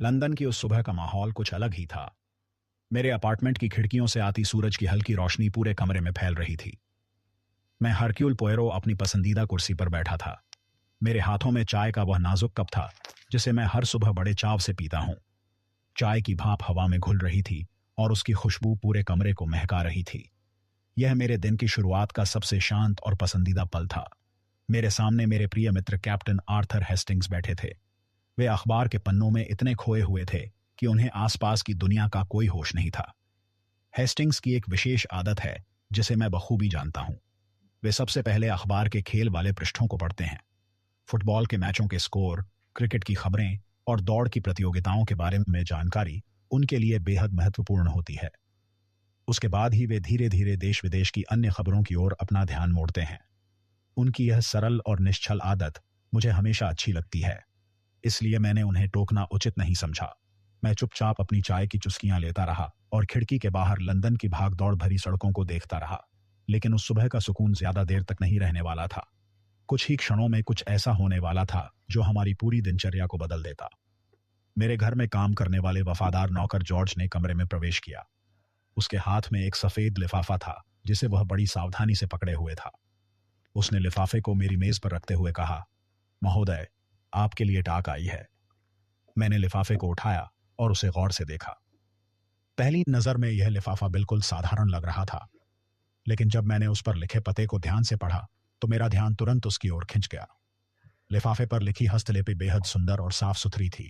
London की उस सुबह का माहौल कुछ अलग ही था। मेरे अपार्टमेंट की खिड़कियों से आती सूरज की हल्की रोशनी पूरे कमरे में फैल रही थी। मैं हरक्यूल पोयरो अपनी पसंदीदा कुर्सी पर बैठा था। मेरे हाथों में चाय का वह नाजुक कप था जिसे मैं हर सुबह बड़े चाव से पीता हूं। चाय की भाप हवा में घुल रही थी और उसकी खुशबू पूरे कमरे को महका रही थी। यह मेरे दिन की शुरुआत का सबसे शांत और पसंदीदा पल था। मेरे सामने मेरे प्रिय मित्र कैप्टन आर्थर हेस्टिंग्स बैठे थे। वे अखबार के पन्नों में इतने खोए हुए थे कि उन्हें आसपास की दुनिया का कोई होश नहीं था। हेस्टिंग्स की एक विशेष आदत है जिसे मैं बखूबी जानता हूं। वे सबसे पहले अखबार के खेल वाले पृष्ठों को पढ़ते हैं। फुटबॉल के मैचों के स्कोर, क्रिकेट की खबरें और दौड़ की प्रतियोगिताओं के बारे में जानकारी उनके लिए बेहद महत्वपूर्ण होती है। उसके बाद ही वे धीरे धीरे देश विदेश की अन्य खबरों की ओर अपना ध्यान मोड़ते हैं। उनकी यह सरल और निश्चल आदत मुझे हमेशा अच्छी लगती है, इसलिए मैंने उन्हें टोकना उचित नहीं समझा। मैं चुपचाप अपनी चाय की चुस्कियां लेता रहा और खिड़की के बाहर लंदन की भागदौड़ भरी सड़कों को देखता रहा। लेकिन उस सुबह का सुकून ज्यादा देर तक नहीं रहने वाला था। कुछ ही क्षणों में कुछ ऐसा होने वाला था जो हमारी पूरी दिनचर्या को बदल देता। मेरे घर में काम करने वाले वफादार नौकर जॉर्ज ने कमरे में प्रवेश किया। उसके हाथ में एक सफेद लिफाफा था जिसे वह बड़ी सावधानी से पकड़े हुए था। उसने लिफाफे को मेरी मेज पर रखते हुए कहा, महोदय, आपके लिए डाक आई है। मैंने लिफाफे को उठाया और उसे गौर से देखा। पहली नजर में यह लिफाफा बिल्कुल साधारण लग रहा था, लेकिन जब मैंने उस पर लिखे पते को ध्यान से पढ़ा तो मेरा ध्यान तुरंत उसकी ओर खिंच गया। लिफाफे पर लिखी हस्तलिपि बेहद सुंदर और साफ सुथरी थी।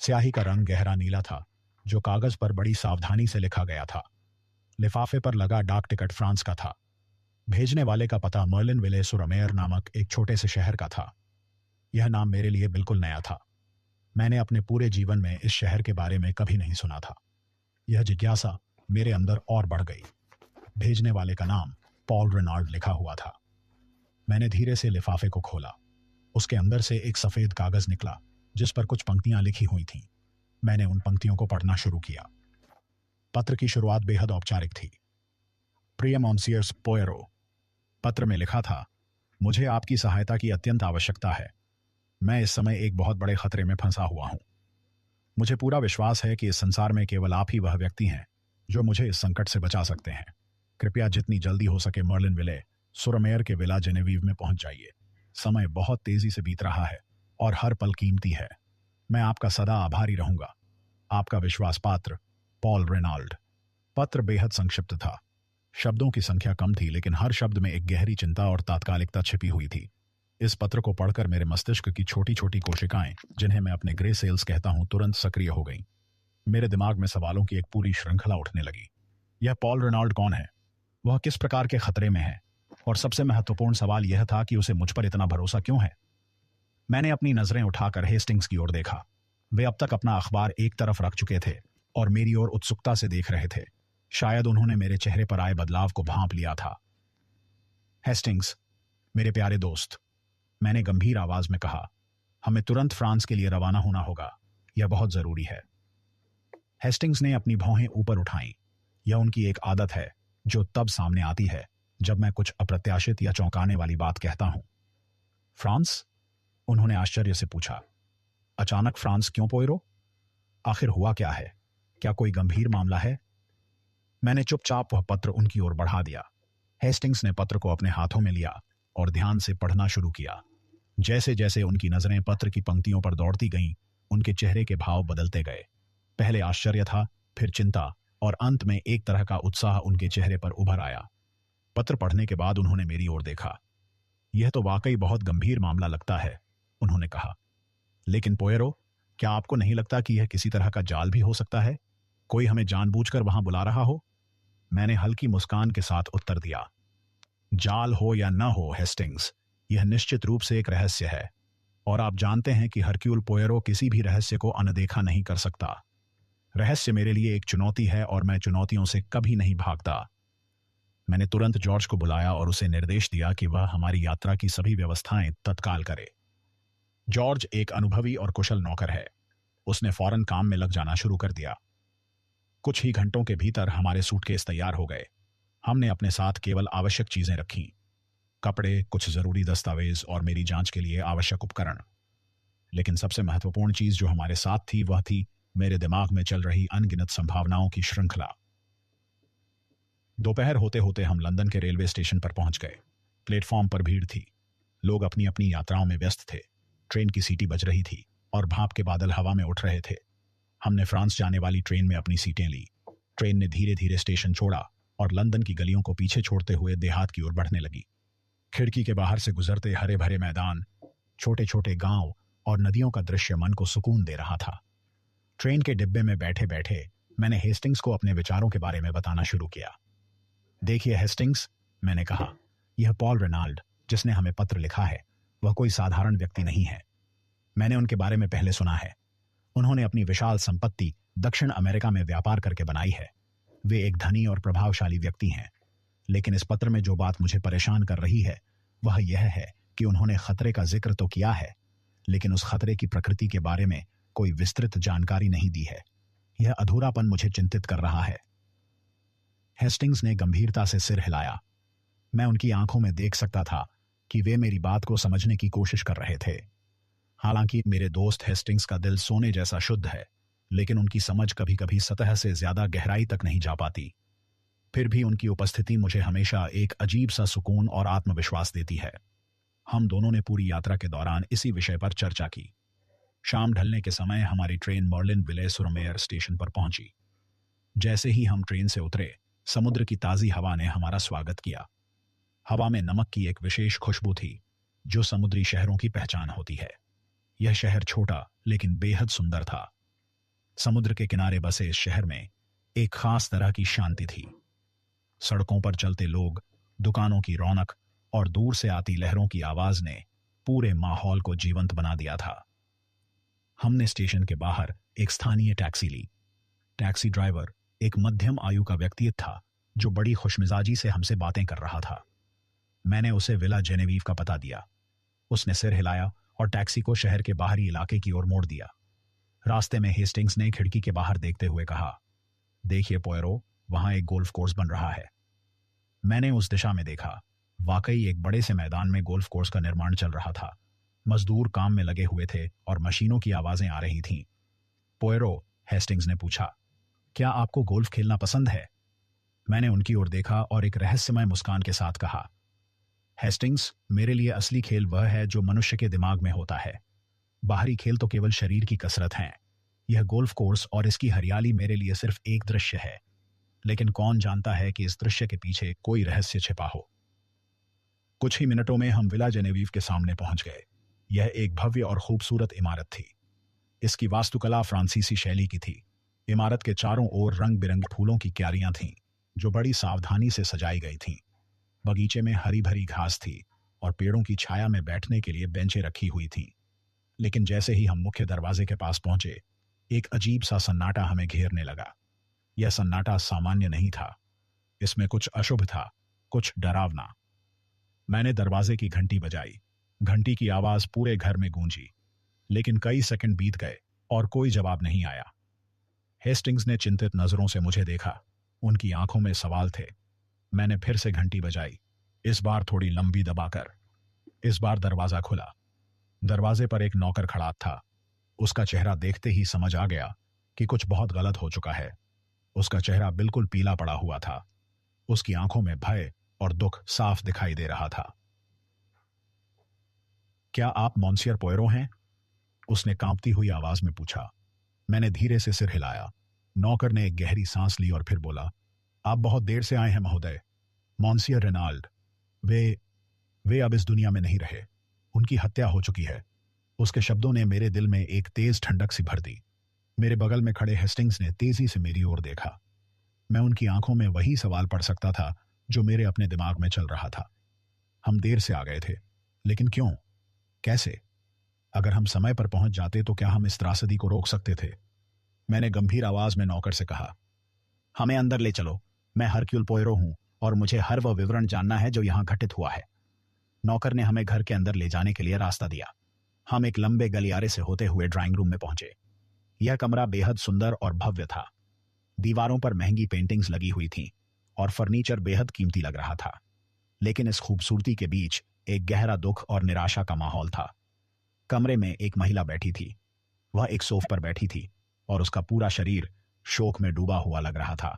स्याही का रंग गहरा नीला था जो कागज पर बड़ी सावधानी से लिखा गया था। लिफाफे पर लगा डाक टिकट फ्रांस का था। भेजने वाले का पता मर्लिन विले सुरमेयर नामक एक छोटे से शहर का था। यह नाम मेरे लिए बिल्कुल नया था। मैंने अपने पूरे जीवन में इस शहर के बारे में कभी नहीं सुना था। यह जिज्ञासा मेरे अंदर और बढ़ गई। भेजने वाले का नाम पॉल रेनाल्ड लिखा हुआ था। मैंने धीरे से लिफाफे को खोला। उसके अंदर से एक सफेद कागज निकला जिस पर कुछ पंक्तियां लिखी हुई थीं। मैंने उन पंक्तियों को पढ़ना शुरू किया। पत्र की शुरुआत बेहद औपचारिक थी। प्रिय मॉन्सियर्स पोयरो, पत्र में लिखा था, मुझे आपकी सहायता की अत्यंत आवश्यकता है। मैं इस समय एक बहुत बड़े खतरे में फंसा हुआ हूं। मुझे पूरा विश्वास है कि इस संसार में केवल आप ही वह व्यक्ति हैं जो मुझे इस संकट से बचा सकते हैं। कृपया जितनी जल्दी हो सके मर्लिन विले सुरमेयर के विला जेनेवीव में पहुंच जाइए। समय बहुत तेजी से बीत रहा है और हर पल कीमती है। मैं आपका सदा आभारी रहूंगा। आपका विश्वास पात्र पॉल रेनाल्ड। पत्र बेहद संक्षिप्त था। शब्दों की संख्या कम थी, लेकिन हर शब्द में एक गहरी चिंता और तात्कालिकता छिपी हुई थी। इस पत्र को पढ़कर मेरे मस्तिष्क की छोटी छोटी कोशिकाएं, जिन्हें मैं अपने ग्रे सेल्स कहता हूं, तुरंत सक्रिय हो गईं। मेरे दिमाग में सवालों की एक पूरी श्रृंखला उठने लगी। यह पॉल रेनाल्ड कौन है? वह किस प्रकार के खतरे में है? और सबसे महत्वपूर्ण सवाल यह था कि उसे मुझ पर इतना भरोसा क्यों है? मैंने अपनी नजरें उठाकर हेस्टिंग्स की ओर देखा। वे अब तक अपना अखबार एक तरफ रख चुके थे और मेरी ओर उत्सुकता से देख रहे थे। शायद उन्होंने मेरे चेहरे पर आए बदलाव को भांप लिया था। हेस्टिंग्स, मेरे प्यारे दोस्त, मैंने गंभीर आवाज में कहा, हमें तुरंत फ्रांस के लिए रवाना होना होगा। यह बहुत जरूरी है। हेस्टिंग्स ने अपनी भौहें ऊपर उठाईं। यह उनकी एक आदत है जो तब सामने आती है जब मैं कुछ अप्रत्याशित या चौंकाने वाली बात कहता हूं। फ्रांस? उन्होंने आश्चर्य से पूछा। अचानक फ्रांस क्यों पोयरो? आखिर हुआ क्या है? क्या कोई गंभीर मामला है? मैंने चुपचाप वह पत्र उनकी ओर बढ़ा दिया। हेस्टिंग्स ने पत्र को अपने हाथों में लिया और ध्यान से पढ़ना शुरू किया। जैसे जैसे उनकी नजरें पत्र की पंक्तियों पर दौड़ती गईं, उनके चेहरे के भाव बदलते गए। पहले आश्चर्य था, फिर चिंता, और अंत में एक तरह का उत्साह उनके चेहरे पर उभर आया। पत्र पढ़ने के बाद उन्होंने मेरी ओर देखा। यह तो वाकई बहुत गंभीर मामला लगता है, उन्होंने कहा। लेकिन पोयरो, क्या आपको नहीं लगता कि यह किसी तरह का जाल भी हो सकता है? कोई हमें जानबूझकर वहां बुला रहा हो? मैंने हल्की मुस्कान के साथ उत्तर दिया, जाल हो या न हो हेस्टिंग्स, यह निश्चित रूप से एक रहस्य है, और आप जानते हैं कि हरक्यूल पोयरो किसी भी रहस्य को अनदेखा नहीं कर सकता। रहस्य मेरे लिए एक चुनौती है और मैं चुनौतियों से कभी नहीं भागता। मैंने तुरंत जॉर्ज को बुलाया और उसे निर्देश दिया कि वह हमारी यात्रा की सभी व्यवस्थाएं तत्काल करे। जॉर्ज एक अनुभवी और कुशल नौकर है। उसने फौरन काम में लग जाना शुरू कर दिया। कुछ ही घंटों के भीतर हमारे सूटकेस तैयार हो गए। हमने अपने साथ केवल आवश्यक चीजें रखीं, कपड़े, कुछ जरूरी दस्तावेज और मेरी जांच के लिए आवश्यक उपकरण। लेकिन सबसे महत्वपूर्ण चीज जो हमारे साथ थी वह थी मेरे दिमाग में चल रही अनगिनत संभावनाओं की श्रृंखला। दोपहर होते होते हम लंदन के रेलवे स्टेशन पर पहुंच गए। प्लेटफॉर्म पर भीड़ थी, लोग अपनी अपनी यात्राओं में व्यस्त थे। ट्रेन की सीटी बज रही थी और भाप के बादल हवा में उठ रहे थे। हमने फ्रांस जाने वाली ट्रेन में अपनी सीटें ली। ट्रेन ने धीरे धीरे स्टेशन छोड़ा और लंदन की गलियों को पीछे छोड़ते हुए देहात की ओर बढ़ने लगी। खिड़की के बाहर से गुजरते हरे भरे मैदान, छोटे छोटे गांव और नदियों का दृश्य मन को सुकून दे रहा था। ट्रेन के डिब्बे में बैठे बैठे मैंने हेस्टिंग्स को अपने विचारों के बारे में बताना शुरू किया। देखिए हेस्टिंग्स, मैंने कहा, यह पॉल रेनाल्ड जिसने हमें पत्र लिखा है वह कोई साधारण व्यक्ति नहीं है। मैंने उनके बारे में पहले सुना है। उन्होंने अपनी विशाल संपत्ति दक्षिण अमेरिका में व्यापार करके बनाई है। वे एक धनी और प्रभावशाली व्यक्ति हैं। लेकिन इस पत्र में जो बात मुझे परेशान कर रही है वह यह है कि उन्होंने खतरे का जिक्र तो किया है, लेकिन उस खतरे की प्रकृति के बारे में कोई विस्तृत जानकारी नहीं दी है। यह अधूरापन मुझे चिंतित कर रहा है। हेस्टिंग्स ने गंभीरता से सिर हिलाया। मैं उनकी आंखों में देख सकता था कि वे मेरी बात को समझने की कोशिश कर रहे थे। हालांकि मेरे दोस्त हेस्टिंग्स का दिल सोने जैसा शुद्ध है, लेकिन उनकी समझ कभी कभी सतह से ज्यादा गहराई तक नहीं जा पाती। फिर भी उनकी उपस्थिति मुझे हमेशा एक अजीब सा सुकून और आत्मविश्वास देती है। हम दोनों ने पूरी यात्रा के दौरान इसी विषय पर चर्चा की। शाम ढलने के समय हमारी ट्रेन मर्लिन विले सुर मेयर स्टेशन पर पहुंची। जैसे ही हम ट्रेन से उतरे, समुद्र की ताजी हवा ने हमारा स्वागत किया। हवा में नमक की एक विशेष खुशबू थी जो समुद्री शहरों की पहचान होती है। यह शहर छोटा लेकिन बेहद सुंदर था। समुद्र के किनारे बसे इस शहर में एक खास तरह की शांति थी। सड़कों पर चलते लोग, दुकानों की रौनक और दूर से आती लहरों की आवाज ने पूरे माहौल को जीवंत बना दिया था। हमने स्टेशन के बाहर एक स्थानीय टैक्सी ली। टैक्सी ड्राइवर एक मध्यम आयु का व्यक्ति था जो बड़ी खुशमिजाजी से हमसे बातें कर रहा था। मैंने उसे विला जेनेवीव का पता दिया। उसने सिर हिलाया और टैक्सी को शहर के बाहरी इलाके की ओर मोड़ दिया। रास्ते में हेस्टिंग्स ने खिड़की के बाहर देखते हुए कहा, देखिए पोयरो, वहां एक गोल्फ कोर्स बन रहा है। मैंने उस दिशा में देखा। वाकई एक बड़े से मैदान में गोल्फ कोर्स का निर्माण चल रहा था। मजदूर काम में लगे हुए थे और मशीनों की आवाजें आ रही थीं। पोयरो, हेस्टिंग्स ने पूछा, क्या आपको गोल्फ खेलना पसंद है? मैंने उनकी ओर देखा और एक रहस्यमय मुस्कान के साथ कहा, हेस्टिंग्स, मेरे लिए असली खेल वह है जो मनुष्य के दिमाग में होता है। बाहरी खेल तो केवल शरीर की कसरत हैं। यह गोल्फ कोर्स और इसकी हरियाली मेरे लिए सिर्फ एक दृश्य है, लेकिन कौन जानता है कि इस दृश्य के पीछे कोई रहस्य छिपा हो। कुछ ही मिनटों में हम विला जेनेवीव के सामने पहुंच गए। यह एक भव्य और खूबसूरत इमारत थी। इसकी वास्तुकला फ्रांसीसी शैली की थी। इमारत के चारों ओर रंग बिरंगी फूलों की क्यारियां थीं जो बड़ी सावधानी से सजाई गई थीं। बगीचे में हरी भरी घास थी और पेड़ों की छाया में बैठने के लिए बेंचें रखी हुई थीं। लेकिन जैसे ही हम मुख्य दरवाजे के पास पहुंचे, एक अजीब सा सन्नाटा हमें घेरने लगा। यह सन्नाटा सामान्य नहीं था। इसमें कुछ अशुभ था, कुछ डरावना। मैंने दरवाजे की घंटी बजाई। घंटी की आवाज पूरे घर में गूंजी, लेकिन कई सेकंड बीत गए और कोई जवाब नहीं आया। हेस्टिंग्स ने चिंतित नजरों से मुझे देखा। उनकी आंखों में सवाल थे। मैंने फिर से घंटी बजाई, इस बार थोड़ी लंबी दबाकर। इस बार दरवाजा खुला। दरवाजे पर एक नौकर खड़ा था। उसका चेहरा देखते ही समझ आ गया कि कुछ बहुत गलत हो चुका है। उसका चेहरा बिल्कुल पीला पड़ा हुआ था। उसकी आंखों में भय और दुख साफ दिखाई दे रहा था। क्या आप मॉन्सियर पोयरो हैं? उसने कांपती हुई आवाज में पूछा। मैंने धीरे से सिर हिलाया। नौकर ने एक गहरी सांस ली और फिर बोला, आप बहुत देर से आए हैं महोदय। मॉन्सियर रेनाल्ड, वे अब इस दुनिया में नहीं रहे। उनकी हत्या हो चुकी है। उसके शब्दों ने मेरे दिल में एक तेज ठंडक सी भर दी। मेरे बगल में खड़े हेस्टिंग्स ने तेजी से मेरी ओर देखा। मैं उनकी आंखों में वही सवाल पढ़ सकता था जो मेरे अपने दिमाग में चल रहा था। हम देर से आ गए थे, लेकिन क्यों? कैसे? अगर हम समय पर पहुंच जाते तो क्या हम इस त्रासदी को रोक सकते थे? मैंने गंभीर आवाज में नौकर से कहा, हमें अंदर ले चलो। मैं हरक्यूल पोयरो हूं और मुझे हर वह विवरण जानना है जो यहां घटित हुआ है। नौकर ने हमें घर के अंदर ले जाने के लिए रास्ता दिया। हम एक लंबे गलियारे से होते हुए ड्राइंग रूम में पहुंचे। यह कमरा बेहद सुंदर और भव्य था। दीवारों पर महंगी पेंटिंग्स लगी हुई थीं और फर्नीचर बेहद कीमती लग रहा था। लेकिन इस खूबसूरती के बीच एक गहरा दुख और निराशा का माहौल था। कमरे में एक महिला बैठी थी। वह एक सोफे पर बैठी थी और उसका पूरा शरीर शोक में डूबा हुआ लग रहा था।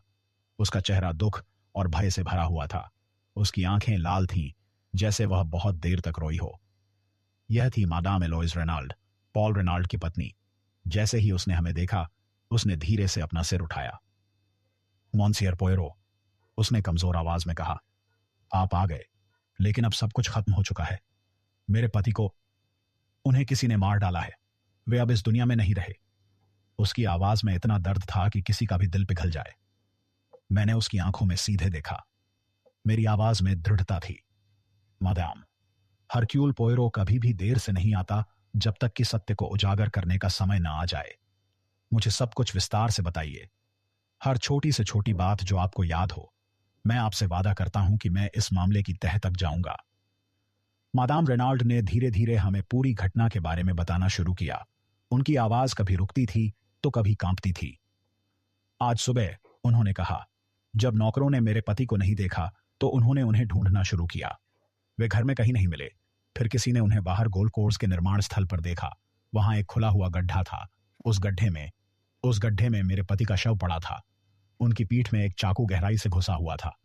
उसका चेहरा दुख और भय से भरा हुआ था। उसकी आंखें लाल थीं, जैसे वह बहुत देर तक रोई हो। यह थी मादाम एलोइस रेनाल्ड, पॉल रेनाल्ड की पत्नी। जैसे ही उसने हमें देखा, उसने धीरे से अपना सिर उठाया। मॉन्सियर पोयरो, उसने कमजोर आवाज में कहा, आप आ गए, लेकिन अब सब कुछ खत्म हो चुका है। मेरे पति को, उन्हें किसी ने मार डाला है। वे अब इस दुनिया में नहीं रहे। उसकी आवाज में इतना दर्द था कि किसी का भी दिल पिघल जाए। मैंने उसकी आंखों में सीधे देखा। मेरी आवाज में दृढ़ता थी। मादाम, हरक्यूल पोयरो कभी भी देर से नहीं आता जब तक कि सत्य को उजागर करने का समय न आ जाए। मुझे सब कुछ विस्तार से बताइए, हर छोटी से छोटी बात जो आपको याद हो। मैं आपसे वादा करता हूं कि मैं इस मामले की तह तक जाऊंगा। मादाम रेनाल्ड ने धीरे धीरे हमें पूरी घटना के बारे में बताना शुरू किया। उनकी आवाज कभी रुकती थी तो कभी कांपती थी। आज सुबह, उन्होंने कहा, जब नौकरों ने मेरे पति को नहीं देखा तो उन्होंने उन्हें ढूंढना शुरू किया। वे घर में कहीं नहीं मिले। फिर किसी ने उन्हें बाहर गोल्फ कोर्स के निर्माण स्थल पर देखा। वहां एक खुला हुआ गड्ढा था। उस गड्ढे में मेरे पति का शव पड़ा था। उनकी पीठ में एक चाकू गहराई से घुसा हुआ था।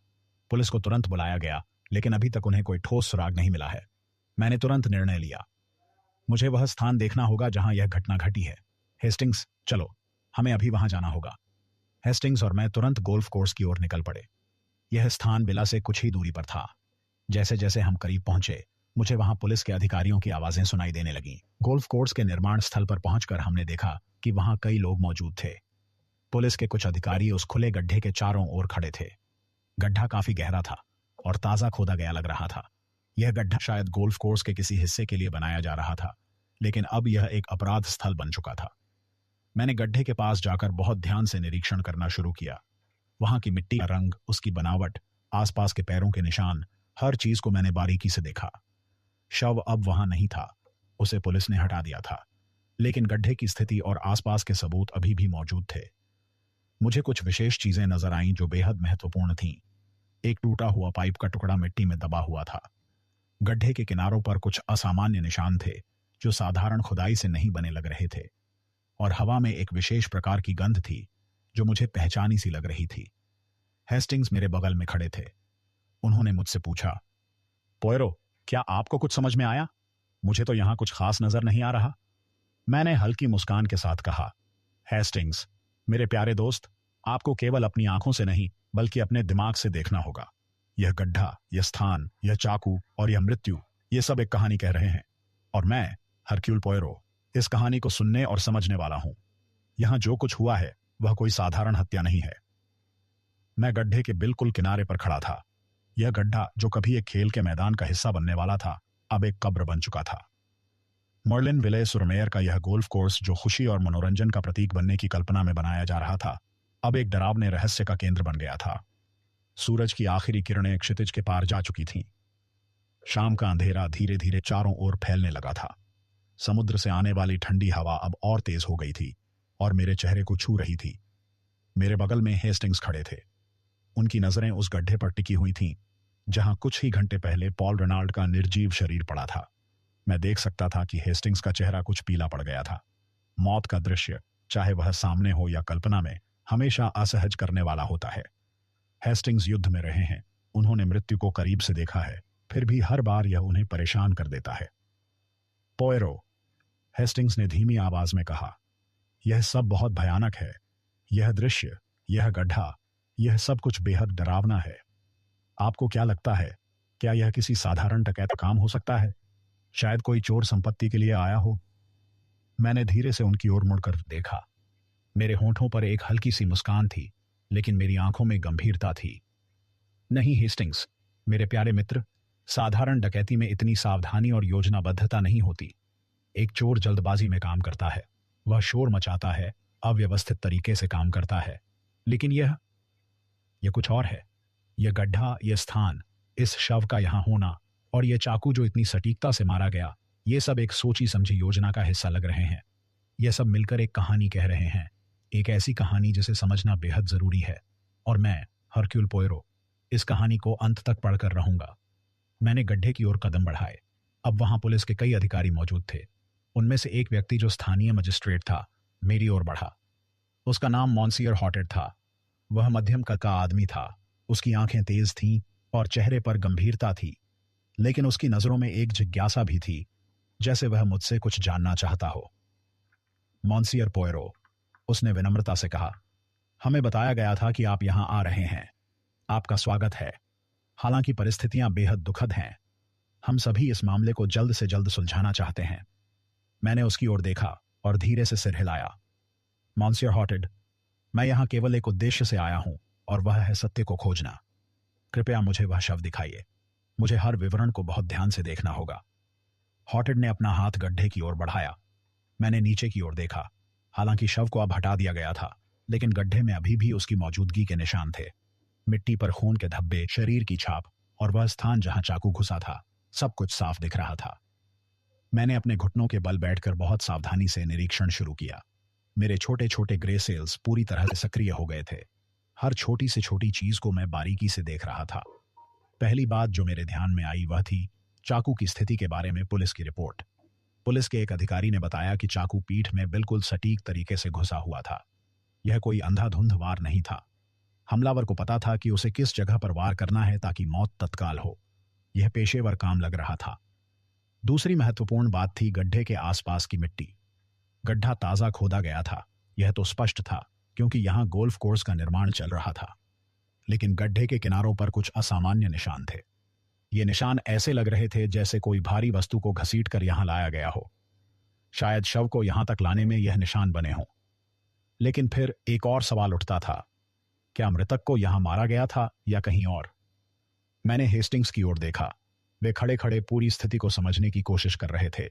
पुलिस को तुरंत बुलाया गया, लेकिन अभी तक उन्हें कोई ठोस सुराग नहीं मिला है। मैंने तुरंत निर्णय लिया, मुझे वह स्थान देखना होगा जहां यह घटना घटी है। हेस्टिंग्स, चलो, हमें अभी वहां जाना होगा। हेस्टिंग्स और मैं तुरंत गोल्फ कोर्स की ओर निकल पड़े। यह स्थान बिला से कुछ ही दूरी पर था। जैसे जैसे हम करीब पहुंचे, मुझे वहां पुलिस के अधिकारियों की आवाजें सुनाई देने लगीं। गोल्फ कोर्स के निर्माण स्थल पर पहुंचकर हमने देखा कि वहां कई लोग मौजूद थे। पुलिस के कुछ अधिकारी उस खुले गड्ढे के चारों ओर खड़े थे। गड्ढा काफी गहरा था और ताजा खोदा गया लग रहा था। यह गड्ढा शायद गोल्फ कोर्स के किसी हिस्से के लिए बनाया जा रहा था, लेकिन अब यह एक अपराध स्थल बन चुका था। मैंने गड्ढे के पास जाकर बहुत ध्यान से निरीक्षण करना शुरू किया। वहां की मिट्टी का रंग, उसकी बनावट, आसपास के पैरों के निशान, हर चीज को मैंने बारीकी से देखा। शव अब वहां नहीं था, उसे पुलिस ने हटा दिया था, लेकिन गड्ढे की स्थिति और आसपास के सबूत अभी भी मौजूद थे। मुझे कुछ विशेष चीजें नजर आईं जो बेहद महत्वपूर्ण थीं। एक टूटा हुआ पाइप का टुकड़ा मिट्टी में दबा हुआ था। गड्ढे के किनारों पर कुछ असामान्य निशान थे जो साधारण खुदाई से नहीं बने लग रहे थे, और हवा में एक विशेष प्रकार की गंध थी जो मुझे पहचानी सी लग रही थी। हेस्टिंग्स मेरे बगल में खड़े थे। उन्होंने मुझसे पूछा, पोयरो, क्या आपको कुछ समझ में आया? मुझे तो यहां कुछ खास नजर नहीं आ रहा। मैंने हल्की मुस्कान के साथ कहा, हेस्टिंग्स, मेरे प्यारे दोस्त, आपको केवल अपनी आंखों से नहीं बल्कि अपने दिमाग से देखना होगा। यह गड्ढा, यह स्थान, यह चाकू और यह मृत्यु, ये सब एक कहानी कह रहे हैं, और मैं, हरक्यूल पोयरो, इस कहानी को सुनने और समझने वाला हूं। यहां जो कुछ हुआ है वह कोई साधारण हत्या नहीं है। मैं गड्ढे के बिल्कुल किनारे पर खड़ा था। यह गड्ढा, जो कभी एक खेल के मैदान का हिस्सा बनने वाला था, अब एक कब्र बन चुका था। मर्लिन विले सुरमेयर का यह गोल्फ कोर्स, जो खुशी और मनोरंजन का प्रतीक बनने की कल्पना में बनाया जा रहा था, अब एक डरावने रहस्य का केंद्र बन गया था। सूरज की आखिरी किरणें क्षितिज के पार जा चुकी थीं। शाम का अंधेरा धीरे धीरे चारों ओर फैलने लगा था। समुद्र से आने वाली ठंडी हवा अब और तेज हो गई थी और मेरे चेहरे को छू रही थी। मेरे बगल में हेस्टिंग्स खड़े थे। उनकी नजरें उस गड्ढे पर टिकी हुई थीं जहां कुछ ही घंटे पहले पॉल रेनाल्ड का निर्जीव शरीर पड़ा था। मैं देख सकता था कि हेस्टिंग्स का चेहरा कुछ पीला पड़ गया था। मौत का दृश्य, चाहे वह सामने हो या कल्पना में, हमेशा असहज करने वाला होता है। हेस्टिंग्स युद्ध में रहे हैं, उन्होंने मृत्यु को करीब से देखा है, फिर भी हर बार यह उन्हें परेशान कर देता है। पोयरो, हेस्टिंग्स ने धीमी आवाज में कहा, यह सब बहुत भयानक है। यह दृश्य, यह गड्ढा, यह सब कुछ बेहद डरावना है। आपको क्या लगता है, क्या यह किसी साधारण डकैत काम हो सकता है? शायद कोई चोर संपत्ति के लिए आया हो। मैंने धीरे से उनकी ओर मुड़कर देखा। मेरे होंठों पर एक हल्की सी मुस्कान थी, लेकिन मेरी आंखों में गंभीरता थी। नहीं हेस्टिंग्स, मेरे प्यारे मित्र, साधारण डकैती में इतनी सावधानी और योजनाबद्धता नहीं होती। एक चोर जल्दबाजी में काम करता है, वह शोर मचाता है, अव्यवस्थित तरीके से काम करता है। लेकिन यह कुछ और है। यह गड्ढा, यह स्थान, इस शव का यहां होना और यह चाकू जो इतनी सटीकता से मारा गया, ये सब एक सोची समझी योजना का हिस्सा लग रहे हैं। यह सब मिलकर एक कहानी कह रहे हैं, एक ऐसी कहानी जिसे समझना बेहद जरूरी है। और मैं, हरक्यूल पोयरो, इस कहानी को अंत तक पढ़कर रहूंगा। मैंने गड्ढे की ओर कदम बढ़ाए। अब वहां पुलिस के कई अधिकारी मौजूद थे। उनमें से एक व्यक्ति जो स्थानीय मजिस्ट्रेट था मेरी ओर बढ़ा। उसका नाम मॉन्सियर हॉटेड था। वह मध्यम कद का आदमी था। उसकी आंखें तेज थीं और चेहरे पर गंभीरता थी, लेकिन उसकी नजरों में एक जिज्ञासा भी थी, जैसे वह मुझसे कुछ जानना चाहता हो। मॉन्सियर पोयरो, उसने विनम्रता से कहा, हमें बताया गया था कि आप यहां आ रहे हैं। आपका स्वागत है। हालांकि परिस्थितियां बेहद दुखद हैं, हम सभी इस मामले को जल्द से जल्द सुलझाना चाहते हैं। मैंने उसकी ओर देखा और धीरे से सिर हिलाया। मॉन्सियर हॉटेड, मैं यहां केवल एक उद्देश्य से आया हूं, और वह है सत्य को खोजना। कृपया मुझे वह शव दिखाइए। मुझे हर विवरण को बहुत ध्यान से देखना होगा। हॉटेड ने अपना हाथ गड्ढे की ओर बढ़ाया। मैंने नीचे की ओर देखा। हालांकि शव को अब हटा दिया गया था, लेकिन गड्ढे में अभी भी उसकी मौजूदगी के निशान थे। मिट्टी पर खून के धब्बे, शरीर की छाप और वह स्थान जहां चाकू घुसा था, सब कुछ साफ दिख रहा था। मैंने अपने घुटनों के बल बैठकर बहुत सावधानी से निरीक्षण शुरू किया। मेरे छोटे छोटे ग्रे सेल्स पूरी तरह से सक्रिय हो गए थे। हर छोटी से छोटी चीज को मैं बारीकी से देख रहा था। पहली बात जो मेरे ध्यान में आई वह थी चाकू की स्थिति के बारे में पुलिस की रिपोर्ट। पुलिस के एक अधिकारी ने बताया कि चाकू पीठ में बिल्कुल सटीक तरीके से घुसा हुआ था। यह कोई अंधाधुंध वार नहीं था। हमलावर को पता था कि उसे किस जगह पर वार करना है ताकि मौत तत्काल हो। यह पेशेवर काम लग रहा था। दूसरी महत्वपूर्ण बात थी गड्ढे के आसपास की मिट्टी। गड्ढा ताजा खोदा गया था, यह तो स्पष्ट था, क्योंकि यहां गोल्फ कोर्स का निर्माण चल रहा था। लेकिन गड्ढे के किनारों पर कुछ असामान्य निशान थे। ये निशान ऐसे लग रहे थे जैसे कोई भारी वस्तु को घसीटकर यहां लाया गया हो। शायद शव को यहां तक लाने में यह निशान बने हों। लेकिन फिर एक और सवाल उठता था, क्या मृतक को यहां मारा गया था या कहीं और? मैंने हेस्टिंग्स की ओर देखा। वे खड़े खड़े पूरी स्थिति को समझने की कोशिश कर रहे थे।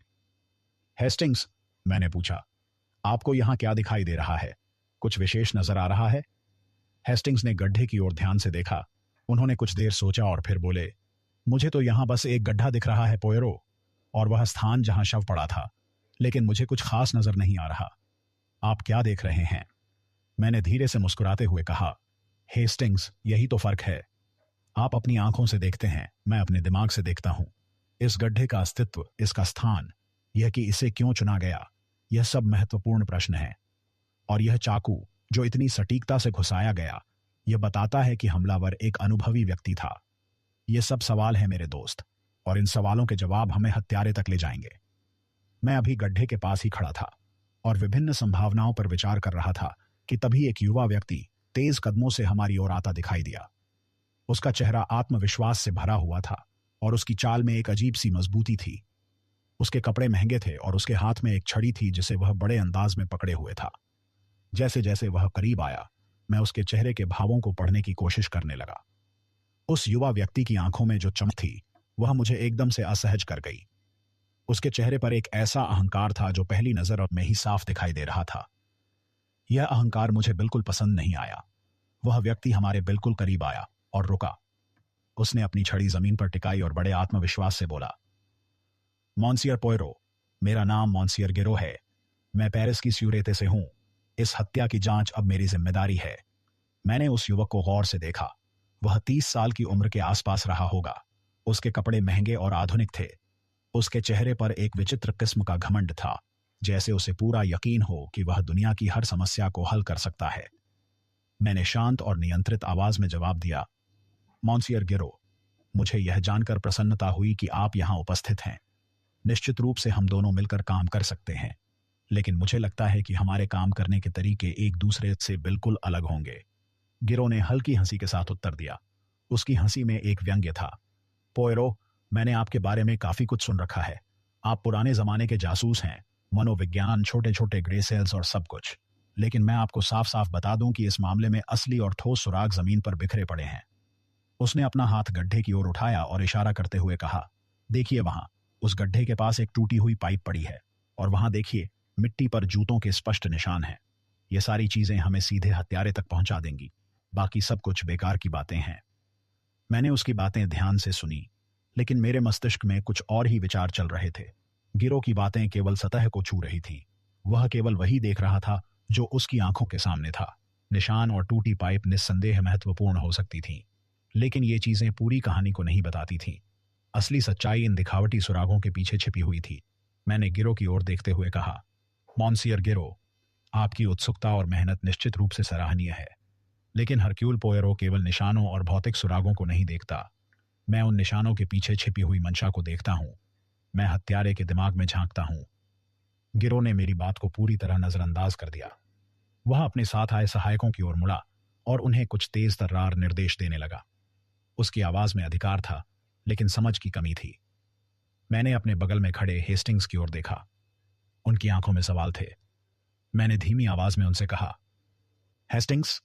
हेस्टिंग्स, मैंने पूछा, आपको यहां क्या दिखाई दे रहा है? कुछ विशेष नजर आ रहा है? हेस्टिंग्स ने गड्ढे की ओर ध्यान से देखा। उन्होंने कुछ देर सोचा और फिर बोले, मुझे तो यहां बस एक गड्ढा दिख रहा है पोयरो, और वह स्थान जहां शव पड़ा था, लेकिन मुझे कुछ खास नजर नहीं आ रहा। आप क्या देख रहे हैं? मैंने धीरे से मुस्कुराते हुए कहा, हेस्टिंग्स, यही तो फर्क है। आप अपनी आंखों से देखते हैं, मैं अपने दिमाग से देखता हूं। इस गड्ढे का अस्तित्व, इसका स्थान, यह कि इसे क्यों चुना गया, यह सब महत्वपूर्ण प्रश्न है। और यह चाकू जो इतनी सटीकता से घुसाया गया, यह बताता है कि हमलावर एक अनुभवी व्यक्ति था। ये सब सवाल हैं मेरे दोस्त, और इन सवालों के जवाब हमें हत्यारे तक ले जाएंगे। मैं अभी गड्ढे के पास ही खड़ा था और विभिन्न संभावनाओं पर विचार कर रहा था कि तभी एक युवा व्यक्ति तेज कदमों से हमारी ओर आता दिखाई दिया। उसका चेहरा आत्मविश्वास से भरा हुआ था और उसकी चाल में एक अजीब सी मजबूती थी। उसके कपड़े महंगे थे और उसके हाथ में एक छड़ी थी जिसे वह बड़े अंदाज में पकड़े हुए था। जैसे जैसे वह करीब आया, मैं उसके चेहरे के भावों को पढ़ने की कोशिश करने लगा। उस युवा व्यक्ति की आंखों में जो चमक थी, वह मुझे एकदम से असहज कर गई। उसके चेहरे पर एक ऐसा अहंकार था जो पहली नजर में ही साफ दिखाई दे रहा था। यह अहंकार मुझे बिल्कुल पसंद नहीं आया। वह व्यक्ति हमारे बिल्कुल करीब आया और रुका। उसने अपनी छड़ी जमीन पर टिकाई और बड़े आत्मविश्वास से बोला, मॉन्सियर पोयरो, मेरा नाम मॉन्सियर गिरो है। मैं पेरिस की स्यूरेते से हूं। इस हत्या की जांच अब मेरी जिम्मेदारी है। मैंने उस युवक को गौर से देखा। वह 30 साल की उम्र के आसपास रहा होगा। उसके कपड़े महंगे और आधुनिक थे। उसके चेहरे पर एक विचित्र किस्म का घमंड था, जैसे उसे पूरा यकीन हो कि वह दुनिया की हर समस्या को हल कर सकता है। मैंने शांत और नियंत्रित आवाज में जवाब दिया, मॉन्सियर गिरो, मुझे यह जानकर प्रसन्नता हुई कि आप यहां उपस्थित हैं। निश्चित रूप से हम दोनों मिलकर काम कर सकते हैं, लेकिन मुझे लगता है कि हमारे काम करने के तरीके एक दूसरे से बिल्कुल अलग होंगे। गिरो ने हल्की हंसी के साथ उत्तर दिया। उसकी हंसी में एक व्यंग्य था। पोयरो, मैंने आपके बारे में काफी कुछ सुन रखा है। आप पुराने जमाने के जासूस हैं, मनोविज्ञान, छोटे छोटे ग्रे सेल्स और सब कुछ। लेकिन मैं आपको साफ साफ बता दूं कि इस मामले में असली और ठोस सुराग जमीन पर बिखरे पड़े हैं। उसने अपना हाथ गड्ढे की ओर उठाया और इशारा करते हुए कहा, देखिए वहां, उस गड्ढे के पास एक टूटी हुई पाइप पड़ी है, और वहां देखिए, मिट्टी पर जूतों के स्पष्ट निशान हैं। ये सारी चीजें हमें सीधे हत्यारे तक पहुंचा देंगी। बाकी सब कुछ बेकार की बातें हैं। मैंने उसकी बातें ध्यान से सुनी, लेकिन मेरे मस्तिष्क में कुछ और ही विचार चल रहे थे। गिरो की बातें केवल सतह को छू रही थीं। वह केवल वही देख रहा था जो उसकी आंखों के सामने था। निशान और टूटी पाइप निस्संदेह महत्वपूर्ण हो सकती थीं, लेकिन ये चीजें पूरी कहानी को नहीं बताती थीं। असली सच्चाई इन दिखावटी सुरागों के पीछे छिपी हुई थी। मैंने गिरो की ओर देखते हुए कहा, मॉन्सियर गिरो, आपकी उत्सुकता और मेहनत निश्चित रूप से सराहनीय है, लेकिन हरक्यूल पोयरो केवल निशानों और भौतिक सुरागों को नहीं देखता। मैं उन निशानों के पीछे छिपी हुई मंशा को देखता हूं। मैं हत्यारे के दिमाग में झांकता हूं। गिरो ने मेरी बात को पूरी तरह नजरअंदाज कर दिया। वह अपने साथ आए सहायकों की ओर मुड़ा और उन्हें कुछ तेज तर्रार निर्देश देने लगा। उसकी आवाज में अधिकार था, लेकिन समझ की कमी थी। मैंने अपने बगल में खड़े हेस्टिंग्स की ओर देखा। उनकी आंखों में सवाल थे। मैंने धीमी आवाज में उनसे कहा, हेस्टिंग्स,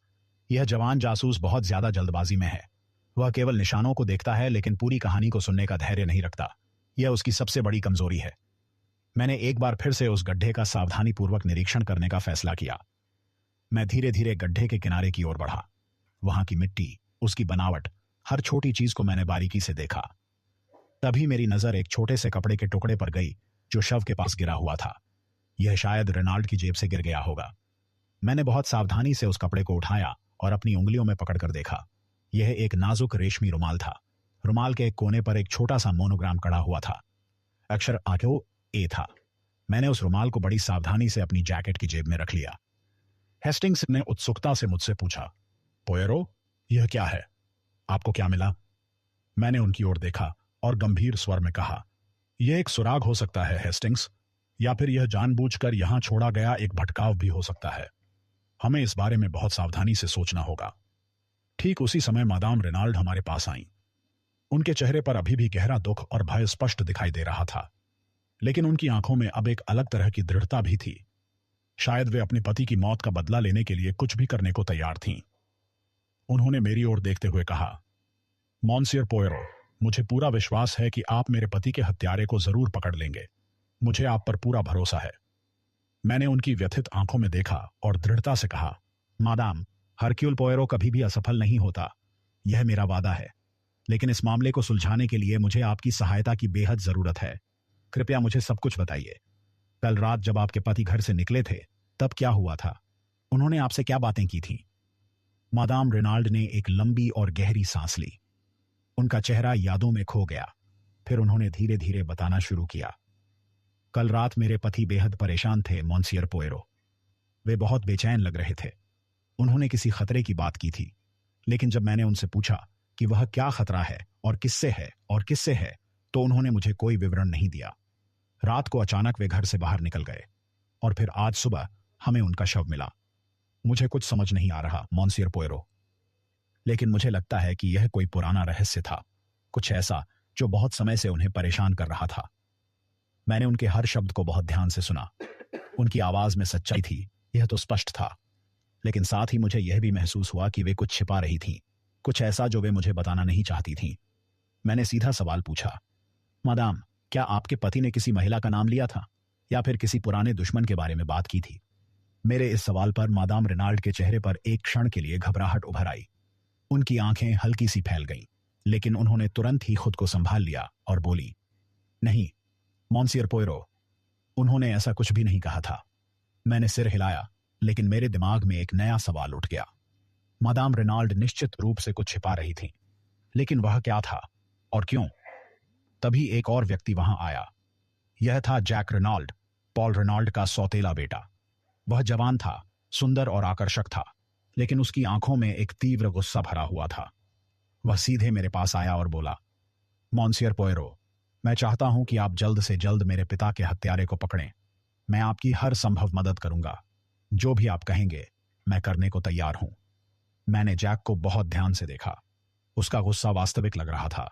यह जवान जासूस बहुत ज्यादा जल्दबाजी में है। वह केवल निशानों को देखता है, लेकिन पूरी कहानी को सुनने का धैर्य नहीं रखता। यह उसकी सबसे बड़ी कमजोरी है। मैंने एक बार फिर से उस गड्ढे का सावधानीपूर्वक निरीक्षण करने का फैसला किया। मैं धीरे धीरे गड्ढे के किनारे की ओर बढ़ा। वहां की मिट्टी, उसकी बनावट, हर छोटी चीज को मैंने बारीकी से देखा। तभी मेरी नजर एक छोटे से कपड़े के टुकड़े पर गई जो शव के पास गिरा हुआ था। यह शायद रेनाल्ड की जेब से गिर गया होगा। मैंने बहुत सावधानी से उस कपड़े को उठाया और अपनी उंगलियों में पकड़कर देखा। यह एक नाजुक रेशमी रुमाल था। रुमाल के एक कोने पर एक छोटा सा मोनोग्राम कड़ा हुआ था। अक्षर आठो ए था। मैंने उस रुमाल को बड़ी सावधानी से अपनी जैकेट की जेब में रख लिया। हेस्टिंग्स ने उत्सुकता से मुझसे पूछा, पोयरो, यह क्या है? आपको क्या मिला? मैंने उनकी ओर देखा और गंभीर स्वर में कहा, यह एक सुराग हो सकता है हेस्टिंग्स, या फिर यह जानबूझकर यहां छोड़ा गया एक भटकाव भी हो सकता है। हमें इस बारे में बहुत सावधानी से सोचना होगा। ठीक उसी समय मादाम रेनाल्ड हमारे पास आईं। उनके चेहरे पर अभी भी गहरा दुख और भय स्पष्ट दिखाई दे रहा था, लेकिन उनकी आंखों में अब एक अलग तरह की दृढ़ता भी थी। शायद वे अपने पति की मौत का बदला लेने के लिए कुछ भी करने को तैयार थीं। उन्होंने मेरी ओर देखते हुए कहा, मॉन्सियर पोयरो, मुझे पूरा विश्वास है कि आप मेरे पति के हत्यारे को जरूर पकड़ लेंगे। मुझे आप पर पूरा भरोसा है। मैंने उनकी व्यथित आंखों में देखा और दृढ़ता से कहा, मादाम, हरक्यूल पोयरो कभी भी असफल नहीं होता। यह मेरा वादा है। लेकिन इस मामले को सुलझाने के लिए मुझे आपकी सहायता की बेहद जरूरत है। कृपया मुझे सब कुछ बताइए। कल रात जब आपके पति घर से निकले थे, तब क्या हुआ था? उन्होंने आपसे क्या बातें की थीं? मादाम रेनाल्ड ने एक लंबी और गहरी सांस ली। उनका चेहरा यादों में खो गया। फिर उन्होंने धीरे धीरे बताना शुरू किया। कल रात मेरे पति बेहद परेशान थे मॉन्सियर पोयरो। वे बहुत बेचैन लग रहे थे। उन्होंने किसी खतरे की बात की थी, लेकिन जब मैंने उनसे पूछा कि वह क्या खतरा है और किससे है, तो उन्होंने मुझे कोई विवरण नहीं दिया। रात को अचानक वे घर से बाहर निकल गए और फिर आज सुबह हमें उनका शव मिला। मुझे कुछ समझ नहीं आ रहा मॉन्सियर पोयरो, लेकिन मुझे लगता है कि यह कोई पुराना रहस्य था, कुछ ऐसा जो बहुत समय से उन्हें परेशान कर रहा था। मैंने उनके हर शब्द को बहुत ध्यान से सुना। उनकी आवाज में सच्चाई थी, यह तो स्पष्ट था, लेकिन साथ ही मुझे यह भी महसूस हुआ कि वे कुछ छिपा रही थीं, कुछ ऐसा जो वे मुझे बताना नहीं चाहती थीं। मैंने सीधा सवाल पूछा, मादाम, क्या आपके पति ने किसी महिला का नाम लिया था या फिर किसी पुराने दुश्मन के बारे में बात की थी? मेरे इस सवाल पर मादाम रेनाल्ड के चेहरे पर एक क्षण के लिए घबराहट उभर आई। उनकी आंखें हल्की सी फैल गईं, लेकिन उन्होंने तुरंत ही खुद को संभाल लिया और बोली, नहीं मॉन्सियर पोयरो, उन्होंने ऐसा कुछ भी नहीं कहा था। मैंने सिर हिलाया, लेकिन मेरे दिमाग में एक नया सवाल उठ गया। मादाम रेनाल्ड निश्चित रूप से कुछ छिपा रही थी, लेकिन वह क्या था और क्यों? तभी एक और व्यक्ति वहां आया। यह था जैक रेनाल्ड, पॉल रेनाल्ड का सौतेला बेटा। वह जवान था, सुंदर और आकर्षक था, लेकिन उसकी आंखों में एक तीव्र गुस्सा भरा हुआ था। वह सीधे मेरे पास आया और बोला, मॉन्सियर पोयरो, मैं चाहता हूं कि आप जल्द से जल्द मेरे पिता के हत्यारे को पकड़ें। मैं आपकी हर संभव मदद करूंगा। जो भी आप कहेंगे मैं करने को तैयार हूं। मैंने जैक को बहुत ध्यान से देखा। उसका गुस्सा वास्तविक लग रहा था,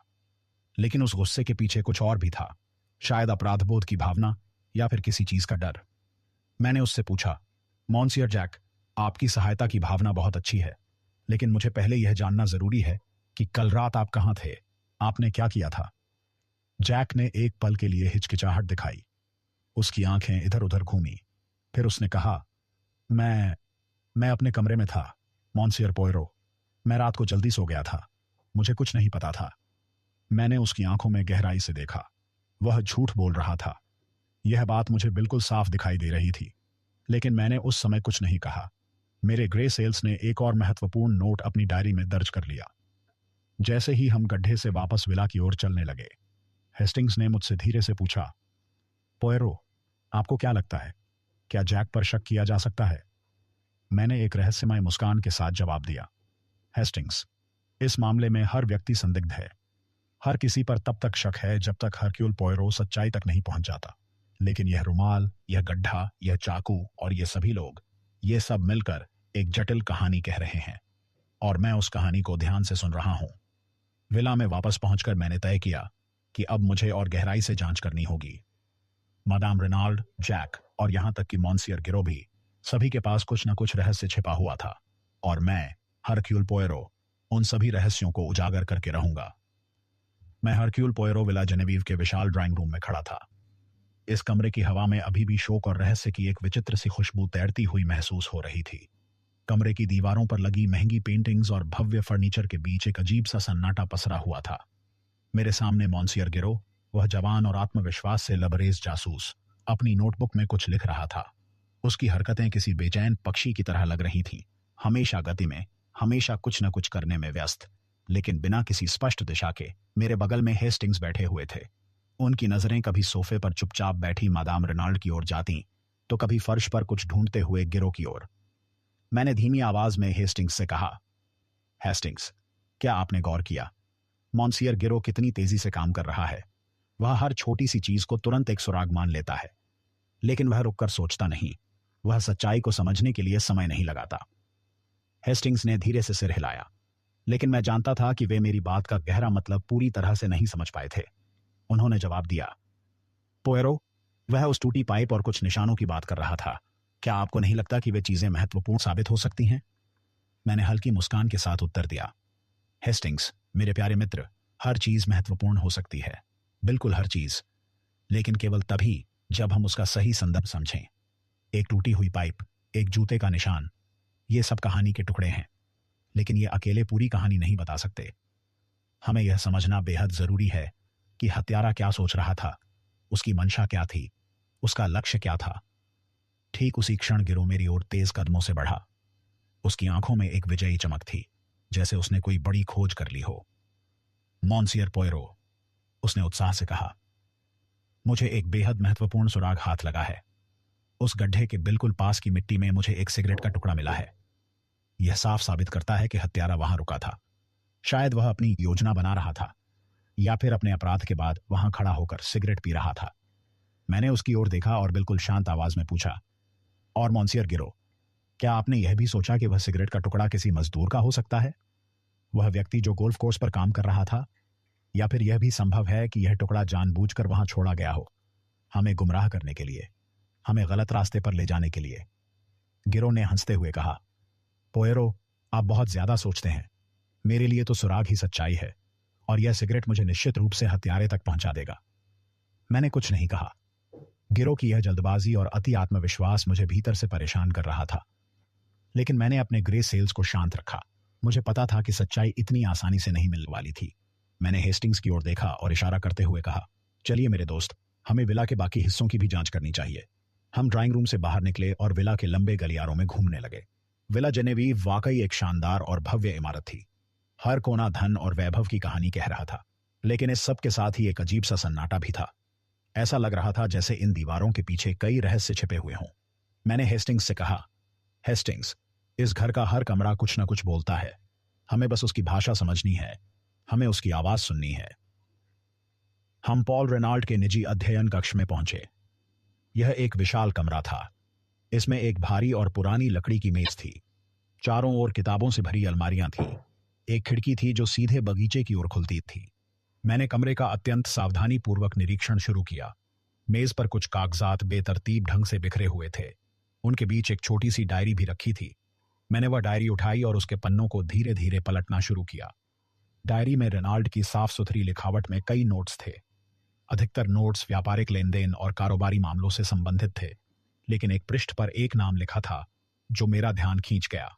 लेकिन उस गुस्से के पीछे कुछ और भी था, शायद अपराधबोध की भावना या फिर किसी चीज का डर। मैंने उससे पूछा, मॉन्सियर जैक, आपकी सहायता की भावना बहुत अच्छी है, लेकिन मुझे पहले यह जानना जरूरी है कि कल रात आप कहां थे, आपने क्या किया था? जैक ने एक पल के लिए हिचकिचाहट दिखाई। उसकी आंखें इधर उधर घूमी। फिर उसने कहा, मैं अपने कमरे में था मॉन्सियर पोयरो। मैं रात को जल्दी सो गया था, मुझे कुछ नहीं पता था। मैंने उसकी आंखों में गहराई से देखा। वह झूठ बोल रहा था। यह बात मुझे बिल्कुल साफ दिखाई दे रही थी, लेकिन मैंने उस समय कुछ नहीं कहा। मेरे ग्रे सेल्स ने एक और महत्वपूर्ण नोट अपनी डायरी में दर्ज कर लिया। जैसे ही हम गड्ढे से वापस विला की ओर चलने लगे, हेस्टिंग्स ने मुझसे धीरे से पूछा, पोयरो, आपको क्या लगता है, क्या जैक पर शक किया जा सकता है? मैंने एक रहस्यमय मुस्कान के साथ जवाब दिया। हेस्टिंग्स, इस मामले में हर व्यक्ति संदिग्ध है। हर किसी पर तब तक शक है जब तक हरक्यूल पोयरो सच्चाई तक नहीं पहुंच जाता। लेकिन यह रुमाल, यह गड्ढा, यह चाकू और ये सभी लोग, ये सब मिलकर एक जटिल कहानी कह रहे हैं, और मैं उस कहानी को ध्यान से सुन रहा हूं। विला में वापस पहुंचकर मैंने तय किया कि अब मुझे और गहराई से जांच करनी होगी। मादाम रेनाल्ड, जैक और यहां तक कि मॉन्सियर गिरो भी, सभी के पास कुछ न कुछ रहस्य छिपा हुआ था, और मैं, हरक्यूल पोयरो, उन सभी रहस्यों को उजागर करके रहूंगा। मैं हरक्यूल पोयरो विला जेनेवीव के विशाल ड्राइंग रूम में खड़ा था। इस कमरे की हवा में अभी भी शोक और रहस्य की एक विचित्र सी खुशबू तैरती हुई महसूस हो रही थी। कमरे की दीवारों पर लगी महंगी पेंटिंग्स और भव्य फर्नीचर के बीच एक अजीब सा सन्नाटा पसरा हुआ था। मेरे सामने मॉन्सियर गिरो, वह जवान और आत्मविश्वास से लबरेज जासूस, अपनी नोटबुक में कुछ लिख रहा था। उसकी हरकतें किसी बेचैन पक्षी की तरह लग रही थीं, हमेशा गति में, हमेशा कुछ न कुछ करने में व्यस्त, लेकिन बिना किसी स्पष्ट दिशा के। मेरे बगल में हेस्टिंग्स बैठे हुए थे। उनकी नजरें कभी सोफे पर चुपचाप बैठी मादाम रेनाल्ड की ओर जाती, तो कभी फर्श पर कुछ ढूंढते हुए गिरो की ओर। मैंने धीमी आवाज में हेस्टिंग्स से कहा, हेस्टिंग्स, क्या आपने गौर किया मॉन्सियर गिरो कितनी तेजी से काम कर रहा है? वह हर छोटी सी चीज को तुरंत एक सुराग मान लेता है, लेकिन वह रुककर सोचता नहीं। वह सच्चाई को समझने के लिए समय नहीं लगाता। हेस्टिंग्स ने धीरे से सिर हिलाया, लेकिन मैं जानता था कि वे मेरी बात का गहरा मतलब पूरी तरह से नहीं समझ पाए थे। उन्होंने जवाब दिया, पोयरो, वह उस टूटी पाइप और कुछ निशानों की बात कर रहा था। क्या आपको नहीं लगता कि वे चीजें महत्वपूर्ण साबित हो सकती हैं? मैंने हल्की मुस्कान के साथ उत्तर दिया, हेस्टिंग्स, मेरे प्यारे मित्र, हर चीज महत्वपूर्ण हो सकती है, बिल्कुल हर चीज, लेकिन केवल तभी जब हम उसका सही संदर्भ समझें। एक टूटी हुई पाइप, एक जूते का निशान, ये सब कहानी के टुकड़े हैं, लेकिन ये अकेले पूरी कहानी नहीं बता सकते। हमें यह समझना बेहद जरूरी है कि हत्यारा क्या सोच रहा था, उसकी मंशा क्या थी, उसका लक्ष्य क्या था। ठीक उसी क्षण गिरो मेरी ओर तेज कदमों से बढ़ा। उसकी आंखों में एक विजयी चमक थी, जैसे उसने कोई बड़ी खोज कर ली हो। मॉन्सियर पोयरो, उसने उत्साह से कहा, मुझे एक बेहद महत्वपूर्ण सुराग हाथ लगा है। उस गड्ढे के बिल्कुल पास की मिट्टी में मुझे एक सिगरेट का टुकड़ा मिला है। यह साफ साबित करता है कि हत्यारा वहां रुका था। शायद वह अपनी योजना बना रहा था, या फिर अपने अपराध के बाद वहां खड़ा होकर सिगरेट पी रहा था। मैंने उसकी ओर देखा और बिल्कुल शांत आवाज में पूछा, और मॉन्सियर गिरो, क्या आपने यह भी सोचा कि वह सिगरेट का टुकड़ा किसी मजदूर का हो सकता है, वह व्यक्ति जो गोल्फ कोर्स पर काम कर रहा था? या फिर यह भी संभव है कि यह टुकड़ा जानबूझकर वहां छोड़ा गया हो, हमें गुमराह करने के लिए, हमें गलत रास्ते पर ले जाने के लिए? गिरो ने हंसते हुए कहा, पोयरो, आप बहुत ज्यादा सोचते हैं। मेरे लिए तो सुराग ही सच्चाई है, और यह सिगरेट मुझे निश्चित रूप से हत्यारे तक पहुंचा देगा। मैंने कुछ नहीं कहा। गिरो की यह जल्दबाजी और अति आत्मविश्वास मुझे भीतर से परेशान कर रहा था, लेकिन मैंने अपने ग्रे सेल्स को शांत रखा। मुझे पता था कि सच्चाई इतनी आसानी से नहीं मिलने वाली थी। मैंने हेस्टिंग्स की ओर देखा और इशारा करते हुए कहा, चलिए मेरे दोस्त, हमें विला के बाकी हिस्सों की भी जांच करनी चाहिए। हम ड्राइंग रूम से बाहर निकले और विला के लंबे गलियारों में घूमने लगे। विला जेनेवीव वाकई एक शानदार और भव्य इमारत थी। हर कोना धन और वैभव की कहानी कह रहा था, लेकिन इस सब के साथ ही एक अजीब सा सन्नाटा भी था। ऐसा लग रहा था जैसे इन दीवारों के पीछे कई रहस्य छिपे हुए हों। मैंने हेस्टिंग्स से कहा, हेस्टिंग्स, इस घर का हर कमरा कुछ न कुछ बोलता है। हमें बस उसकी भाषा समझनी है, हमें उसकी आवाज सुननी है। हम पॉल रेनाल्ड के निजी अध्ययन कक्ष में पहुंचे। यह एक विशाल कमरा था। इसमें एक भारी और पुरानी लकड़ी की मेज थी। चारों ओर किताबों से भरी अलमारियां थीं। एक खिड़की थी जो सीधे बगीचे की ओर खुलती थी। मैंने कमरे का अत्यंत सावधानी पूर्वक निरीक्षण शुरू किया। मेज पर कुछ कागजात बेतरतीब ढंग से बिखरे हुए थे। उनके बीच एक छोटी सी डायरी भी रखी थी। मैंने वह डायरी उठाई और उसके पन्नों को धीरे धीरे पलटना शुरू किया। डायरी में रेनाल्ड की साफ सुथरी लिखावट में कई नोट्स थे। अधिकतर नोट्स व्यापारिक लेन देन और कारोबारी मामलों से संबंधित थे, लेकिन एक पृष्ठ पर एक नाम लिखा था जो मेरा ध्यान खींच गया।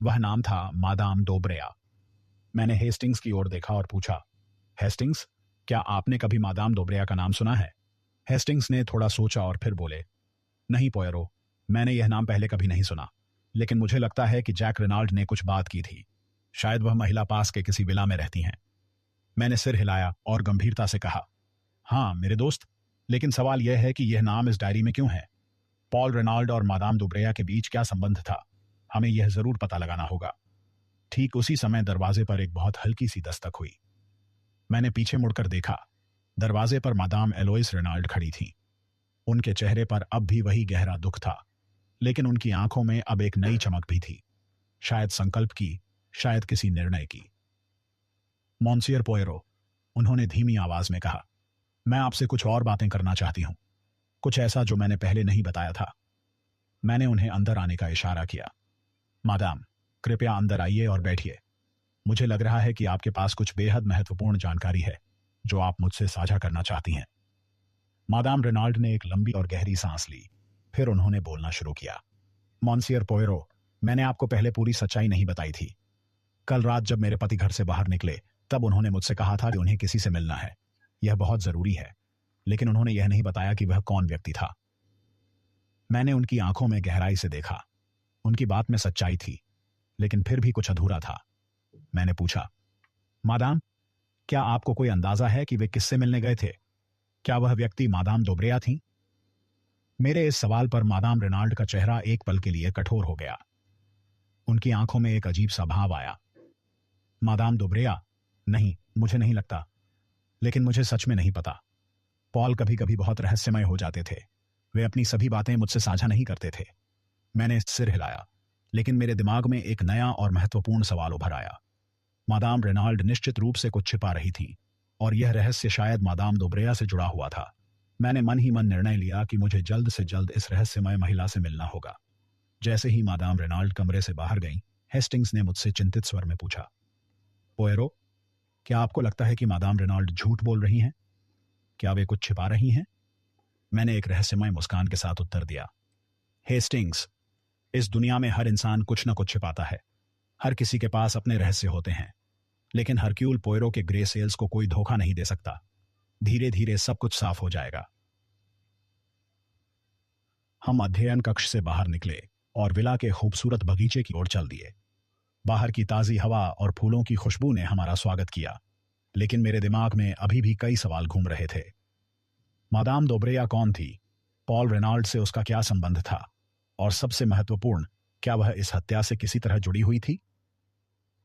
वह नाम था मादाम दोब्रेया। मैंने हेस्टिंग्स की ओर देखा और पूछा, हेस्टिंग्स, क्या आपने कभी मादाम दोब्रेया का नाम सुना है? हेस्टिंग्स ने थोड़ा सोचा और फिर बोले, नहीं पोयरो, मैंने यह नाम पहले कभी नहीं सुना, लेकिन मुझे लगता है कि जैक रेनाल्ड ने कुछ बात की थी। शायद वह महिला पास के किसी विला में रहती हैं। मैंने सिर हिलाया और गंभीरता से कहा, हाँ मेरे दोस्त, लेकिन सवाल यह है कि यह नाम इस डायरी में क्यों है? पॉल रेनाल्ड और मादाम दुब्रेया के बीच क्या संबंध था? हमें यह जरूर पता लगाना होगा। ठीक उसी समय दरवाजे पर एक बहुत हल्की सी दस्तक हुई। मैंने पीछे मुड़कर देखा। दरवाजे पर मादाम एलोइस रेनाल्ड खड़ी थीं। उनके चेहरे पर अब भी वही गहरा दुख था, लेकिन उनकी आंखों में अब एक नई चमक भी थी, शायद संकल्प की, शायद किसी निर्णय की। मॉन्सियर पोयरो, उन्होंने धीमी आवाज में कहा, मैं आपसे कुछ और बातें करना चाहती हूं, कुछ ऐसा जो मैंने पहले नहीं बताया था। मैंने उन्हें अंदर आने का इशारा किया। मादाम, कृपया अंदर आइए और बैठिए। मुझे लग रहा है कि आपके पास कुछ बेहद महत्वपूर्ण जानकारी है जो आप मुझसे साझा करना चाहती हैं। मादाम रेनाल्ड ने एक लंबी और गहरी सांस ली, फिर उन्होंने बोलना शुरू किया। मॉन्सियर पोयरो, मैंने आपको पहले पूरी सच्चाई नहीं बताई थी। कल रात जब मेरे पति घर से बाहर निकले, तब उन्होंने मुझसे कहा था कि उन्हें किसी से मिलना है, यह बहुत जरूरी है, लेकिन उन्होंने यह नहीं बताया कि वह कौन व्यक्ति था। मैंने उनकी आंखों में गहराई से देखा। उनकी बात में सच्चाई थी, लेकिन फिर भी कुछ अधूरा था। मैंने पूछा, मादाम, क्या आपको कोई अंदाजा है कि वे किससे मिलने गए थे? क्या वह व्यक्ति मादाम दोब्रेया थी? मेरे इस सवाल पर मादाम रेनाल्ड का चेहरा एक पल के लिए कठोर हो गया। उनकी आंखों में एक अजीब सा भाव आया। मादाम दोब्रेया? नहीं, मुझे नहीं लगता, लेकिन मुझे सच में नहीं पता। पॉल कभी कभी बहुत रहस्यमय हो जाते थे। वे अपनी सभी बातें मुझसे साझा नहीं करते थे। मैंने सिर हिलाया, लेकिन मेरे दिमाग में एक नया और महत्वपूर्ण सवाल उभर आया। मादाम रेनाल्ड निश्चित रूप से कुछ छिपा रही थीं, और यह रहस्य शायद मादाम दोब्रेया से जुड़ा हुआ था। मैंने मन ही मन निर्णय लिया कि मुझे जल्द से जल्द इस रहस्यमय महिला से मिलना होगा। जैसे ही मादाम रेनाल्ड कमरे से बाहर गईं, हेस्टिंग्स ने मुझसे चिंतित स्वर में पूछा, पोयरो, क्या आपको लगता है कि मादाम रेनाल्ड झूठ बोल रही हैं? क्या वे कुछ छिपा रही हैं? मैंने एक रहस्यमय मुस्कान के साथ उत्तर दिया, हेस्टिंग्स, इस दुनिया में हर इंसान कुछ न कुछ छिपाता है। हर किसी के पास अपने रहस्य होते हैं, लेकिन हरक्यूल पोयरो के ग्रे सेल्स को कोई धोखा नहीं दे सकता। धीरे धीरे सब कुछ साफ हो जाएगा। हम अध्ययन कक्ष से बाहर निकले और विला के खूबसूरत बगीचे की ओर चल दिए। बाहर की ताजी हवा और फूलों की खुशबू ने हमारा स्वागत किया, लेकिन मेरे दिमाग में अभी भी कई सवाल घूम रहे थे। मादाम दोब्रेया कौन थी? पॉल रेनाल्ड से उसका क्या संबंध था? और सबसे महत्वपूर्ण, क्या वह इस हत्या से किसी तरह जुड़ी हुई थी?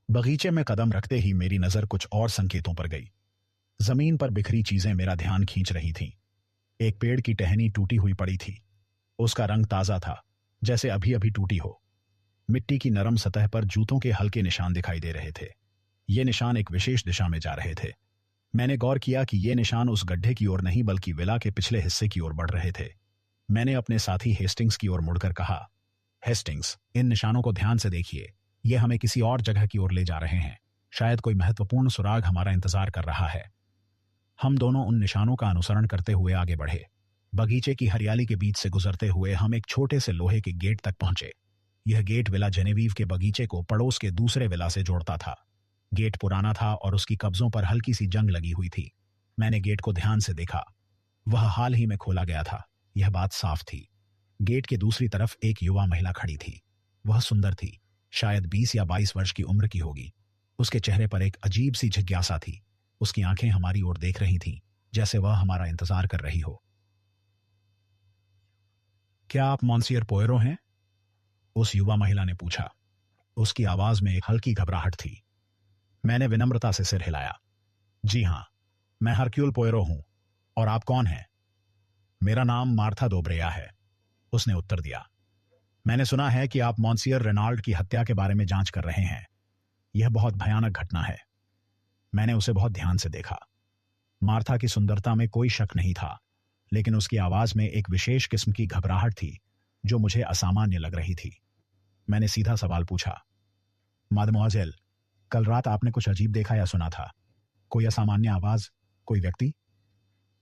बगीचे में कदम रखते ही मेरी नजर कुछ और संकेतों पर गई। जमीन पर बिखरी चीजें मेरा ध्यान खींच रही थीं। एक पेड़ की टहनी टूटी हुई पड़ी थी। उसका रंग ताजा था, जैसे अभी अभी टूटी हो। मिट्टी की नरम सतह पर जूतों के हल्के निशान दिखाई दे रहे थे। ये निशान एक विशेष दिशा में जा रहे थे। मैंने गौर किया कि ये निशान उस गड्ढे की ओर नहीं, बल्कि विला के पिछले हिस्से की ओर बढ़ रहे थे। मैंने अपने साथी हेस्टिंग्स की ओर मुड़कर कहा, हेस्टिंग्स, इन निशानों को ध्यान से देखिए। ये हमें किसी और जगह की ओर ले जा रहे हैं। शायद कोई महत्वपूर्ण सुराग हमारा इंतजार कर रहा है। हम दोनों उन निशानों का अनुसरण करते हुए आगे बढ़े। बगीचे की हरियाली के बीच से गुजरते हुए हम एक छोटे से लोहे के गेट तक पहुंचे। यह गेट विला जेनेवीव के बगीचे को पड़ोस के दूसरे विला से जोड़ता था। गेट पुराना था और उसकी कब्जों पर हल्की सी जंग लगी हुई थी। मैंने गेट को ध्यान से देखा। वह हाल ही में खोला गया था, यह बात साफ थी। गेट के दूसरी तरफ एक युवा महिला खड़ी थी। वह सुंदर थी, शायद 20 या 22 वर्ष की उम्र की होगी। उसके चेहरे पर एक अजीब सी जिज्ञासा थी। उसकी आंखें हमारी ओर देख रही थीं, जैसे वह हमारा इंतजार कर रही हो। क्या आप मॉन्सियर पोयरो हैं? उस युवा महिला ने पूछा। उसकी आवाज में एक हल्की घबराहट थी। मैंने विनम्रता से सिर हिलाया। जी हां, मैं हरक्यूल पोयरो हूं। और आप कौन हैं? मेरा नाम मार्था दोब्रेया है, उसने उत्तर दिया। मैंने सुना है कि आप मॉन्सियर रेनाल्ड की हत्या के बारे में जांच कर रहे हैं। यह बहुत भयानक घटना है। मैंने उसे बहुत ध्यान से देखा। मार्था की सुंदरता में कोई शक नहीं था, लेकिन उसकी आवाज में एक विशेष किस्म की घबराहट थी जो मुझे असामान्य लग रही थी। मैंने सीधा सवाल पूछा, मादेमोइसेल, कल रात आपने कुछ अजीब देखा या सुना था? कोई असामान्य आवाज, कोई व्यक्ति?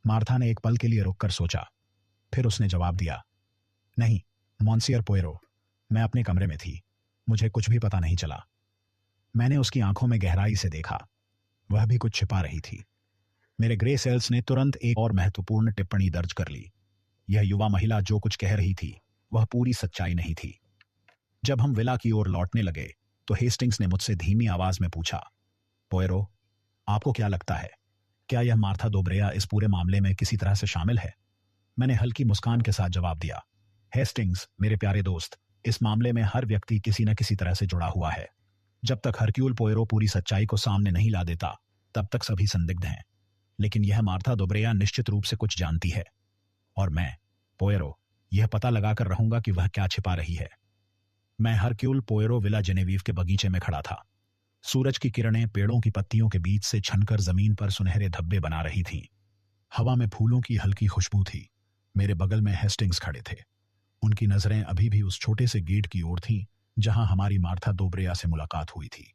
मार्था ने एक पल के लिए रुककर सोचा, फिर उसने जवाब दिया, नहीं मॉन्सियर पोयरो, मैं अपने कमरे में थी, मुझे कुछ भी पता नहीं चला। मैंने उसकी आंखों में गहराई से देखा। वह भी कुछ छिपा रही थी। मेरे ग्रे सेल्स ने तुरंत एक और महत्वपूर्ण टिप्पणी दर्ज कर ली। यह युवा महिला जो कुछ कह रही थी वह पूरी सच्चाई नहीं थी। जब हम विला की ओर लौटने लगे तो हेस्टिंग्स ने मुझसे धीमी आवाज में पूछा, पोयरो, आपको क्या लगता है, क्या यह मार्था दोब्रेया इस पूरे मामले में किसी तरह से शामिल है? मैंने हल्की मुस्कान के साथ जवाब दिया, हेस्टिंग्स मेरे प्यारे दोस्त, इस मामले में हर व्यक्ति किसी न किसी तरह से जुड़ा हुआ है। जब तक हरक्यूल पोयरो पूरी सच्चाई को सामने नहीं ला देता तब तक सभी संदिग्ध हैं। लेकिन यह मार्था दोब्रेया निश्चित रूप से कुछ जानती है, और मैं, पोयरो, यह पता लगाकर रहूंगा कि वह क्या छिपा रही है। मैं हरक्यूल पोयरो विला जेनेवीव के बगीचे में खड़ा था। सूरज की किरणें पेड़ों की पत्तियों के बीच से छनकर जमीन पर सुनहरे धब्बे बना रही थीं। हवा में फूलों की हल्की खुशबू थी। मेरे बगल में हेस्टिंग्स खड़े थे। उनकी नजरें अभी भी उस छोटे से गेट की ओर थीं जहां हमारी मार्था दोब्रेया से मुलाकात हुई थी।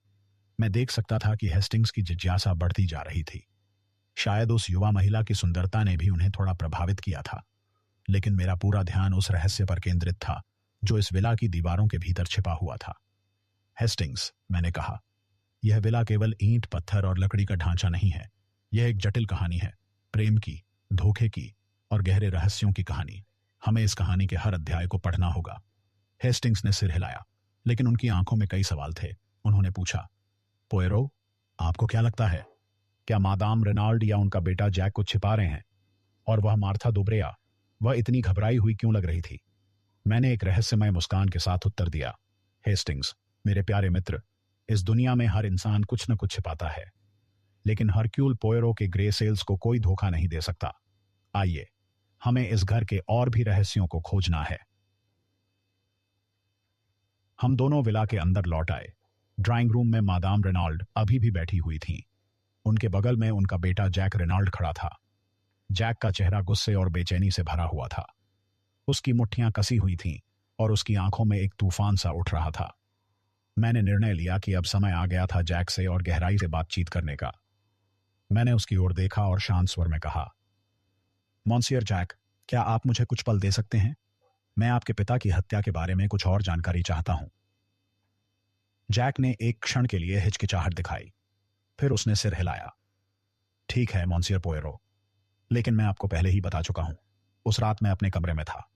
मैं देख सकता था कि हेस्टिंग्स की जिज्ञासा बढ़ती जा रही थी। शायद उस युवा महिला की सुंदरता ने भी उन्हें थोड़ा प्रभावित किया था, लेकिन मेरा पूरा ध्यान उस रहस्य पर केंद्रित था जो इस विला की दीवारों के भीतर छिपा हुआ था। हेस्टिंग्स, मैंने कहा, यह विला केवल ईंट, पत्थर और लकड़ी का ढांचा नहीं है। यह एक जटिल कहानी है, प्रेम की, धोखे की और गहरे रहस्यों की कहानी। हमें इस कहानी के हर अध्याय को पढ़ना होगा। हेस्टिंग्स ने सिर हिलाया, लेकिन उनकी आंखों में कई सवाल थे। उन्होंने पूछा, पोयरो, आपको क्या लगता है, क्या मादाम रेनाल्ड या उनका बेटा जैक को छिपा रहे हैं? और वह मार्था दोब्रेया, वह इतनी घबराई हुई क्यों लग रही थी? मैंने एक रहस्यमय मुस्कान के साथ उत्तर दिया, हेस्टिंग्स, मेरे प्यारे मित्र, इस दुनिया में हर इंसान कुछ न कुछ छिपाता है, लेकिन हरक्यूल पोयरो के ग्रे सेल्स को कोई धोखा नहीं दे सकता। आइए, हमें इस घर के और भी रहस्यों को खोजना है। हम दोनों विला के अंदर लौट आए। ड्राइंग रूम में मादाम रेनाल्ड अभी भी बैठी हुई थीं। उनके बगल में उनका बेटा जैक रेनाल्ड खड़ा था। जैक का चेहरा गुस्से और बेचैनी से भरा हुआ था। उसकी मुट्ठियां कसी हुई थीं और उसकी आंखों में एक तूफान सा उठ रहा था। मैंने निर्णय लिया कि अब समय आ गया था जैक से और गहराई से बातचीत करने का। मैंने उसकी ओर देखा और शांत स्वर में कहा, मॉन्सियर जैक, क्या आप मुझे कुछ पल दे सकते हैं? मैं आपके पिता की हत्या के बारे में कुछ और जानकारी चाहता हूं। जैक ने एक क्षण के लिए हिचकिचाहट दिखाई, फिर उसने सिर हिलाया। ठीक है मॉन्सियर पोयरो, लेकिन मैं आपको पहले ही बता चुका हूं। उस रात मैं अपने कमरे में था।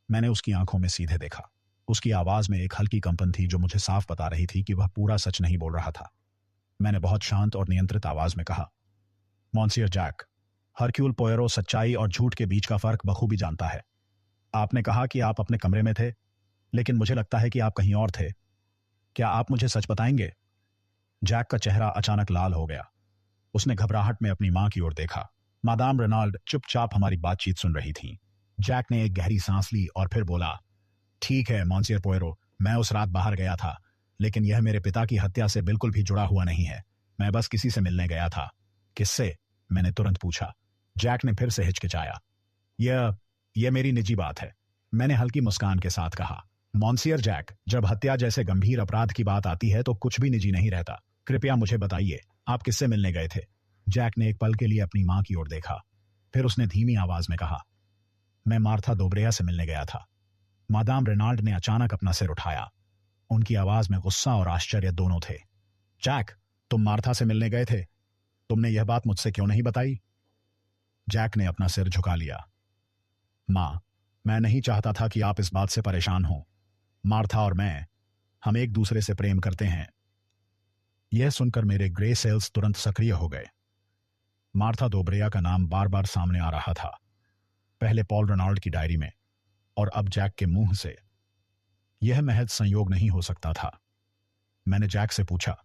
मैंने उसकी आंखों में सीधे देखा। उसकी आवाज में एक हल्की कंपन थी जो मुझे साफ बता रही थी कि वह पूरा सच नहीं बोल रहा था। मैंने बहुत शांत और नियंत्रित आवाज में कहा, मॉन्सियर जैक, हरक्यूल पोयरो सच्चाई और झूठ के बीच का फर्क बखूबी जानता है। आपने कहा कि आप अपने कमरे में थे, लेकिन मुझे लगता है कि आप कहीं और थे। क्या आप मुझे सच बताएंगे? जैक का चेहरा अचानक लाल हो गया। उसने घबराहट में अपनी मां की ओर देखा। मादाम रेनाल्ड चुपचाप हमारी बातचीत सुन रही थीं। जैक ने एक गहरी सांस ली और फिर बोला, ठीक है मॉन्सियर पोयरो, मैं उस रात बाहर गया था, लेकिन यह मेरे पिता की हत्या से बिल्कुल भी जुड़ा हुआ नहीं है। मैं बस किसी से मिलने गया था। किससे? मैंने तुरंत पूछा। जैक ने फिर से हिचकिचाया। यह मेरी निजी बात है, मैंने हल्की मुस्कान के साथ कहा। मॉन्सियर जैक, जब हत्या जैसे गंभीर अपराध की बात आती है तो कुछ भी निजी नहीं रहता। कृपया मुझे बताइए, आप किससे मिलने गए थे? जैक ने एक पल के लिए अपनी मां की ओर देखा, फिर उसने धीमी आवाज में कहा, मैं मार्था दोब्रेया से मिलने गया था। मादाम रेनाल्ड ने अचानक अपना सिर उठाया। उनकी आवाज में गुस्सा और आश्चर्य दोनों थे। जैक, तुम मार्था से मिलने गए थे? तुमने यह बात मुझसे क्यों नहीं बताई? जैक ने अपना सिर झुका लिया। मां, मैं नहीं चाहता था कि आप इस बात से परेशान हो। मार्था और मैं, हम एक दूसरे से प्रेम करते हैं। यह सुनकर मेरे ग्रे सेल्स तुरंत सक्रिय हो गए। मार्था दोब्रेया का नाम बार बार सामने आ रहा था, पहले पॉल रेनाल्ड की डायरी में और अब जैक के मुंह से। यह महज संयोग नहीं हो सकता था। मैंने जैक से पूछा,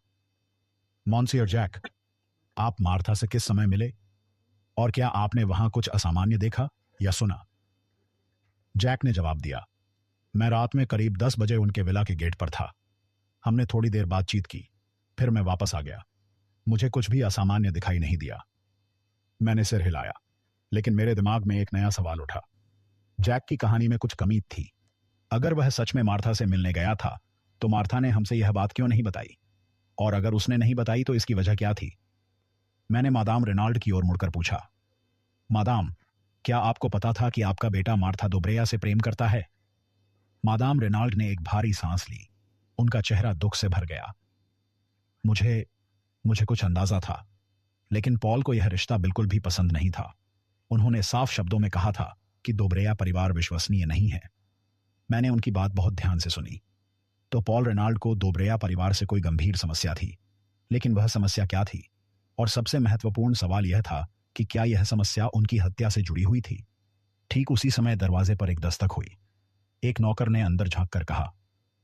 मॉन्सियर जैक, आप मार्था से किस समय मिले और क्या आपने वहां कुछ असामान्य देखा या सुना? जैक ने जवाब दिया, मैं रात में करीब 10 बजे उनके विला के गेट पर था। हमने थोड़ी देर बातचीत की, फिर मैं वापस आ गया। मुझे कुछ भी असामान्य दिखाई नहीं दिया। मैंने सिर हिलाया, लेकिन मेरे दिमाग में एक नया सवाल उठा। जैक की कहानी में कुछ कमी थी। अगर वह सच में मार्था से मिलने गया था तो मार्था ने हमसे यह बात क्यों नहीं बताई? और अगर उसने नहीं बताई तो इसकी वजह क्या थी? मैंने मादाम रेनाल्ड की ओर मुड़कर पूछा, मादाम, क्या आपको पता था कि आपका बेटा मार्था दोब्रेया से प्रेम करता है? मादाम रेनाल्ड ने एक भारी सांस ली। उनका चेहरा दुख से भर गया। मुझे कुछ अंदाजा था, लेकिन पॉल को यह रिश्ता बिल्कुल भी पसंद नहीं था। उन्होंने साफ शब्दों में कहा था कि दोब्रेया परिवार विश्वसनीय नहीं है। मैंने उनकी बात बहुत ध्यान से सुनी। तो पॉल रेनाल्ड को दोब्रेया परिवार से कोई गंभीर समस्या थी, लेकिन वह समस्या क्या थी? और सबसे महत्वपूर्ण सवाल यह था कि क्या यह समस्या उनकी हत्या से जुड़ी हुई थी? ठीक उसी समय दरवाजे पर एक दस्तक हुई। एक नौकर ने अंदर झांक कर कहा,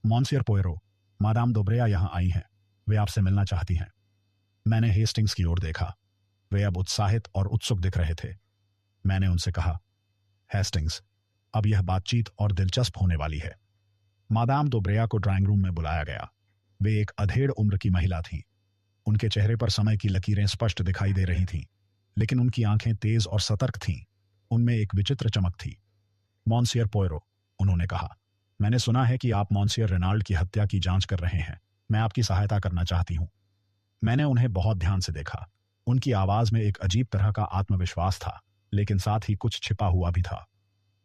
मॉन्सियर पोयरो, मादाम दोब्रेया यहाँ आई हैं। वे आपसे मिलना चाहती हैं। मैंने हेस्टिंग्स की ओर देखा। वे अब उत्साहित और उत्सुक दिख रहे थे। मैंने उनसे कहा, हेस्टिंग्स, अब यह बातचीत और दिलचस्प होने वाली है। मादाम दोब्रेया को ड्राइंग रूम में बुलाया गया। वे एक अधेड़ उम्र की महिला थीं। उनके चेहरे पर समय की लकीरें स्पष्ट दिखाई दे रही थीं, लेकिन उनकी आंखें तेज और सतर्क थीं। उनमें एक विचित्र चमक थी। मॉन्सियर पोयरो, उन्होंने कहा, मैंने सुना है कि आप मॉन्सियर रेनाल्ड की हत्या की जांच कर रहे हैं। मैं आपकी सहायता करना चाहती हूं। मैंने उन्हें बहुत ध्यान से देखा। उनकी आवाज में एक अजीब तरह का आत्मविश्वास था, लेकिन साथ ही कुछ छिपा हुआ भी था।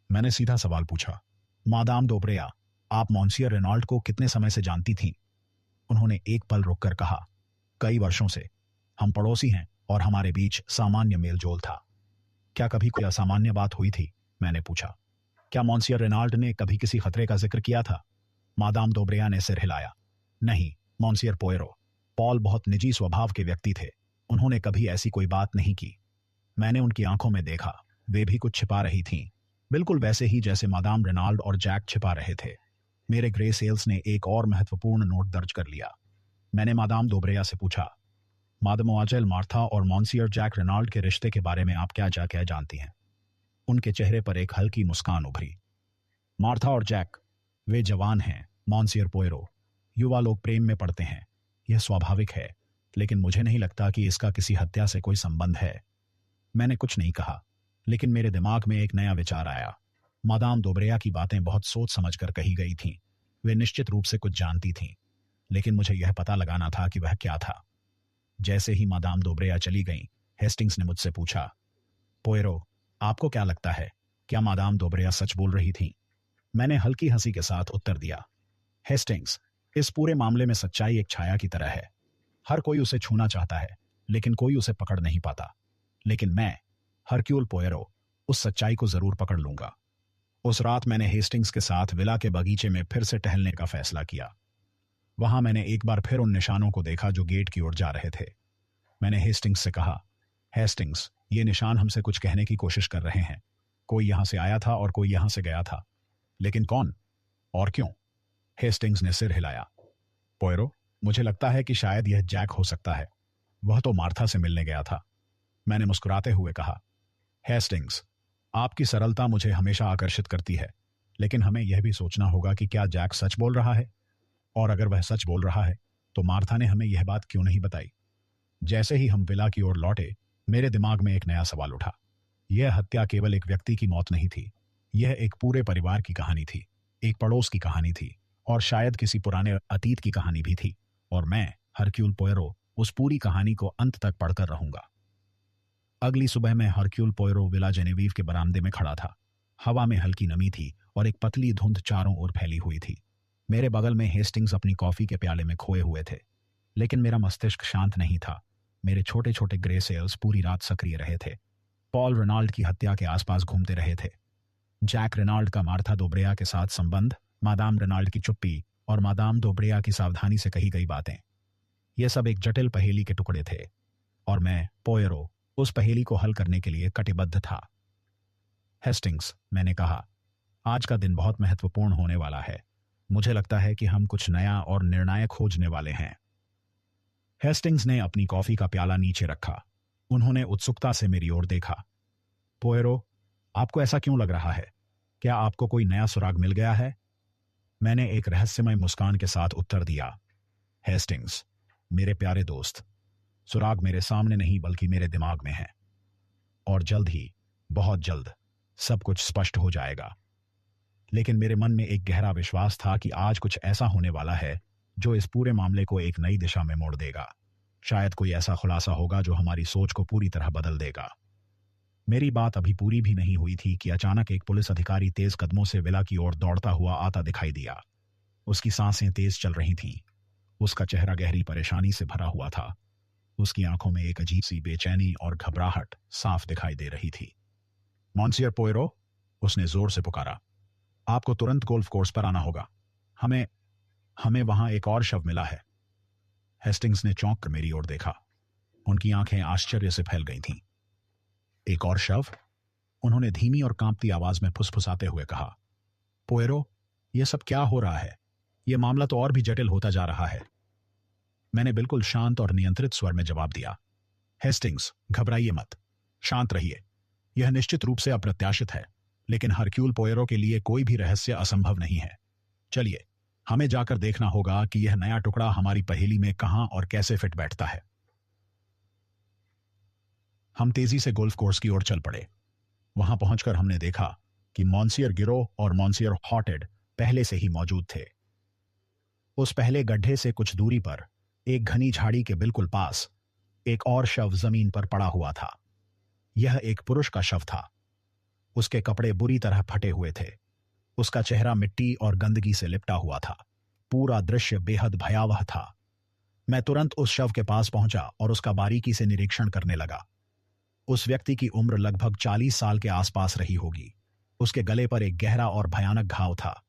मैंने सीधा सवाल पूछा, मादाम दोब्रेया, आप मॉन्सियर रेनाल्ड को कितने समय से जानती थीं? उन्होंने एक पल रुककर कहा, कई वर्षों से। हम पड़ोसी हैं और हमारे बीच सामान्य मेलजोल था। क्या कभी कोई असामान्य बात हुई थी? मैंने पूछा। क्या मॉन्सियर रेनाल्ड ने कभी किसी खतरे का जिक्र किया था? मादाम दोब्रेया ने सिर हिलाया। नहीं, मॉन्सियर पोयरो, पॉल बहुत निजी स्वभाव के व्यक्ति थे। उन्होंने कभी ऐसी कोई बात नहीं की। मैंने उनकी आंखों में देखा। वे भी कुछ छिपा रही थीं, बिल्कुल वैसे ही जैसे मादाम रेनाल्ड और जैक छिपा रहे थे। मेरे ग्रे सेल्स ने एक और महत्वपूर्ण नोट दर्ज कर लिया। मैंने मादाम दोब्रेया से पूछा, मादमोआजेल मार्था और मॉन्सियर जैक रेनाल्ड के रिश्ते के बारे में आप क्या जानती हैं? उनके चेहरे पर एक हल्की मुस्कान उभरी। मार्था और जैक, वे जवान हैं मॉन्सियर पोयरो। युवा लोग प्रेम में पड़ते हैं, यह स्वाभाविक है, लेकिन मुझे नहीं लगता कि इसका किसी हत्या से कोई संबंध है। मैंने कुछ नहीं कहा, लेकिन मेरे दिमाग में एक नया विचार आया। मादाम दोब्रेया की बातें बहुत सोच समझ कर कही गई थीं। वे निश्चित रूप से कुछ जानती थीं, लेकिन मुझे यह पता लगाना था कि वह क्या था। जैसे ही मादाम दोब्रेया चली गईं, हेस्टिंग्स ने मुझसे पूछा, पोयरो, आपको क्या लगता है, क्या मादाम दोब्रेया सच बोल रही थी? मैंने हल्की हंसी के साथ उत्तर दिया, हेस्टिंग्स, इस पूरे मामले में सच्चाई एक छाया की तरह है। हर कोई उसे छूना चाहता है, लेकिन कोई उसे पकड़ नहीं पाता। लेकिन मैं, हरक्यूल पोयरो, उस सच्चाई को जरूर पकड़ लूंगा। उस रात मैंने हेस्टिंग्स के साथ विला के बगीचे में फिर से टहलने का फैसला किया। वहां मैंने एक बार फिर उन निशानों को देखा जो गेट की ओर जा रहे थे। मैंने हेस्टिंग्स से कहा, हेस्टिंग्स, ये निशान हमसे कुछ कहने की कोशिश कर रहे हैं। कोई यहां से आया था और कोई यहां से गया था, लेकिन कौन और क्यों? हेस्टिंग्स ने सिर हिलाया। पोयरो, मुझे लगता है कि शायद यह जैक हो सकता है। वह तो मार्था से मिलने गया था। मैंने मुस्कुराते हुए कहा, हेस्टिंग्स, आपकी सरलता मुझे हमेशा आकर्षित करती है, लेकिन हमें यह भी सोचना होगा कि क्या जैक सच बोल रहा है, और अगर वह सच बोल रहा है तो मार्था ने हमें यह बात क्यों नहीं बताई? जैसे ही हम विला की ओर लौटे, मेरे दिमाग में एक नया सवाल उठा। यह हत्या केवल एक व्यक्ति की मौत नहीं थी, यह एक पूरे परिवार की कहानी थी, एक पड़ोस की कहानी थी, और शायद किसी पुराने अतीत की कहानी भी थी। और मैं, हरक्यूल पोयरो, उस पूरी कहानी को अंत तक पढ़कर रहूंगा। अगली सुबह मैं हरक्यूल पोयरो विला जेनेवीव के बरामदे में खड़ा था। हवा में हल्की नमी थी और एक पतली धुंध चारों ओर फैली हुई थी। मेरे बगल में हेस्टिंग्स अपनी कॉफी के प्याले में खोए हुए थे, लेकिन मेरा मस्तिष्क शांत नहीं था। मेरे छोटे छोटे ग्रे सेल्स पूरी रात सक्रिय रहे थे। पॉल रेनाल्ड की हत्या के आसपास घूमते रहे थे। जैक रेनाल्ड का मार्था दोब्रेया के साथ संबंध, मादाम रेनाल्ड की चुप्पी और मादाम दोब्रेया की सावधानी से कही गई बातें, ये सब एक जटिल पहेली के टुकड़े थे, और मैं, पोयरो, उस पहेली को हल करने के लिए कटिबद्ध था। हेस्टिंग्स, मैंने कहा, आज का दिन बहुत महत्वपूर्ण होने वाला है। मुझे लगता है कि हम कुछ नया और निर्णायक खोजने वाले हैं। हेस्टिंग्स ने अपनी कॉफी का प्याला नीचे रखा। उन्होंने उत्सुकता से मेरी ओर देखा। पोयरो, आपको ऐसा क्यों लग रहा है? क्या आपको कोई नया सुराग मिल गया है? मैंने एक रहस्यमय मुस्कान के साथ उत्तर दिया, हेस्टिंग्स, मेरे प्यारे दोस्त, सुराग मेरे सामने नहीं बल्कि मेरे दिमाग में है, और जल्द ही, बहुत जल्द, सब कुछ स्पष्ट हो जाएगा। लेकिन मेरे मन में एक गहरा विश्वास था कि आज कुछ ऐसा होने वाला है जो इस पूरे मामले को एक नई दिशा में मोड़ देगा। शायद कोई ऐसा खुलासा होगा जो हमारी सोच को पूरी तरह बदल देगा। मेरी बात अभी पूरी भी नहीं हुई थी कि अचानक एक पुलिस अधिकारी तेज कदमों से विला की ओर दौड़ता हुआ आता दिखाई दिया। उसकी सांसें तेज चल रही थीं। उसका चेहरा गहरी परेशानी से भरा हुआ था। उसकी आंखों में एक अजीब सी बेचैनी और घबराहट साफ दिखाई दे रही थी। मॉन्सियर पोयरो, उसने जोर से पुकारा, आपको तुरंत गोल्फ कोर्स पर आना होगा। हमें वहां एक और शव मिला है। हेस्टिंग्स ने चौंक कर मेरी ओर देखा। उनकी आंखें आश्चर्य से फैल गई थीं। एक और शव? उन्होंने धीमी और कांपती आवाज में फुसफुसाते हुए कहा, पोयरो, यह सब क्या हो रहा है? यह मामला तो और भी जटिल होता जा रहा है। मैंने बिल्कुल शांत और नियंत्रित स्वर में जवाब दिया, हेस्टिंग्स, घबराइए मत, शांत रहिए। यह निश्चित रूप से अप्रत्याशित है, लेकिन हरक्यूल पोयरो के लिए कोई भी रहस्य असंभव नहीं है। चलिए, हमें जाकर देखना होगा कि यह नया टुकड़ा हमारी पहेली में कहां और कैसे फिट बैठता है। हम तेजी से गोल्फ कोर्स की ओर चल पड़े। वहां पहुंचकर हमने देखा कि मॉन्सियर गिरो और मॉन्सियर हॉटेड पहले से ही मौजूद थे। उस पहले गड्ढे से कुछ दूरी पर, एक घनी झाड़ी के बिल्कुल पास, एक और शव जमीन पर पड़ा हुआ था। यह एक पुरुष का शव था। उसके कपड़े बुरी तरह फटे हुए थे। उसका चेहरा मिट्टी और गंदगी से लिपटा हुआ था। पूरा दृश्य बेहद भयावह था। मैं तुरंत उस शव के पास पहुंचा और उसका बारीकी से निरीक्षण करने लगा। उस व्यक्ति की उम्र लगभग 40 साल के आसपास रही होगी। उसके गले पर एक गहरा और भयानक घाव था।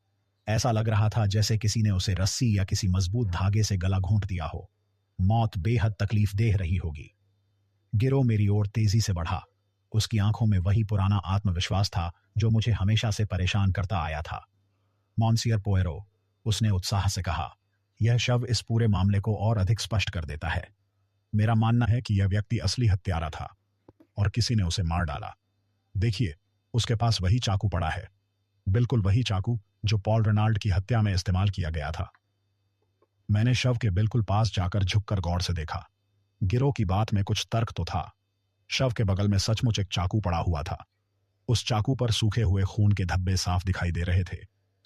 ऐसा लग रहा था जैसे किसी ने उसे रस्सी या किसी मजबूत धागे से गला घोंट दिया हो। मौत बेहद तकलीफ देह रही होगी। गिरो मेरी ओर तेजी से बढ़ा। उसकी आंखों में वही पुराना आत्मविश्वास था जो मुझे हमेशा से परेशान करता आया था। मॉन्सियर पोयरो, उसने उत्साह से कहा, यह शव इस पूरे मामले को और अधिक स्पष्ट कर देता है। मेरा मानना है कि यह व्यक्ति असली हत्यारा था और किसी ने उसे मार डाला। देखिए, उसके पास वही चाकू पड़ा है, बिल्कुल वही चाकू जो पॉल रेनाल्ड की हत्या में इस्तेमाल किया गया था। मैंने शव के बिल्कुल पास जाकर झुककर गौर से देखा। गिरो की बात में कुछ तर्क तो था। शव के बगल में सचमुच एक चाकू पड़ा हुआ था। उस चाकू पर सूखे हुए खून के धब्बे साफ दिखाई दे रहे थे,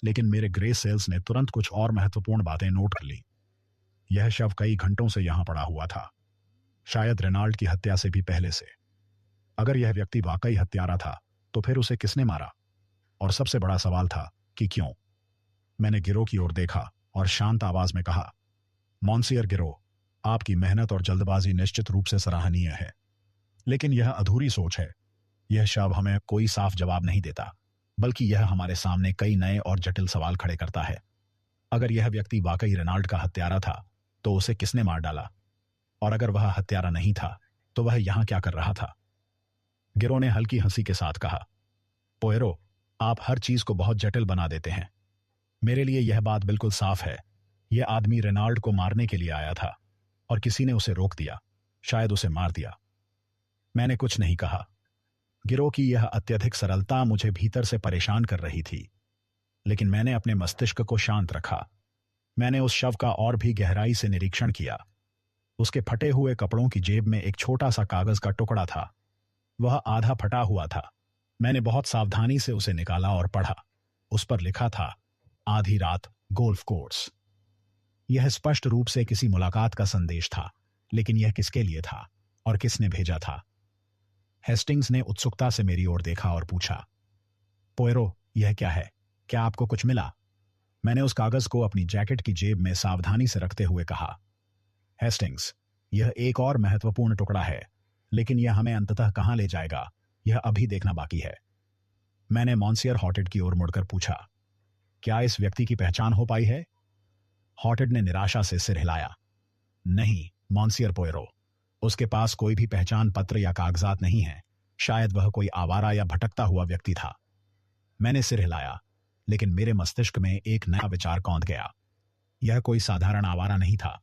लेकिन मेरे ग्रे सेल्स ने तुरंत कुछ और महत्वपूर्ण बातें नोट कर ली। यह शव कई घंटों से यहां पड़ा हुआ था, शायद रेनाल्ड की हत्या से भी पहले से। अगर यह व्यक्ति वाकई हत्यारा था, तो फिर उसे किसने मारा? और सबसे बड़ा सवाल था कि क्यों? मैंने गिरो की ओर देखा और शांत आवाज में कहा, मॉन्सियर गिरो, आपकी मेहनत और जल्दबाजी निश्चित रूप से सराहनीय है, लेकिन यह अधूरी सोच है। यह शव हमें कोई साफ जवाब नहीं देता, बल्कि यह हमारे सामने कई नए और जटिल सवाल खड़े करता है। अगर यह व्यक्ति वाकई रेनाल्ड का हत्यारा था, तो उसे किसने मार डाला? और अगर वह हत्यारा नहीं था, तो वह यहां क्या कर रहा था? गिरो ने हल्की हंसी के साथ कहा, पोयरो, आप हर चीज को बहुत जटिल बना देते हैं। मेरे लिए यह बात बिल्कुल साफ है। यह आदमी रेनाल्ड को मारने के लिए आया था और किसी ने उसे रोक दिया, शायद उसे मार दिया। मैंने कुछ नहीं कहा। गिरो की यह अत्यधिक सरलता मुझे भीतर से परेशान कर रही थी, लेकिन मैंने अपने मस्तिष्क को शांत रखा। मैंने उस शव का और भी गहराई से निरीक्षण किया। उसके फटे हुए कपड़ों की जेब में एक छोटा सा कागज का टुकड़ा था। वह आधा फटा हुआ था। मैंने बहुत सावधानी से उसे निकाला और पढ़ा। उस पर लिखा था, आधी रात, गोल्फ कोर्स। यह स्पष्ट रूप से किसी मुलाकात का संदेश था, लेकिन यह किसके लिए था और किसने भेजा था? हेस्टिंग्स ने उत्सुकता से मेरी ओर देखा और पूछा, पोयरो, यह क्या है? क्या आपको कुछ मिला? मैंने उस कागज को अपनी जैकेट की जेब में सावधानी से रखते हुए कहा, हेस्टिंग्स, यह एक और महत्वपूर्ण टुकड़ा है, लेकिन यह हमें अंततः कहां ले जाएगा, यह अभी देखना बाकी है। मैंने मॉन्सियर हॉटेड की ओर मुड़कर पूछा, क्या इस व्यक्ति की पहचान हो पाई है? हॉटेड ने निराशा से सिर हिलाया, नहीं मॉन्सियर पोयरो, उसके पास कोई भी पहचान पत्र या कागजात नहीं है। शायद वह कोई आवारा या भटकता हुआ व्यक्ति था। मैंने सिर हिलाया, लेकिन मेरे मस्तिष्क में एक नया विचार कौंध गया। यह कोई साधारण आवारा नहीं था।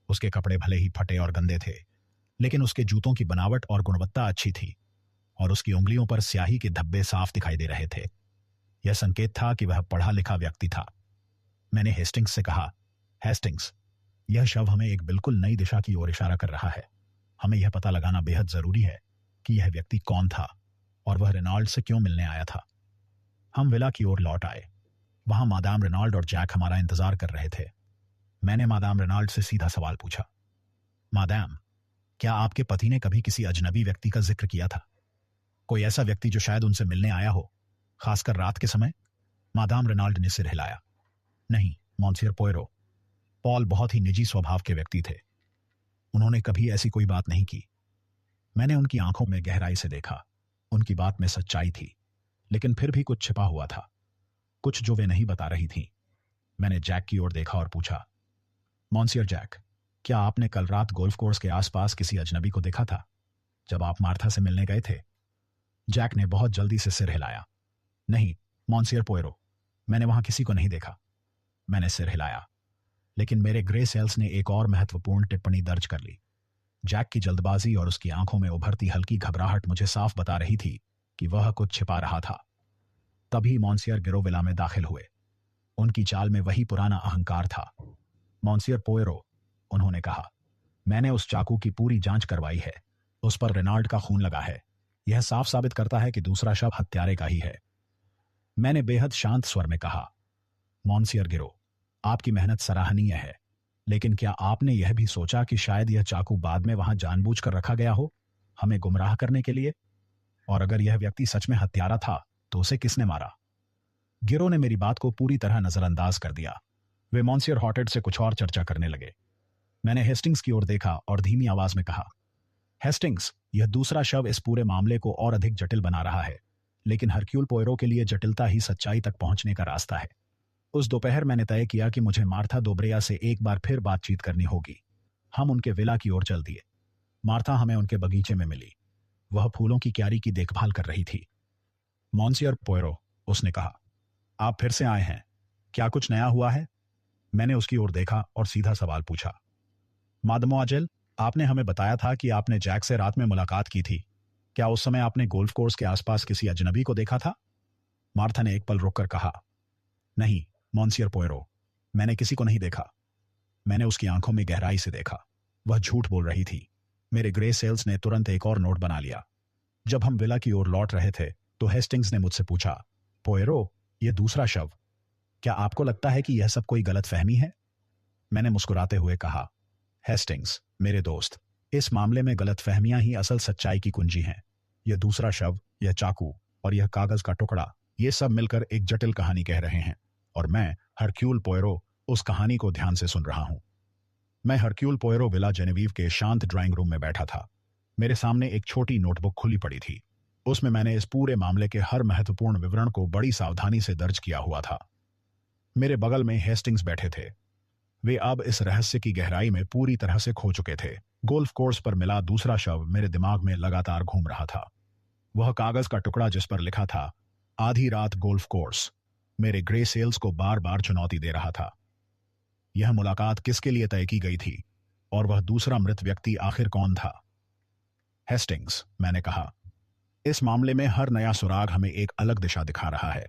उसके कपड़े भले ही फटे और गंदे थे, लेकिन उसके जूतों की बनावट और गुणवत्ता अच्छी थी, और उसकी उंगलियों पर स्याही के धब्बे साफ दिखाई दे रहे थे। यह संकेत था कि वह पढ़ा लिखा व्यक्ति था। मैंने हेस्टिंग्स से कहा, हेस्टिंग्स, यह शव हमें एक बिल्कुल नई दिशा की ओर इशारा कर रहा है। हमें यह पता लगाना बेहद जरूरी है कि यह व्यक्ति कौन था और वह रेनाल्ड से क्यों मिलने आया था। हम विला की ओर लौट आए। वहां मादाम रेनाल्ड और जैक हमारा इंतजार कर रहे थे। मैंने मादाम रेनाल्ड से सीधा सवाल पूछा, मादाम, क्या आपके पति ने कभी किसी अजनबी व्यक्ति का जिक्र किया था? कोई ऐसा व्यक्ति जो शायद उनसे मिलने आया हो, खासकर रात के समय? मादाम रेनाल्ड ने सिर हिलाया, नहीं मॉन्सियर पोयरो, पॉल बहुत ही निजी स्वभाव के व्यक्ति थे। उन्होंने कभी ऐसी कोई बात नहीं की। मैंने उनकी आंखों में गहराई से देखा। उनकी बात में सच्चाई थी, लेकिन फिर भी कुछ छिपा हुआ था, कुछ जो वे नहीं बता रही थीं। मैंने जैक की ओर देखा और पूछा, मॉन्सियर जैक, क्या आपने कल रात गोल्फ कोर्स के आसपास किसी अजनबी को देखा था जब आप मार्था से मिलने गए थे? जैक ने बहुत जल्दी से सिर हिलाया। नहीं मॉन्सियर पोयरो, मैंने वहां किसी को नहीं देखा। मैंने सिर हिलाया, लेकिन मेरे ग्रे सेल्स ने एक और महत्वपूर्ण टिप्पणी दर्ज कर ली। जैक की जल्दबाजी और उसकी आंखों में उभरती हल्की घबराहट मुझे साफ बता रही थी कि वह कुछ छिपा रहा था। तभी मॉन्सियर गिरोविला में दाखिल हुए। उनकी चाल में वही पुराना अहंकार था। मॉन्सियर पोयरो, उन्होंने कहा, मैंने उस चाकू की पूरी जांच करवाई है। उस पर रेनाल्ड का खून लगा है। यह साफ साबित करता है कि दूसरा शव हत्यारे का ही है। मैंने बेहद शांत स्वर में कहा, मॉन्सियर गिरो, आपकी मेहनत सराहनीय है, लेकिन क्या आपने यह भी सोचा कि शायद यह चाकू बाद में वहां जानबूझकर रखा गया हो, हमें गुमराह करने के लिए? और अगर यह व्यक्ति सच में हत्यारा था तो उसे किसने मारा? गिरो ने मेरी बात को पूरी तरह नजरअंदाज कर दिया। वे मॉन्सियर हॉटेड से कुछ और चर्चा करने लगे। मैंने हेस्टिंग्स की ओर देखा और धीमी आवाज में कहा, हेस्टिंग्स, यह दूसरा शव इस पूरे मामले को और अधिक जटिल बना रहा है, लेकिन हरक्यूल पोयरो के लिए जटिलता ही सच्चाई तक पहुंचने का रास्ता है। उस दोपहर मैंने तय किया कि मुझे मार्था दोब्रेया से एक बार फिर बातचीत करनी होगी। हम उनके विला की ओर चल दिए। मार्था हमें उनके बगीचे में मिली। वह फूलों की क्यारी की देखभाल कर रही थी। मॉन्सियर पोयरो, उसने कहा, आप फिर से आए हैं, क्या कुछ नया हुआ है? मैंने उसकी ओर देखा और सीधा सवाल पूछा। मादमोआजेल, आपने हमें बताया था कि आपने जैक से रात में मुलाकात की थी। क्या उस समय आपने गोल्फ कोर्स के आसपास किसी अजनबी को देखा था? मार्था ने एक पल रुककर कहा, नहीं मॉन्सियर पोयरो, मैंने किसी को नहीं देखा। मैंने उसकी आंखों में गहराई से देखा। वह झूठ बोल रही थी। मेरे ग्रे सेल्स ने तुरंत एक और नोट बना लिया। जब हम विला की ओर लौट रहे थे तो हेस्टिंग्स ने मुझसे पूछा, पोयरो, यह दूसरा शव, क्या आपको लगता है कि यह सब कोई गलत फहमी है? मैंने मुस्कुराते हुए कहा, हेस्टिंग्स, मेरे दोस्त, इस मामले में गलत फहमियां ही असल सच्चाई की कुंजी हैं। यह दूसरा शव, यह चाकू और यह कागज का टुकड़ा, ये सब मिलकर एक जटिल कहानी कह रहे हैं, और मैं हरक्यूल पोयरो उस कहानी को ध्यान से सुन रहा हूं। मैं हरक्यूल पोयरो विला जेनेवीव के शांत ड्राइंग रूम में बैठा था। मेरे सामने एक छोटी नोटबुक खुली पड़ी थी। उसमें मैंने इस पूरे मामले के हर महत्वपूर्ण विवरण को बड़ी सावधानी से दर्ज किया हुआ था। मेरे बगल में हेस्टिंग्स बैठे थे। वे अब इस रहस्य की गहराई में पूरी तरह से खो चुके थे। गोल्फ कोर्स पर मिला दूसरा शव मेरे दिमाग में लगातार घूम रहा था। वह कागज का टुकड़ा जिस पर लिखा था, आधी रात गोल्फ कोर्स, मेरे ग्रे सेल्स को बार बार चुनौती दे रहा था। यह मुलाकात किसके लिए तय की गई थी, और वह दूसरा मृत व्यक्ति आखिर कौन था? हेस्टिंग्स, मैंने कहा, इस मामले में हर नया सुराग हमें एक अलग दिशा दिखा रहा है,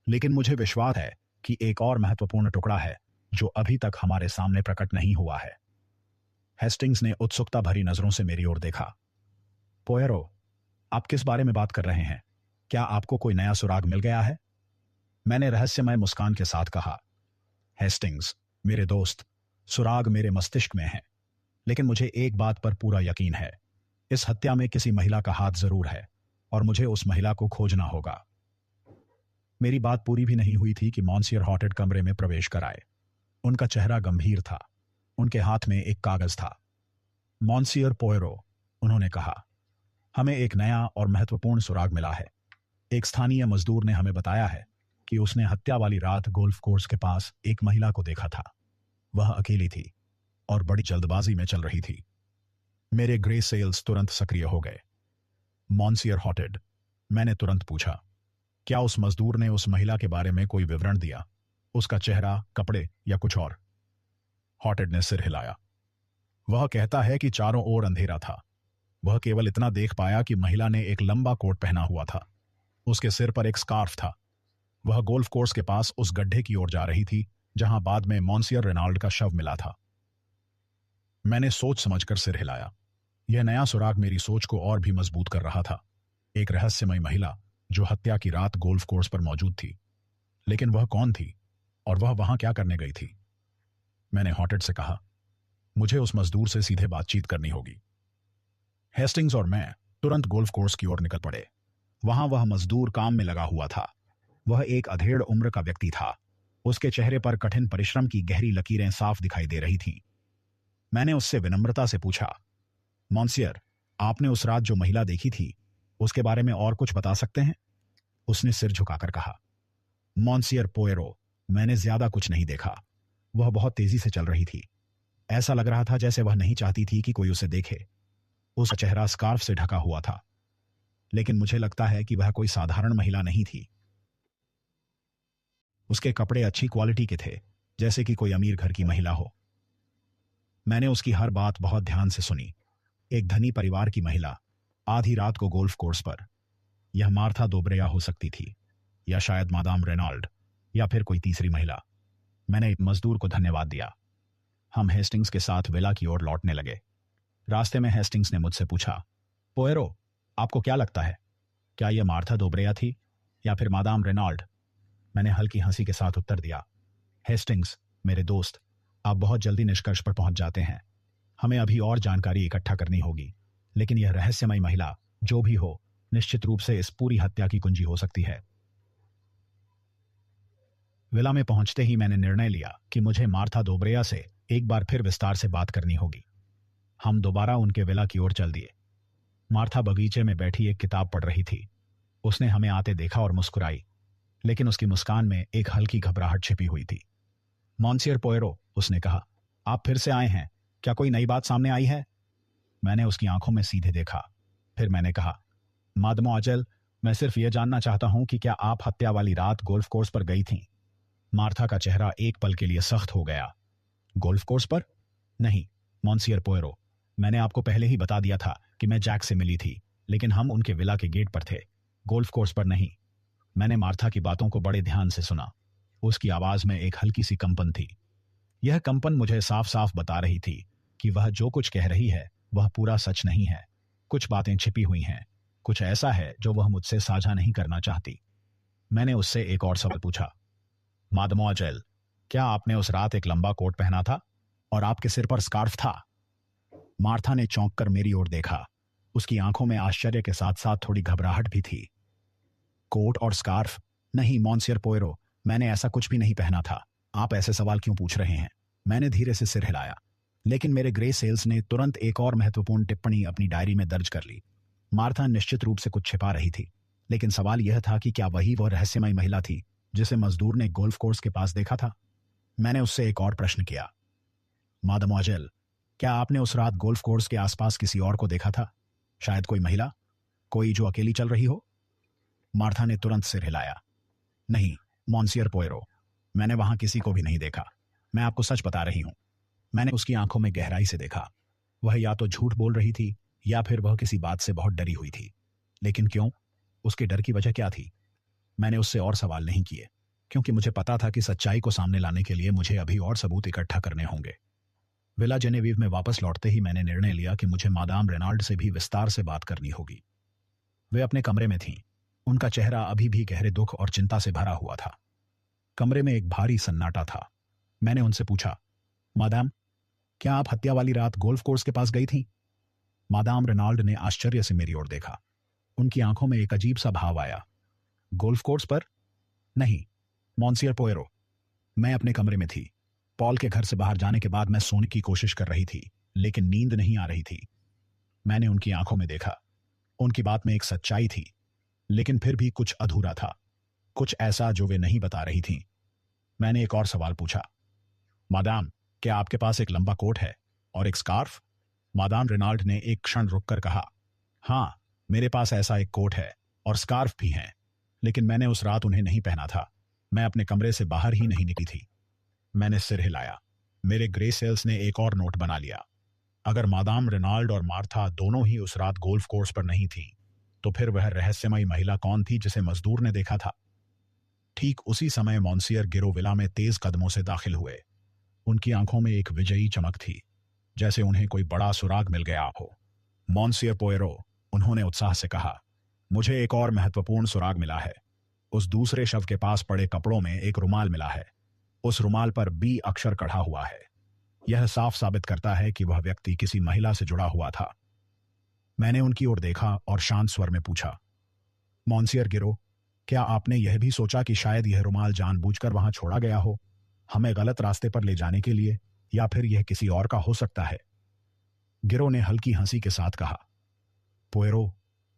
लेकिन मुझे विश्वास है कि एक और महत्वपूर्ण टुकड़ा है जो अभी तक हमारे सामने प्रकट नहीं हुआ है। हेस्टिंग्स ने उत्सुकता भरी नजरों से मेरी ओर देखा। पोयरो, आप किस बारे में बात कर रहे हैं? क्या आपको कोई नया सुराग मिल गया है? मैंने रहस्यमय मुस्कान के साथ कहा, हेस्टिंग्स, मेरे दोस्त, सुराग मेरे मस्तिष्क में है, लेकिन मुझे एक बात पर पूरा यकीन है, इस हत्या में किसी महिला का हाथ जरूर है, और मुझे उस महिला को खोजना होगा। मेरी बात पूरी भी नहीं हुई थी कि मॉन्सियर हॉटेड कमरे में प्रवेश कर आए। उनका चेहरा गंभीर था। उनके हाथ में एक कागज था। मॉन्सियर पोयरो, उन्होंने कहा, हमें एक नया और महत्वपूर्ण सुराग मिला है। एक स्थानीय मजदूर ने हमें बताया है कि उसने हत्या वाली रात गोल्फ कोर्स के पास एक महिला को देखा था। वह अकेली थी और बड़ी जल्दबाजी में चल रही थी। मेरे ग्रे सेल्स तुरंत सक्रिय हो गए। मॉन्सियर हॉटेड, मैंने तुरंत पूछा, क्या उस मजदूर ने उस महिला के बारे में कोई विवरण दिया? उसका चेहरा, कपड़े या कुछ और? हॉटेड ने सिर हिलाया। वह कहता है कि चारों ओर अंधेरा था। वह केवल इतना देख पाया कि महिला ने एक लंबा कोट पहना हुआ था। उसके सिर पर एक स्कार्फ था। वह गोल्फ कोर्स के पास उस गड्ढे की ओर जा रही थी जहां बाद में मॉन्सियर रेनाल्ड का शव मिला था। मैंने सोच समझकर सिर हिलाया। यह नया सुराग मेरी सोच को और भी मजबूत कर रहा था। एक रहस्यमय महिला जो हत्या की रात गोल्फ कोर्स पर मौजूद थी, लेकिन वह कौन थी और वह वहां क्या करने गई थी? मैंने हॉटेड से कहा, मुझे उस मजदूर से सीधे बातचीत करनी होगी। हेस्टिंग्स और मैं तुरंत गोल्फ कोर्स की ओर निकल पड़े। वहां वह मजदूर काम में लगा हुआ था। वह एक अधेड़ उम्र का व्यक्ति था। उसके चेहरे पर कठिन परिश्रम की गहरी लकीरें साफ दिखाई दे रही थीं। मैंने उससे विनम्रता से पूछा, मॉन्सियर, आपने उस रात जो महिला देखी थी उसके बारे में और कुछ बता सकते हैं? उसने सिर झुकाकर कहा, मॉन्सियर पोयरो, मैंने ज्यादा कुछ नहीं देखा। वह बहुत तेजी से चल रही थी। ऐसा लग रहा था जैसे वह नहीं चाहती थी कि कोई उसे देखे। उसका चेहरा स्कार्फ से ढका हुआ था, लेकिन मुझे लगता है कि वह कोई साधारण महिला नहीं थी। उसके कपड़े अच्छी क्वालिटी के थे, जैसे कि कोई अमीर घर की महिला हो। मैंने उसकी हर बात बहुत ध्यान से सुनी। एक धनी परिवार की महिला, आधी रात को गोल्फ कोर्स पर। यह मार्था दोब्रेया हो सकती थी, या शायद मादाम रेनॉल्ड, या फिर कोई तीसरी महिला। मैंने एक मजदूर को धन्यवाद दिया। हम हेस्टिंग्स के साथ विला की ओर लौटने लगे। रास्ते में हेस्टिंग्स ने मुझसे पूछा, पोयरो, आपको क्या लगता है, क्या यह मार्था दोब्रेया थी या फिर मादाम रेनॉल्ड? मैंने हल्की हंसी के साथ उत्तर दिया, हेस्टिंग्स, मेरे दोस्त, आप बहुत जल्दी निष्कर्ष पर पहुंच जाते हैं। हमें अभी और जानकारी इकट्ठा करनी होगी, लेकिन यह रहस्यमयी महिला, जो भी हो, निश्चित रूप से इस पूरी हत्या की कुंजी हो सकती है। विला में पहुंचते ही मैंने निर्णय लिया कि मुझे मार्था दोब्रेया से एक बार फिर विस्तार से बात करनी होगी। हम दोबारा उनके विला की ओर चल दिए। मार्था बगीचे में बैठी एक किताब पढ़ रही थी। उसने हमें आते देखा और मुस्कुराई, लेकिन उसकी मुस्कान में एक हल्की घबराहट छिपी हुई थी। मॉन्सियर पोयरो, उसने कहा, आप फिर से आए हैं, क्या कोई नई बात सामने आई है? मैंने उसकी आंखों में सीधे देखा। फिर मैंने कहा, मादमोआजल, मैं सिर्फ यह जानना चाहता हूं कि क्या आप हत्या वाली रात गोल्फ कोर्स पर गई थीं? मार्था का चेहरा एक पल के लिए सख्त हो गया। गोल्फ कोर्स पर? नहीं, मॉन्सियर पोयरो, मैंने आपको पहले ही बता दिया था कि मैं जैक से मिली थी, लेकिन हम उनके विला के गेट पर थे, गोल्फ कोर्स पर नहीं। मैंने मार्था की बातों को बड़े ध्यान से सुना। उसकी आवाज में एक हल्की सी कंपन थी। यह कंपन मुझे साफ साफ बता रही थी कि वह जो कुछ कह रही है वह पूरा सच नहीं है। कुछ बातें छिपी हुई हैं, कुछ ऐसा है जो वह मुझसे साझा नहीं करना चाहती। मैंने उससे एक और सवाल पूछा, मादमोआजल, क्या आपने उस रात एक लंबा कोट पहना था और आपके सिर पर स्कार्फ था? मार्था ने चौंक कर मेरी ओर देखा। उसकी आंखों में आश्चर्य के साथ साथ थोड़ी घबराहट भी थी। कोट और स्कार्फ? नहीं मॉन्सियर पोयरो, मैंने ऐसा कुछ भी नहीं पहना था। आप ऐसे सवाल क्यों पूछ रहे हैं? मैंने धीरे से सिर हिलाया, लेकिन मेरे ग्रे सेल्स ने तुरंत एक और महत्वपूर्ण टिप्पणी अपनी डायरी में दर्ज कर ली। मार्था निश्चित रूप से कुछ छिपा रही थी, लेकिन सवाल यह था कि क्या वही वह रहस्यमयी महिला थी जिसे मजदूर ने गोल्फ कोर्स के पास देखा था? मैंने उससे एक और प्रश्न किया, मादमोआजल, क्या आपने उस रात गोल्फ कोर्स के आसपास किसी और को देखा था? शायद कोई महिला, कोई जो अकेली चल रही हो? मार्था ने तुरंत सिर हिलाया। नहीं मॉन्सियर पोयरो, मैंने वहां किसी को भी नहीं देखा। मैं आपको सच बता रही हूं। मैंने उसकी आंखों में गहराई से देखा। वह या तो झूठ बोल रही थी या फिर वह किसी बात से बहुत डरी हुई थी। लेकिन क्यों? उसके डर की वजह क्या थी? मैंने उससे और सवाल नहीं किए, क्योंकि मुझे पता था कि सच्चाई को सामने लाने के लिए मुझे अभी और सबूत इकट्ठा करने होंगे। विला जेनेविव में वापस लौटते ही मैंने निर्णय लिया कि मुझे मादाम रेनाल्ड से भी विस्तार से बात करनी होगी। वे अपने कमरे में थीं। उनका चेहरा अभी भी गहरे दुख और चिंता से भरा हुआ था। कमरे में एक भारी सन्नाटा था। मैंने उनसे पूछा, मादाम, क्या आप हत्या वाली रात गोल्फ कोर्स के पास गई थीं? मादाम रेनाल्ड ने आश्चर्य से मेरी ओर देखा। उनकी आंखों में एक अजीब सा भाव आया। गोल्फ कोर्स पर? नहीं मॉन्सियर पोयरो, मैं अपने कमरे में थी। पॉल के घर से बाहर जाने के बाद मैं सोने की कोशिश कर रही थी, लेकिन नींद नहीं आ रही थी। मैंने उनकी आंखों में देखा। उनकी बात में एक सच्चाई थी, लेकिन फिर भी कुछ अधूरा था, कुछ ऐसा जो वे नहीं बता रही थीं। मैंने एक और सवाल पूछा, मादाम, क्या आपके पास एक लंबा कोट है और एक स्कार्फ? मादाम रेनाल्ड ने एक क्षण रुककर कहा, हाँ, मेरे पास ऐसा एक कोट है और स्कार्फ भी है, लेकिन मैंने उस रात उन्हें नहीं पहना था। मैं अपने कमरे से बाहर ही नहीं निकली थी। मैंने सिर हिलाया। मेरे ग्रे सेल्स ने एक और नोट बना लिया। अगर मादाम रेनाल्ड और मार्था दोनों ही उस रात गोल्फ कोर्स पर नहीं थीं, तो फिर वह रहस्यमयी महिला कौन थी जिसे मजदूर ने देखा था? ठीक उसी समय मॉन्सियर गिरो विला में तेज कदमों से दाखिल हुए। उनकी आंखों में एक विजयी चमक थी, जैसे उन्हें कोई बड़ा सुराग मिल गया हो। मॉन्सियर पोयरो, उन्होंने उत्साह से कहा, मुझे एक और महत्वपूर्ण सुराग मिला है। उस दूसरे शव के पास पड़े कपड़ों में एक रुमाल मिला है। उस रुमाल पर बी अक्षर कढ़ा हुआ है। यह साफ साबित करता है कि वह व्यक्ति किसी महिला से जुड़ा हुआ था। मैंने उनकी ओर देखा और शांत स्वर में पूछा, मॉन्सियर गिरो, क्या आपने यह भी सोचा कि शायद यह रुमाल जानबूझकर वहां छोड़ा गया हो, हमें गलत रास्ते पर ले जाने के लिए, या फिर यह किसी और का हो सकता है? गिरो ने हल्की हंसी के साथ कहा, पोयरो,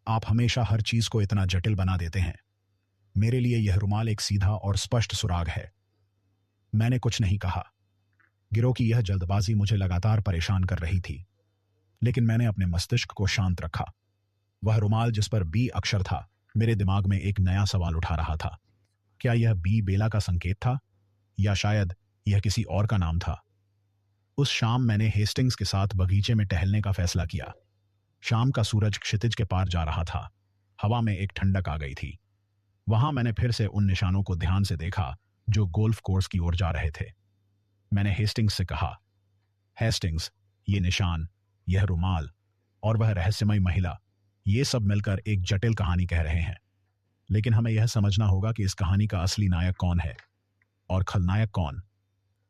आप हमेशा हर चीज को इतना जटिल बना देते हैं। मेरे लिए यह रुमाल एक सीधा और स्पष्ट सुराग है। मैंने कुछ नहीं कहा। गिरो की यह जल्दबाजी मुझे लगातार परेशान कर रही थी, लेकिन मैंने अपने मस्तिष्क को शांत रखा। वह रुमाल जिस पर बी अक्षर था मेरे दिमाग में एक नया सवाल उठा रहा था। क्या यह बी बेला का संकेत था, या शायद यह किसी और का नाम था? उस शाम मैंने हेस्टिंग्स के साथ बगीचे में टहलने का फैसला किया। शाम का सूरज क्षितिज के पार जा रहा था। हवा में एक ठंडक आ गई थी। वहां मैंने फिर से उन निशानों को ध्यान से देखा जो गोल्फ कोर्स की ओर जा रहे थे। मैंने हेस्टिंग्स से कहा, हेस्टिंग्स, ये निशान, यह रुमाल और वह रहस्यमय महिला, ये सब मिलकर एक जटिल कहानी कह रहे हैं। लेकिन हमें यह समझना होगा कि इस कहानी का असली नायक कौन है और खलनायक कौन।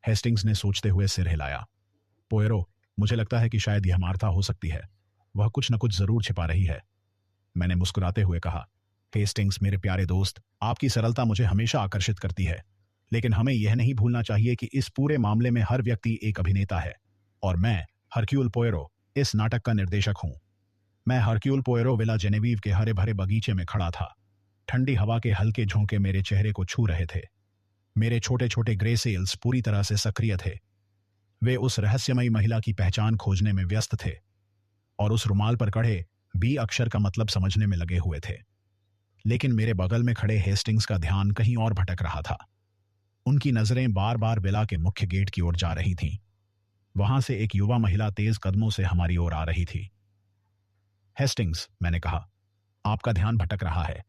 हेस्टिंग्स ने सोचते हुए सिर हिलाया। पोयरो, मुझे लगता है कि शायद यह मार्था हो सकती है। वह कुछ न कुछ जरूर छिपा रही है। मैंने मुस्कुराते हुए कहा, हेस्टिंग्स मेरे प्यारे दोस्त, आपकी सरलता मुझे हमेशा आकर्षित करती है। लेकिन हमें यह नहीं भूलना चाहिए कि इस पूरे मामले में हर व्यक्ति एक अभिनेता है, और मैं हरक्यूल पोयरो इस नाटक का निर्देशक हूं। मैं हरक्यूल पोयरो विला जेनेवीव के हरे भरे बगीचे में खड़ा था। ठंडी हवा के हल्के झोंके मेरे चेहरे को छू रहे थे। मेरे छोटे छोटे ग्रे सेल्स पूरी तरह से सक्रिय थे। वे उस रहस्यमयी महिला की पहचान खोजने में व्यस्त थे और उस रुमाल पर कढ़े बी अक्षर का मतलब समझने में लगे हुए थे। लेकिन मेरे बगल में खड़े हेस्टिंग्स का ध्यान कहीं और भटक रहा था। उनकी नजरें बार बार विला के मुख्य गेट की ओर जा रही थीं। वहां से एक युवा महिला तेज कदमों से हमारी ओर आ रही थी। हेस्टिंग्स, मैंने कहा, आपका ध्यान भटक रहा है।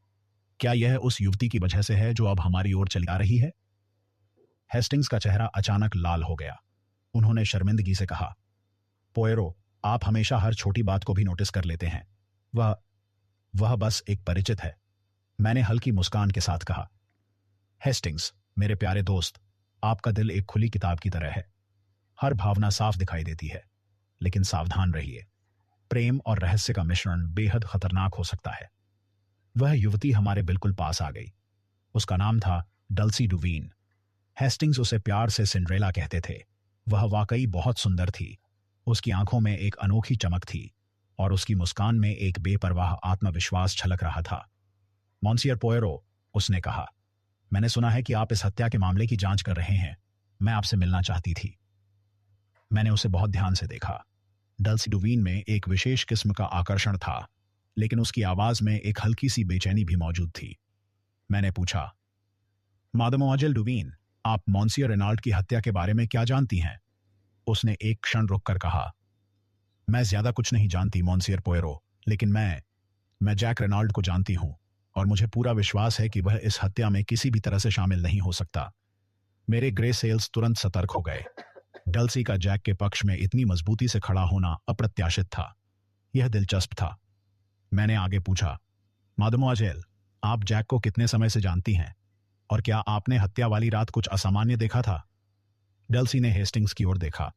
क्या यह उस युवती की वजह से है जो अब हमारी ओर चली आ रही है? हेस्टिंग्स का चेहरा अचानक लाल हो गया। उन्होंने शर्मिंदगी से कहा, पोयरो, आप हमेशा हर छोटी बात को भी नोटिस कर लेते हैं। वह बस एक परिचित है। मैंने हल्की मुस्कान के साथ कहा। हेस्टिंग्स, मेरे प्यारे दोस्त, आपका दिल एक खुली किताब की तरह है। हर भावना साफ दिखाई देती है। लेकिन सावधान रहिए, प्रेम और रहस्य का मिश्रण बेहद खतरनाक हो सकता है। वह युवती हमारे बिल्कुल पास आ गई। उसका नाम था डल्सी डुवीन। हेस्टिंग्स उसे प्यार से सिंड्रेला कहते थे। वह वाकई बहुत सुंदर थी। उसकी आंखों में एक अनोखी चमक थी और उसकी मुस्कान में एक बेपरवाह आत्मविश्वास झलक रहा था। मॉन्सियर पोयरो, उसने कहा, मैंने सुना है कि आप इस हत्या के मामले की जांच कर रहे हैं। मैं आपसे मिलना चाहती थी। मैंने उसे बहुत ध्यान से देखा। डल्सी डुवीन में एक विशेष किस्म का आकर्षण था, लेकिन उसकी आवाज में एक हल्की सी बेचैनी भी मौजूद थी। मैंने पूछा, मादेमोआजेल डुवीन, आप मॉन्सियर रेनाल्ड की हत्या के बारे में क्या जानती हैं? उसने एक क्षण रुककर कहा, मैं ज्यादा कुछ नहीं जानती मॉन्सियर पोयरो, लेकिन मैं जैक रेनाल्ड को जानती हूं और मुझे पूरा विश्वास है कि वह इस हत्या में किसी भी तरह से शामिल नहीं हो सकता। मेरे ग्रे सेल्स तुरंत सतर्क हो गए। डल्सी का जैक के पक्ष में इतनी मजबूती से खड़ा होना अप्रत्याशित था। यह दिलचस्प था। मैंने आगे पूछा, मादेमोआजेल, आप जैक को कितने समय से जानती हैं और क्या आपने हत्या वाली रात कुछ असामान्य देखा था? डल्सी ने हेस्टिंग्स की ओर देखा,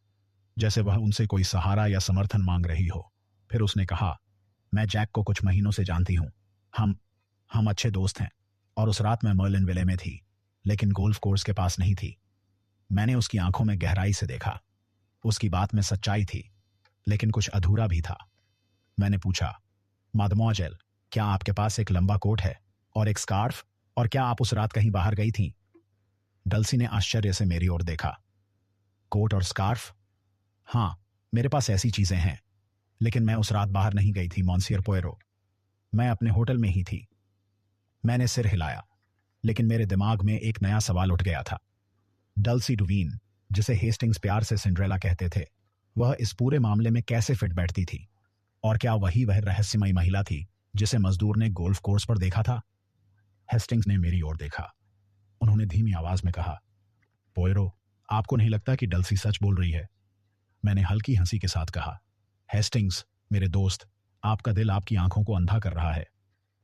जैसे वह उनसे कोई सहारा या समर्थन मांग रही हो। फिर उसने कहा, मैं जैक को कुछ महीनों से जानती हूं। हम अच्छे दोस्त हैं और उस रात मैं मर्लिन विले में थी, लेकिन गोल्फ कोर्स के पास नहीं थी। मैंने उसकी आंखों में गहराई से देखा। उसकी बात में सच्चाई थी, लेकिन कुछ अधूरा भी था। मैंने पूछा, मादेमोआजेल, क्या आपके पास एक लंबा कोट है और एक स्कार्फ, और क्या आप उस रात कहीं बाहर गई थीं? डल्सी ने आश्चर्य से मेरी ओर देखा। कोट और स्कार्फ? हाँ, मेरे पास ऐसी चीजें हैं, लेकिन मैं उस रात बाहर नहीं गई थी मॉन्सियर पोयरो। मैं अपने होटल में ही थी। मैंने सिर हिलाया, लेकिन मेरे दिमाग में एक नया सवाल उठ गया था। डल्सी डुवीन, जिसे हेस्टिंग्स प्यार से सिंड्रेला कहते थे, वह इस पूरे मामले में कैसे फिट बैठती थी? और क्या वही वह रहस्यमयी महिला थी जिसे मजदूर ने गोल्फ कोर्स पर देखा था? हेस्टिंग्स ने मेरी ओर देखा। उन्होंने धीमी आवाज में कहा, पोयरो, आपको नहीं लगता कि डल्सी सच बोल रही है? मैंने हल्की हंसी के साथ कहा, हेस्टिंग्स, मेरे दोस्त, आपका दिल आपकी आंखों को अंधा कर रहा है।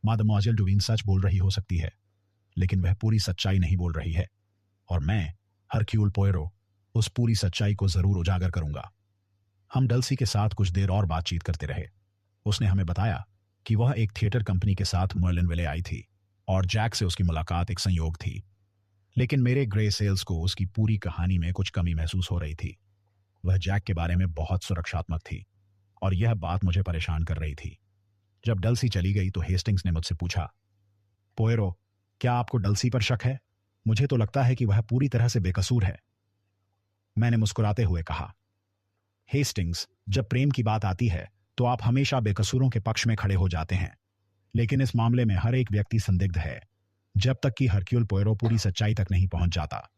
मादेमोआजेल डुवीन सच बोल रही हो सकती है, लेकिन वह पूरी सच्चाई नहीं बोल रही है, और मैं, हरक्यूल पोयरो, उस पूरी सच्चाई को जरूर उजागर करूंगा। हम डल्सी के साथ कुछ देर और बातचीत करते रहे। उसने हमें बताया कि वह एक थिएटर कंपनी के साथ मर्लिन विले आई थी और जैक से उसकी मुलाकात एक संयोग थी। लेकिन मेरे ग्रे सेल्स को उसकी पूरी कहानी में कुछ कमी महसूस हो रही थी। वह जैक के बारे में बहुत सुरक्षात्मक थी और यह बात मुझे परेशान कर रही थी। जब डल्सी चली गई तो हेस्टिंग्स ने मुझसे पूछा, पोयरो, क्या आपको डल्सी पर शक है? मुझे तो लगता है कि वह पूरी तरह से बेकसूर है। मैंने मुस्कुराते हुए कहा, हेस्टिंग्स, जब प्रेम की बात आती है तो आप हमेशा बेकसूरों के पक्ष में खड़े हो जाते हैं, लेकिन इस मामले में हर एक व्यक्ति संदिग्ध है जब तक कि हरक्यूल पोयरो पूरी सच्चाई तक नहीं पहुंच जाता।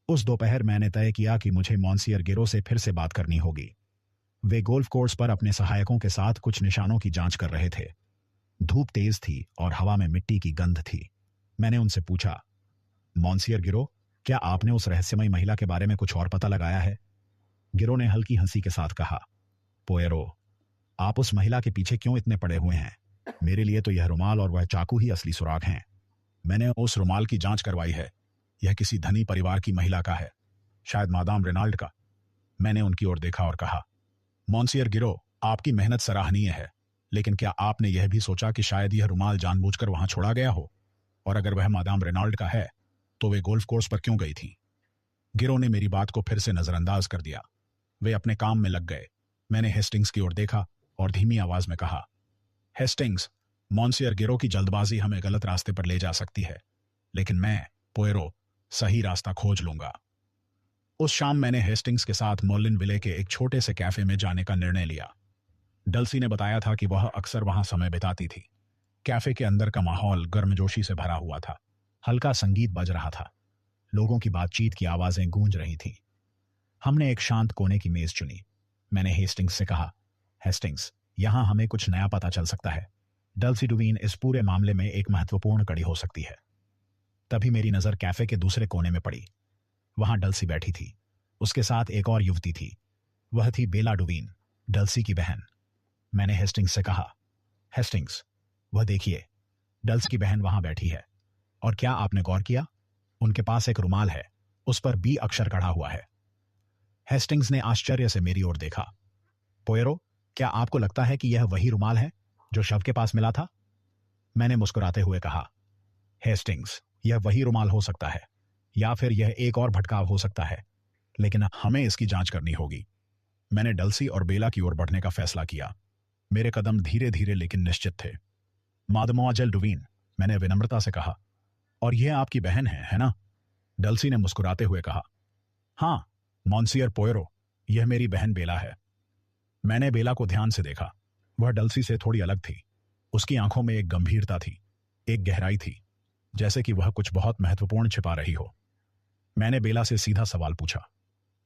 उस दोपहर मैंने तय किया कि मुझे मॉन्सियर गिरो से फिर से बात करनी होगी। वे गोल्फ कोर्स पर अपने सहायकों के साथ कुछ निशानों की जांच कर रहे थे। धूप तेज थी और हवा में मिट्टी की गंध थी। मैंने उनसे पूछा, मॉन्सियर गिरो, क्या आपने उस रहस्यमयी महिला के बारे में कुछ और पता लगाया है? गिरो ने हल्की हंसी के साथ कहा, पोयरो, आप उस महिला के पीछे क्यों इतने पड़े हुए हैं? मेरे लिए तो यह रुमाल और वह चाकू ही असली सुराग हैं। मैंने उस रुमाल की जांच करवाई है। यह किसी धनी परिवार की महिला का है, शायद मादाम रेनाल्ड का। मैंने उनकी ओर देखा और कहा, मॉन्सियर गिरो, आपकी मेहनत सराहनीय है, लेकिन क्या आपने यह भी सोचा कि शायद यह रुमाल जानबूझकर वहां छोड़ा गया हो? और अगर वह मादाम रेनाल्ड का है तो वे गोल्फ कोर्स पर क्यों गई थी? गिरो ने मेरी बात को फिर से नजरअंदाज कर दिया। वे अपने काम में लग गए। मैंने हेस्टिंग्स की ओर देखा और धीमी आवाज में कहा, हेस्टिंग्स, मॉन्सियर गिरो की जल्दबाजी हमें गलत रास्ते पर ले जा सकती है, लेकिन मैं, पोयरो, सही रास्ता खोज लूंगा। उस शाम मैंने हेस्टिंग्स के साथ मोलिन विले के एक छोटे से कैफे में जाने का निर्णय लिया। डल्सी ने बताया था कि वह अक्सर वहां समय बिताती थी। कैफे के अंदर का माहौल गर्मजोशी से भरा हुआ था। हल्का संगीत बज रहा था। लोगों की बातचीत की आवाजें गूंज रही थीं। हमने एक शांत कोने की मेज चुनी। मैंने हेस्टिंग्स से कहा, हेस्टिंग्स, यहां हमें कुछ नया पता चल सकता है। डल्सी डुवीन इस पूरे मामले में एक महत्वपूर्ण कड़ी हो सकती है। तभी मेरी नजर कैफे के दूसरे कोने में पड़ी। वहां डल्सी बैठी थी। उसके साथ एक और युवती थी। वह थी बेला डुवीन, डल्सी की बहन। मैंने हेस्टिंग्स से कहा, हेस्टिंग्स, वह देखिए, डल्सी की बहन वहां बैठी है। और क्या आपने गौर किया? उनके पास एक रुमाल है, उस पर बी अक्षर गढ़ा हुआ है। हेस्टिंग्स ने आश्चर्य से मेरी ओर देखा। पोयरो, क्या आपको लगता है कि यह वही रुमाल है जो शव के पास मिला था? मैंने मुस्कुराते हुए कहा, हेस्टिंग्स, यह वही रुमाल हो सकता है, या फिर यह एक और भटकाव हो सकता है, लेकिन हमें इसकी जांच करनी होगी। मैंने डल्सी और बेला की ओर बढ़ने का फैसला किया। मेरे कदम धीरे धीरे लेकिन निश्चित थे। मादमोआजेल डुवीन, मैंने विनम्रता से कहा, और यह आपकी बहन है ना? डल्सी ने मुस्कुराते हुए कहा, हाँ, मॉन्सियर पोयरो, यह मेरी बहन बेला है। मैंने बेला को ध्यान से देखा। वह डल्सी से थोड़ी अलग थी। उसकी आंखों में एक गंभीरता थी, एक गहराई थी, जैसे कि वह कुछ बहुत महत्वपूर्ण छिपा रही हो। मैंने बेला से सीधा सवाल पूछा,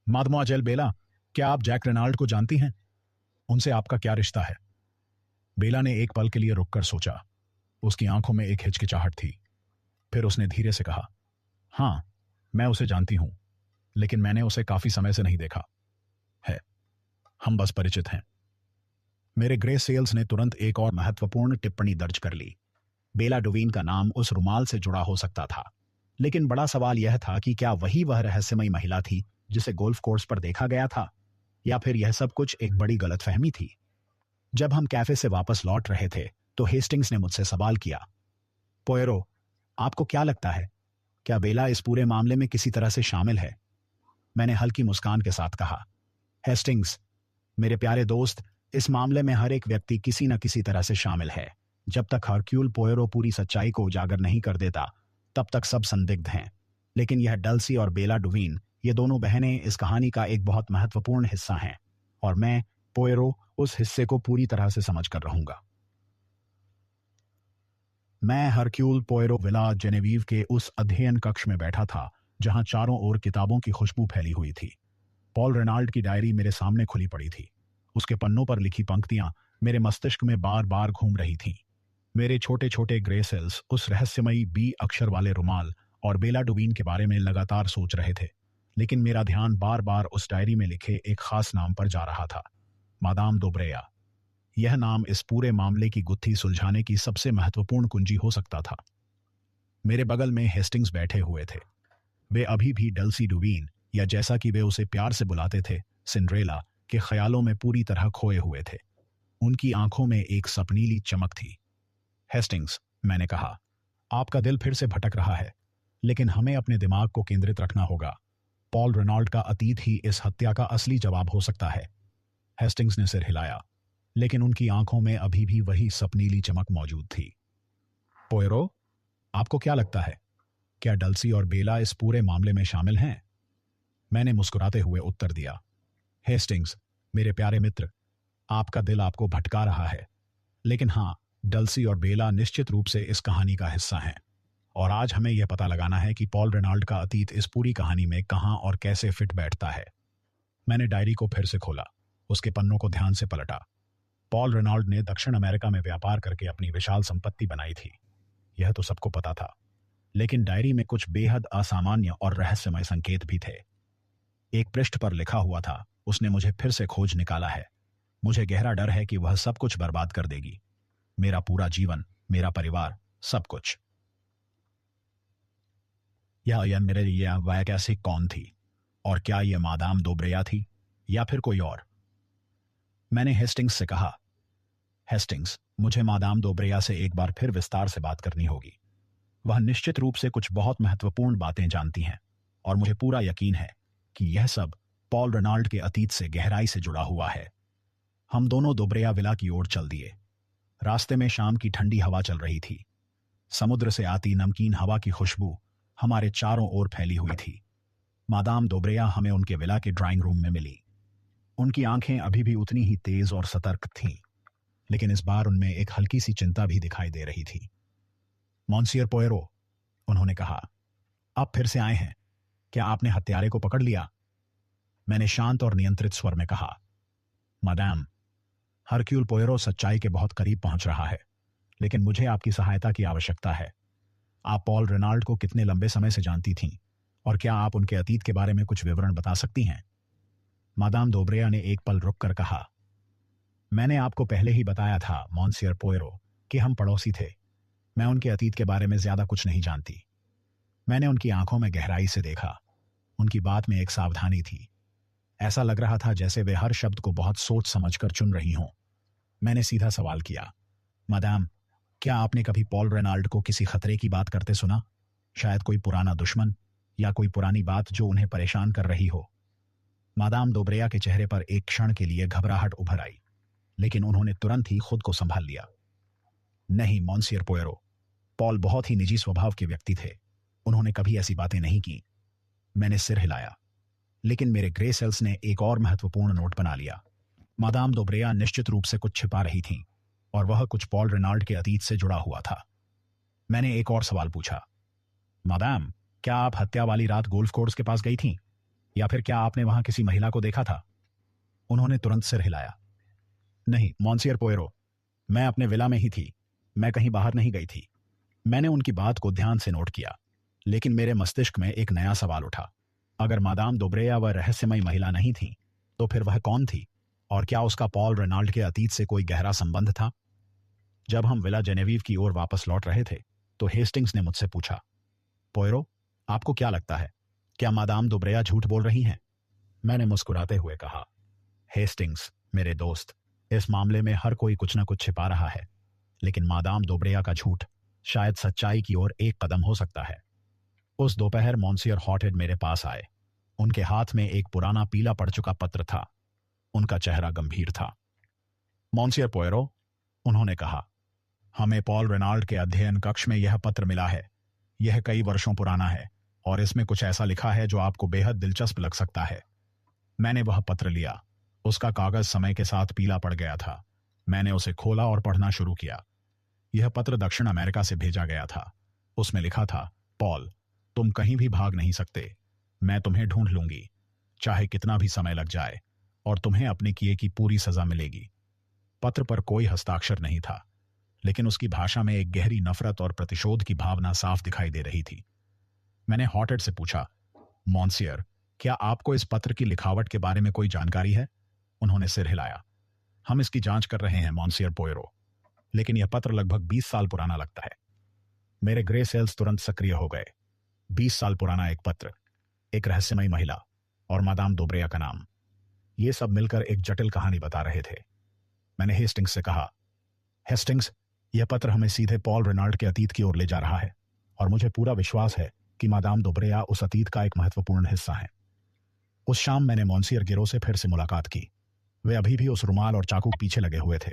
मादमोआजेल बेला, क्या आप जैक रेनाल्ड को जानती हैं? उनसे आपका क्या रिश्ता है? बेला ने एक पल के लिए रुककर सोचा। उसकी आंखों में एक हिचकिचाहट थी। फिर उसने धीरे से कहा, हाँ, मैं उसे जानती हूं, लेकिन मैंने उसे काफी समय से नहीं देखा है। हम बस परिचित हैं। मेरे ग्रे सेल्स ने तुरंत एक और महत्वपूर्ण टिप्पणी दर्ज कर ली। बेला डुवीन का नाम उस रुमाल से जुड़ा हो सकता था, लेकिन बड़ा सवाल यह था कि क्या वही वह रहस्यमयी महिला थी जिसे गोल्फ कोर्स पर देखा गया था, या फिर यह सब कुछ एक बड़ी गलतफहमी थी? जब हम कैफे से वापस लौट रहे थे तो हेस्टिंग्स ने मुझसे सवाल किया, पोयरो, आपको क्या लगता है, क्या बेला इस पूरे मामले में किसी तरह से शामिल है? मैंने हल्की मुस्कान के साथ कहा, हेस्टिंग्स, मेरे प्यारे दोस्त, इस मामले में हर एक व्यक्ति किसी न किसी तरह से शामिल है। जब तक हरक्यूल पोयरो पूरी सच्चाई को उजागर नहीं कर देता, तब तक सब संदिग्ध हैं। लेकिन यह डल्सी और बेला डुवीन, ये दोनों बहनें इस कहानी का एक बहुत महत्वपूर्ण हिस्सा हैं, और मैं, पोयरो, उस हिस्से को पूरी तरह से समझ कर रहूंगा। मैं हरक्यूल पोयरो विला जेनेवीव के उस अध्ययन कक्ष में बैठा था जहां चारों ओर किताबों की खुशबू फैली हुई थी। पॉल रेनाल्ड की डायरी मेरे सामने खुली पड़ी थी। उसके पन्नों पर लिखी पंक्तियां मेरे मस्तिष्क में बार बार घूम रही थीं। मेरे छोटे छोटे ग्रे सेल्स उस रहस्यमयी बी अक्षर वाले रुमाल और बेला डुवीन के बारे में लगातार सोच रहे थे, लेकिन मेरा ध्यान बार बार उस डायरी में लिखे एक खास नाम पर जा रहा था, मादाम दोब्रेया। यह नाम इस पूरे मामले की गुत्थी सुलझाने की सबसे महत्वपूर्ण कुंजी हो सकता था। मेरे बगल में हेस्टिंग्स बैठे हुए थे। वे अभी भी डल्सी डुवीन, या जैसा कि वे उसे प्यार से बुलाते थे, सिंड्रेला, के ख्यालों में पूरी तरह खोए हुए थे। उनकी आंखों में एक सपनीली चमक थी। हेस्टिंग्स, मैंने कहा, आपका दिल फिर से भटक रहा है, लेकिन हमें अपने दिमाग को केंद्रित रखना होगा। पॉल रेनाल्ड का अतीत ही इस हत्या का असली जवाब हो सकता है। हेस्टिंग्स ने सिर हिलाया, लेकिन उनकी आंखों में अभी भी वही सपनीली चमक मौजूद थी। पोयरो, आपको क्या लगता है, क्या डल्सी और बेला इस पूरे मामले में शामिल हैं? मैंने मुस्कुराते हुए उत्तर दिया, हेस्टिंग्स, मेरे प्यारे मित्र, आपका दिल आपको भटका रहा है, लेकिन हाँ, डल्सी और बेला निश्चित रूप से इस कहानी का हिस्सा हैं। और आज हमें यह पता लगाना है कि पॉल रेनाल्ड का अतीत इस पूरी कहानी में कहाँ और कैसे फिट बैठता है। मैंने डायरी को फिर से खोला, उसके पन्नों को ध्यान से पलटा। पॉल रेनाल्ड ने दक्षिण अमेरिका में व्यापार करके अपनी विशाल संपत्ति बनाई थी, यह तो सबको पता था। लेकिन डायरी में कुछ बेहद असामान्य और रहस्यमय संकेत भी थे। एक पृष्ठ पर लिखा हुआ था, उसने मुझे फिर से खोज निकाला है। मुझे गहरा डर है कि वह सब कुछ बर्बाद कर देगी, मेरा पूरा जीवन, मेरा परिवार, सब कुछ। यह मेरे लिए वैकल्पिक कौन थी, और क्या यह मादाम दोब्रेया थी या फिर कोई और? मैंने हेस्टिंग्स से कहा, हेस्टिंग्स, मुझे मादाम दोब्रेया से एक बार फिर विस्तार से बात करनी होगी। वह निश्चित रूप से कुछ बहुत महत्वपूर्ण बातें जानती हैं, और मुझे पूरा यकीन है कि यह सब पॉल रेनाल्ड के अतीत से गहराई से जुड़ा हुआ है। हम दोनों दोब्रेया विला की ओर चल दिए। रास्ते में शाम की ठंडी हवा चल रही थी। समुद्र से आती नमकीन हवा की खुशबू हमारे चारों ओर फैली हुई थी। मादाम दोब्रेया हमें उनके विला के ड्राइंग रूम में मिली। उनकी आंखें अभी भी उतनी ही तेज और सतर्क थीं, लेकिन इस बार उनमें एक हल्की सी चिंता भी दिखाई दे रही थी। मॉन्सियर पोयरो, उन्होंने कहा, आप फिर से आए हैं, क्या आपने हत्यारे को पकड़ लिया? मैंने शांत और नियंत्रित स्वर में कहा, मैडम, हरक्यूल पोयरो सच्चाई के बहुत करीब पहुंच रहा है, लेकिन मुझे आपकी सहायता की आवश्यकता है। आप पॉल रेनाल्ड को कितने लंबे समय से जानती थीं, और क्या आप उनके अतीत के बारे में कुछ विवरण बता सकती हैं? मादाम दोब्रेया ने एक पल रुककर कहा, मैंने आपको पहले ही बताया था मॉन्सियर पोयरो कि हम पड़ोसी थे। मैं उनके अतीत के बारे में ज्यादा कुछ नहीं जानती। मैंने उनकी आंखों में गहराई से देखा। उनकी बात में एक सावधानी थी। ऐसा लग रहा था जैसे वे हर शब्द को बहुत सोच समझकर चुन रही हों। मैंने सीधा सवाल किया, मैडम, क्या आपने कभी पॉल रेनाल्ड को किसी खतरे की बात करते सुना? शायद कोई पुराना दुश्मन या कोई पुरानी बात जो उन्हें परेशान कर रही हो? मादाम दोब्रेया के चेहरे पर एक क्षण के लिए घबराहट उभर आई, लेकिन उन्होंने तुरंत ही खुद को संभाल लिया। नहीं मॉन्सियर पोयरो, पॉल बहुत ही निजी स्वभाव के व्यक्ति थे। उन्होंने कभी ऐसी बातें नहीं की। मैंने सिर हिलाया, लेकिन मेरे ग्रे सेल्स ने एक और महत्वपूर्ण नोट बना लिया। मादाम दोब्रेया निश्चित रूप से कुछ छिपा रही थीं, और वह कुछ पॉल रेनाल्ड के अतीत से जुड़ा हुआ था। मैंने एक और सवाल पूछा, मादाम, क्या आप हत्या वाली रात गोल्फ कोर्स के पास गई थीं, या फिर क्या आपने वहां किसी महिला को देखा था? उन्होंने तुरंत सिर हिलाया। नहीं मॉन्सियर पोयरो, मैं अपने विला में ही थी, मैं कहीं बाहर नहीं गई थी। मैंने उनकी बात को ध्यान से नोट किया, लेकिन मेरे मस्तिष्क में एक नया सवाल उठा। अगर मादाम दोब्रेया वह रहस्यमयी महिला नहीं थी, तो फिर वह कौन थी, और क्या उसका पॉल रेनाल्ड के अतीत से कोई गहरा संबंध था? जब हम विला जेनेविव की ओर वापस लौट रहे थे, तो हेस्टिंग्स ने मुझसे पूछा, पोयरो, आपको क्या लगता है, क्या मादाम दोब्रेया झूठ बोल रही हैं? मैंने मुस्कुराते हुए कहा, हेस्टिंग्स मेरे दोस्त, इस मामले में हर कोई कुछ न कुछ छिपा रहा है, लेकिन मादाम दोब्रेया का झूठ शायद सच्चाई की ओर एक कदम हो सकता है। उस दोपहर मॉन्सियर हॉटेड मेरे पास आए। उनके हाथ में एक पुराना पीला पड़ चुका पत्र था। उनका चेहरा गंभीर था। मॉन्सियर पोयरो, उन्होंने कहा, हमें पॉल रेनाल्ड के अध्ययन कक्ष में यह पत्र मिला है। यह कई वर्षों पुराना है, और इसमें कुछ ऐसा लिखा है जो आपको बेहद दिलचस्प लग सकता है। मैंने वह पत्र लिया। उसका कागज समय के साथ पीला पड़ गया था। मैंने उसे खोला और पढ़ना शुरू किया। यह पत्र दक्षिण अमेरिका से भेजा गया था। उसमें लिखा था, पॉल, तुम कहीं भी भाग नहीं सकते। मैं तुम्हें ढूंढ लूंगी, चाहे कितना भी समय लग जाए, और तुम्हें अपने किए की पूरी सजा मिलेगी। पत्र पर कोई हस्ताक्षर नहीं था, लेकिन उसकी भाषा में एक गहरी नफरत और प्रतिशोध की भावना साफ दिखाई दे रही थी। मैंने हॉटेड से पूछा, मॉन्सियर, क्या आपको इस पत्र की लिखावट के बारे में कोई जानकारी है? उन्होंने सिर हिलाया। हम इसकी जांच कर रहे हैं मॉन्सियर पोयरो, लेकिन यह पत्र लगभग 20 साल पुराना लगता है। मेरे ग्रे सेल्स तुरंत सक्रिय हो गए। 20 साल पुराना एक पत्र, एक रहस्यमयी महिला, और मादाम दोब्रेया का नाम, ये सब मिलकर एक जटिल कहानी बता रहे थे। मैंने हेस्टिंग्स से कहा, हेस्टिंग्स, यह पत्र हमें सीधे पॉल रेनाल्ड के अतीत की ओर ले जा रहा है, और मुझे पूरा विश्वास है कि मादाम दोब्रेया उस अतीत का एक महत्वपूर्ण हिस्सा है। उस शाम मैंने मॉन्सियर गिरो से फिर से मुलाकात की। वे अभी भी उस रुमाल और चाकू के पीछे लगे हुए थे।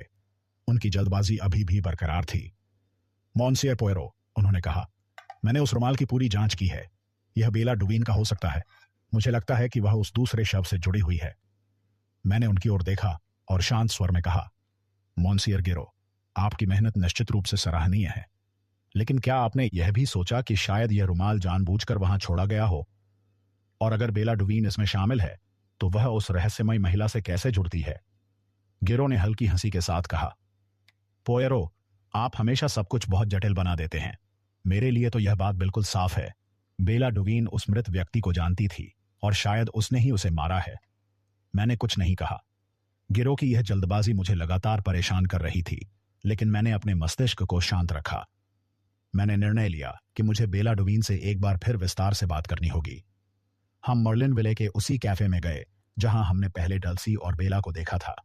उनकी जल्दबाजी अभी भी बरकरार थी। मॉन्सियर पोयरो, उन्होंने कहा, मैंने उस रुमाल की पूरी जांच की है। यह बेला डुवीन का हो सकता है। मुझे लगता है कि वह उस दूसरे शव से जुड़ी हुई है। मैंने उनकी ओर देखा, और शांत स्वर में कहा, मोंसियर गिरो, आपकी मेहनत निश्चित रूप से सराहनीय है, लेकिन क्या आपने यह भी सोचा कि शायद यह रुमाल जानबूझकर वहां छोड़ा गया हो? और अगर बेला डुवीन इसमें शामिल है तो वह उस रहस्यमयी महिला से कैसे जुड़ती है? गिरो ने हल्की हंसी के साथ कहा, पोयरो, आप हमेशा सब कुछ बहुत जटिल बना देते हैं। मेरे लिए तो यह बात बिल्कुल साफ है। बेला डुवीन उस मृत व्यक्ति को जानती थी और शायद उसने ही उसे मारा है। मैंने कुछ नहीं कहा। गिरो की यह जल्दबाजी मुझे लगातार परेशान कर रही थी, लेकिन मैंने अपने मस्तिष्क को शांत रखा। मैंने निर्णय लिया कि मुझे बेला डुवीन से एक बार फिर विस्तार से बात करनी होगी। हम मर्लिन विले के उसी कैफे में गए जहां हमने पहले डल्सी और बेला को देखा था।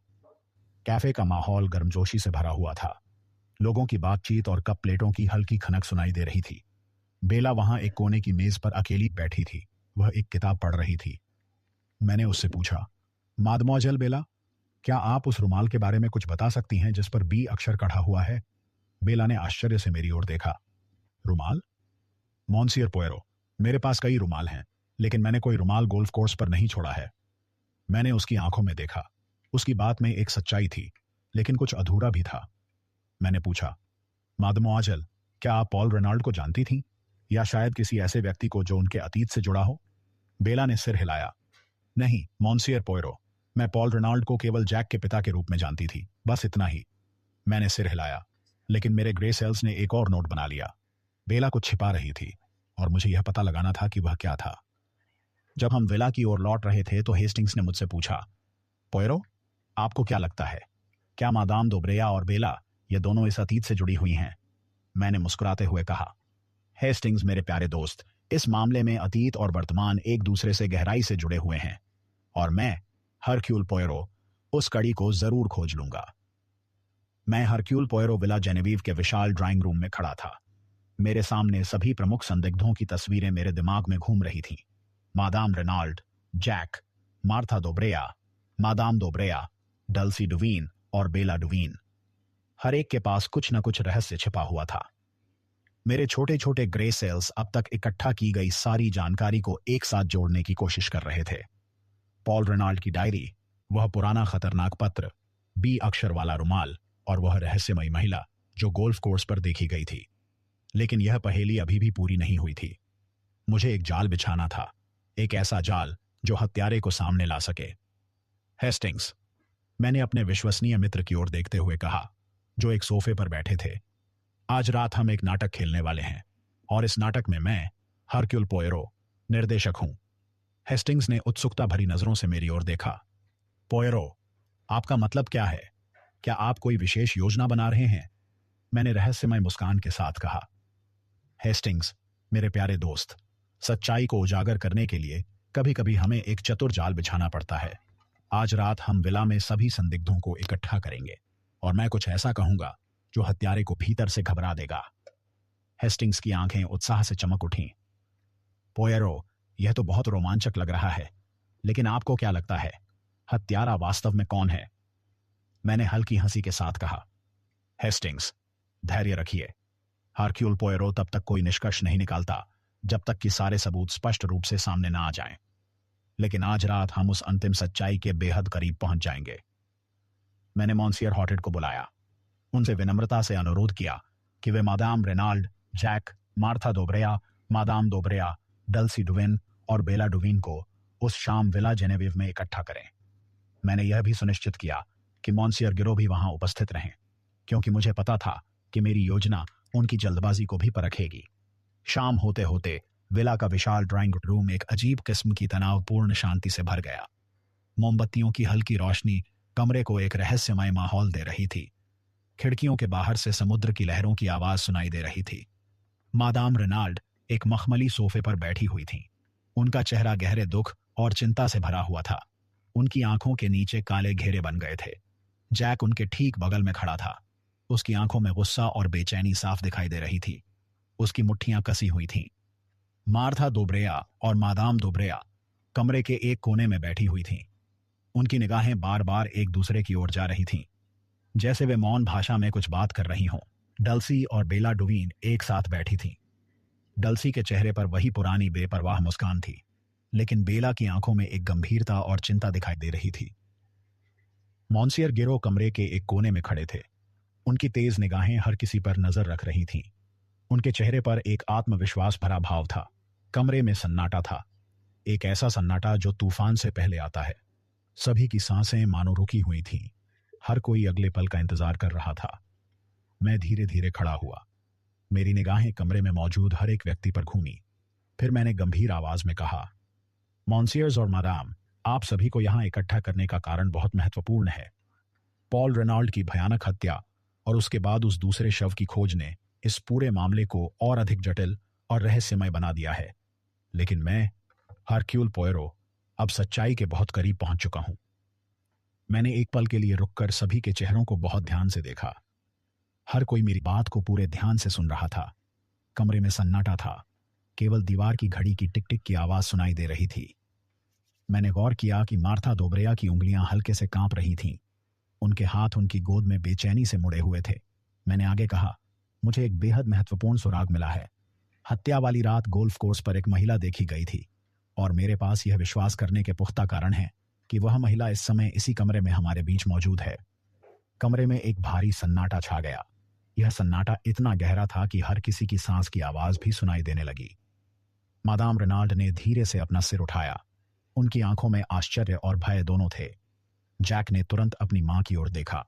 कैफे का माहौल गर्मजोशी से भरा हुआ था। लोगों की बातचीत और कप प्लेटों की हल्की खनक सुनाई दे रही थी। बेला वहां एक कोने की मेज पर अकेली बैठी थी। वह एक किताब पढ़ रही थी। मैंने उससे पूछा, मादमोजल बेला, क्या आप उस रुमाल के बारे में कुछ बता सकती हैं जिस पर बी अक्षर कढ़ा हुआ है? बेला ने आश्चर्य से मेरी ओर देखा। रुमाल? मोंसियर पोयरो, मेरे पास कई रुमाल हैं, लेकिन मैंने कोई रुमाल गोल्फ कोर्स पर नहीं छोड़ा है। मैंने उसकी आंखों में देखा। उसकी बात में एक सच्चाई थी, लेकिन कुछ अधूरा भी था। मैंने पूछा, मादमोआजल, क्या आप पॉल रेनाल्ड को जानती थीं, या शायद किसी ऐसे व्यक्ति को जो उनके अतीत से जुड़ा हो? बेला ने सिर हिलाया। नहीं मोंसियर पोयरो, मैं पॉल रेनाल्ड को केवल जैक के पिता के रूप में जानती थी, बस इतना ही। मैंने सिर हिलाया, लेकिन मेरे ग्रे सेल्स ने एक और नोट बना लिया। बेला कुछ छिपा रही थी और मुझे यह पता लगाना था कि वह क्या था। जब हम विला की ओर लौट रहे थे तो हेस्टिंग्स ने मुझसे पूछा, पोयरो, आपको क्या लगता है, क्या मादाम दोब्रेया और बेला ये दोनों इस अतीत से जुड़ी हुई हैं? मैंने मुस्कुराते हुए कहा, हेस्टिंग्स मेरे प्यारे दोस्त, इस मामले में अतीत और वर्तमान एक दूसरे से गहराई से जुड़े हुए हैं, और मैं, हरक्यूल पोयरो, उस कड़ी को जरूर खोज लूंगा। मैं हरक्यूल पोयरो विला जेनेवीव के विशाल ड्राइंग रूम में खड़ा था। मेरे सामने सभी प्रमुख संदिग्धों की तस्वीरें मेरे दिमाग में घूम रही थीं। Madame Renauld, Jack, Marthe Daubreuil, Madame Daubreuil, Dulcie Duveen और बेला डुवीन। हर एक के पास कुछ न कुछ रहस्य छिपा हुआ था। मेरे छोटे छोटे ग्रे सेल्स अब तक इकट्ठा की गई सारी जानकारी को एक साथ जोड़ने की कोशिश कर रहे थे। पॉल रेनाल्ड की डायरी, वह पुराना खतरनाक पत्र, बी अक्षर वाला रुमाल और वह रहस्यमयी महिला जो गोल्फ कोर्स पर देखी गई थी। लेकिन यह पहेली अभी भी पूरी नहीं हुई थी। मुझे एक जाल बिछाना था, एक ऐसा जाल जो हत्यारे को सामने ला सके। हेस्टिंग्स, मैंने अपने विश्वसनीय मित्र की ओर देखते हुए कहा, जो एक सोफे पर बैठे थे, आज रात हम एक नाटक खेलने वाले हैं, और इस नाटक में मैं, हरक्यूल पोयरो, निर्देशक हूं। हेस्टिंग्स ने उत्सुकता भरी नजरों से मेरी ओर देखा। पोयरो, आपका मतलब क्या है? क्या आप कोई विशेष योजना बना रहे हैं? मैंने रहस्यमय मुस्कान के साथ कहा। हेस्टिंग्स, मेरे प्यारे दोस्त, सच्चाई को उजागर करने के लिए कभी कभी हमें एक चतुर जाल बिछाना पड़ता है। आज रात हम विला में सभी संदिग्धों को इकट्ठा करेंगे, और मैं कुछ ऐसा कहूंगा जो हत्यारे को भीतर से घबरा देगा। हेस्टिंग्स की आंखें उत्साह से चमक उठीं। पोयरो, यह तो बहुत रोमांचक लग रहा है, लेकिन आपको क्या लगता है, हत्यारा वास्तव में कौन है? मैंने हल्की हंसी के साथ कहा, हेस्टिंग्स, धैर्य रखिए। हरक्यूल पोयरो तब तक कोई निष्कर्ष नहीं निकालता जब तक कि सारे सबूत स्पष्ट रूप से सामने ना आ जाएं। लेकिन आज रात हम उस अंतिम सच्चाई के बेहद करीब पहुंच जाएंगे। मैंने मॉन्सियर हॉटेट को बुलाया। उनसे विनम्रता से अनुरोध किया कि वे Madame Renauld, Jack, Marthe Daubreuil, Madame Daubreuil, Dulcie Duveen और बेला डुवीन को उस शाम विला जेनेविव में इकट्ठा करें। मैंने यह भी सुनिश्चित किया कि मॉन्सियर गिरो भी वहां उपस्थित रहें, क्योंकि मुझे पता था कि मेरी योजना उनकी जल्दबाजी को भी परखेगी। शाम होते होते विला का विशाल ड्राइंग रूम एक अजीब किस्म की तनावपूर्ण शांति से भर गया। मोमबत्तियों की हल्की रोशनी कमरे को एक रहस्यमय माहौल दे रही थी। खिड़कियों के बाहर से समुद्र की लहरों की आवाज सुनाई दे रही थी। मादाम रेनाल्ड एक मखमली सोफे पर बैठी हुई थीं। उनका चेहरा गहरे दुख और चिंता से भरा हुआ था। उनकी आंखों के नीचे काले घेरे बन गए थे। जैक उनके ठीक बगल में खड़ा था। उसकी आंखों में गुस्सा और बेचैनी साफ दिखाई दे रही थी। उसकी मुट्ठियां कसी हुई थीं। मार्था दोब्रेया और मादाम दोब्रेया कमरे के एक कोने में बैठी हुई थीं। उनकी निगाहें बार बार एक दूसरे की ओर जा रही थीं, जैसे वे मौन भाषा में कुछ बात कर रही हों। डल्सी और बेला डुवीन एक साथ बैठी थीं। डल्सी के चेहरे पर वही पुरानी बेपरवाह मुस्कान थी, लेकिन बेला की आंखों में एक गंभीरता और चिंता दिखाई दे रही थी। मॉन्सियर गिरो कमरे के एक कोने में खड़े थे। उनकी तेज निगाहें हर किसी पर नजर रख रही थीं। उनके चेहरे पर एक आत्मविश्वास भरा भाव था। कमरे में सन्नाटा था, एक ऐसा सन्नाटा जो तूफान से पहले आता है। सभी की सांसें मानो रुकी हुई थीं। हर कोई अगले पल का इंतजार कर रहा था। मैं धीरे धीरे खड़ा हुआ। मेरी निगाहें कमरे में मौजूद हर एक व्यक्ति पर घूमी। फिर मैंने गंभीर आवाज में कहा, मॉन्सियर्स और मादाम, आप सभी को यहां इकट्ठा करने का कारण बहुत महत्वपूर्ण है। पॉल रेनॉल्ड की भयानक हत्या और उसके बाद उस दूसरे शव की खोज ने इस पूरे मामले को और अधिक जटिल और रहस्यमय बना दिया है। लेकिन मैं, हरक्यूल पोयरो, अब सच्चाई के बहुत करीब पहुंच चुका हूं। मैंने एक पल के लिए रुककर सभी के चेहरों को बहुत ध्यान से देखा। हर कोई मेरी बात को पूरे ध्यान से सुन रहा था। कमरे में सन्नाटा था। केवल दीवार की घड़ी की टिक टिक की आवाज सुनाई दे रही थी। मैंने गौर किया कि मार्था दोब्रेया की उंगलियां हल्के से कांप रही थीं। उनके हाथ उनकी गोद में बेचैनी से मुड़े हुए थे। मैंने आगे कहा, मुझे एक बेहद महत्वपूर्ण सुराग मिला है। हत्या वाली रात गोल्फ कोर्स पर एक महिला देखी गई थी और मेरे पास यह विश्वास करने के पुख्ता कारण है कि वह महिला इस समय इसी कमरे में हमारे बीच मौजूद है। कमरे में एक भारी सन्नाटा छा गया। यह सन्नाटा इतना गहरा था कि हर किसी की सांस की आवाज भी सुनाई देने लगी। मादाम रेनाल्ड ने धीरे से अपना सिर उठाया। उनकी आंखों में आश्चर्य और भय दोनों थे। जैक ने तुरंत अपनी मां की ओर देखा।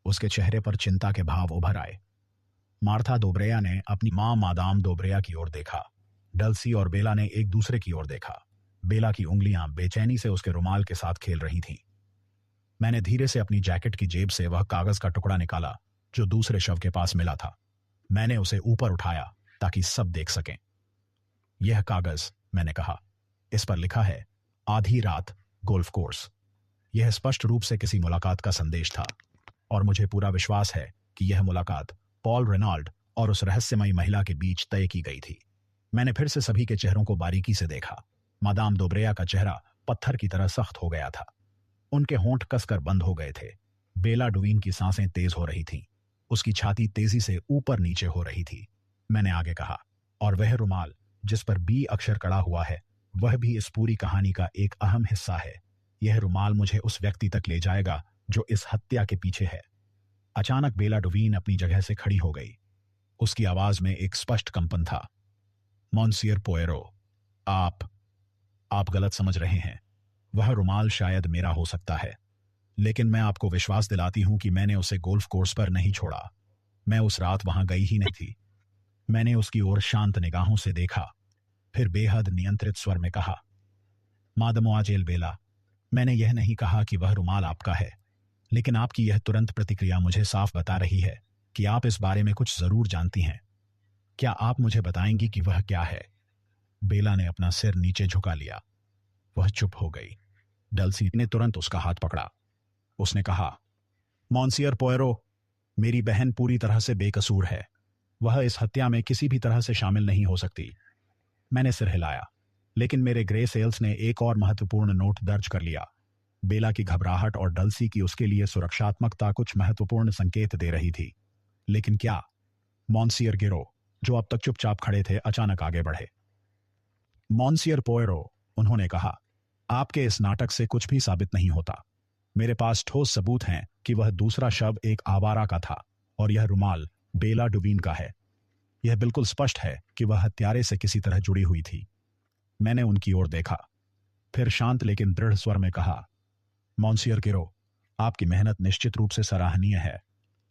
उसके चेहरे पर चिंता के भाव उभर आए। मार्था दोब्रेया ने अपनी मां मादाम दोब्रेया की ओर देखा। डल्सी और बेला ने एक दूसरे की ओर देखा। बेला की उंगलियां बेचैनी से उसके रुमाल के साथ खेल रही थीं। मैंने धीरे से अपनी जैकेट की जेब से वह कागज का टुकड़ा निकाला जो दूसरे शव के पास मिला था। मैंने उसे ऊपर उठाया ताकि सब देख सकें। यह कागज, मैंने कहा, इस पर लिखा है, आधी रात, गोल्फ कोर्स। यह स्पष्ट रूप से किसी मुलाकात का संदेश था और मुझे पूरा विश्वास है कि यह मुलाकात पॉल रेनॉल्ड और उस रहस्यमयी महिला के बीच तय की गई थी। मैंने फिर से सभी के चेहरों को बारीकी से देखा। मादाम दोब्रेया का चेहरा पत्थर की तरह सख्त हो गया था। उनके होंठ कसकर बंद हो गए थे। बेला डुवीन की सांसें तेज हो रही थीं। उसकी छाती तेजी से ऊपर नीचे हो रही थी। मैंने आगे कहा, और वह रुमाल जिस पर बी अक्षर कड़ा हुआ है, वह भी इस पूरी कहानी का एक अहम हिस्सा है। यह रुमाल मुझे उस व्यक्ति तक ले जाएगा जो इस हत्या के पीछे है। अचानक बेला डुवीन अपनी जगह से खड़ी हो गई। उसकी आवाज में एक स्पष्ट कंपन था। मॉन्सियर पोयरो, आप गलत समझ रहे हैं। वह रुमाल शायद मेरा हो सकता है, लेकिन मैं आपको विश्वास दिलाती हूं कि मैंने उसे गोल्फ कोर्स पर नहीं छोड़ा। मैं उस रात वहां गई ही नहीं थी। मैंने उसकी ओर शांत निगाहों से देखा, फिर बेहद नियंत्रित स्वर में कहा, मादमोआजेल बेला, मैंने यह नहीं कहा कि वह रुमाल आपका है, लेकिन आपकी यह तुरंत प्रतिक्रिया मुझे साफ बता रही है कि आप इस बारे में कुछ जरूर जानती हैं। क्या आप मुझे बताएंगी कि वह क्या है? बेला ने अपना सिर नीचे झुका लिया। वह चुप हो गई। डल्सी ने तुरंत उसका हाथ पकड़ा। उसने कहा, मॉन्सियर पोयरो, मेरी बहन पूरी तरह से बेकसूर है। वह इस हत्या में किसी भी तरह से शामिल नहीं हो सकती। मैंने सिर हिलाया, लेकिन मेरे ग्रे सेल्स ने एक और महत्वपूर्ण नोट दर्ज कर लिया। बेला की घबराहट और डल्सी की उसके लिए सुरक्षात्मकता कुछ महत्वपूर्ण संकेत दे रही थी। लेकिन क्या? मॉन्सियर गिरो, जो अब तक चुपचाप खड़े थे, अचानक आगे बढ़े। मॉन्सियर पोयरो, उन्होंने कहा, आपके इस नाटक से कुछ भी साबित नहीं होता। मेरे पास ठोस सबूत हैं कि वह दूसरा शव एक आवारा का था और यह रुमाल बेला डुवीन का है। यह बिल्कुल स्पष्ट है कि वह हत्यारे से किसी तरह जुड़ी हुई थी। मैंने उनकी ओर देखा, फिर शांत लेकिन दृढ़ स्वर में कहा, मॉन्सियर गिरो, आपकी मेहनत निश्चित रूप से सराहनीय है,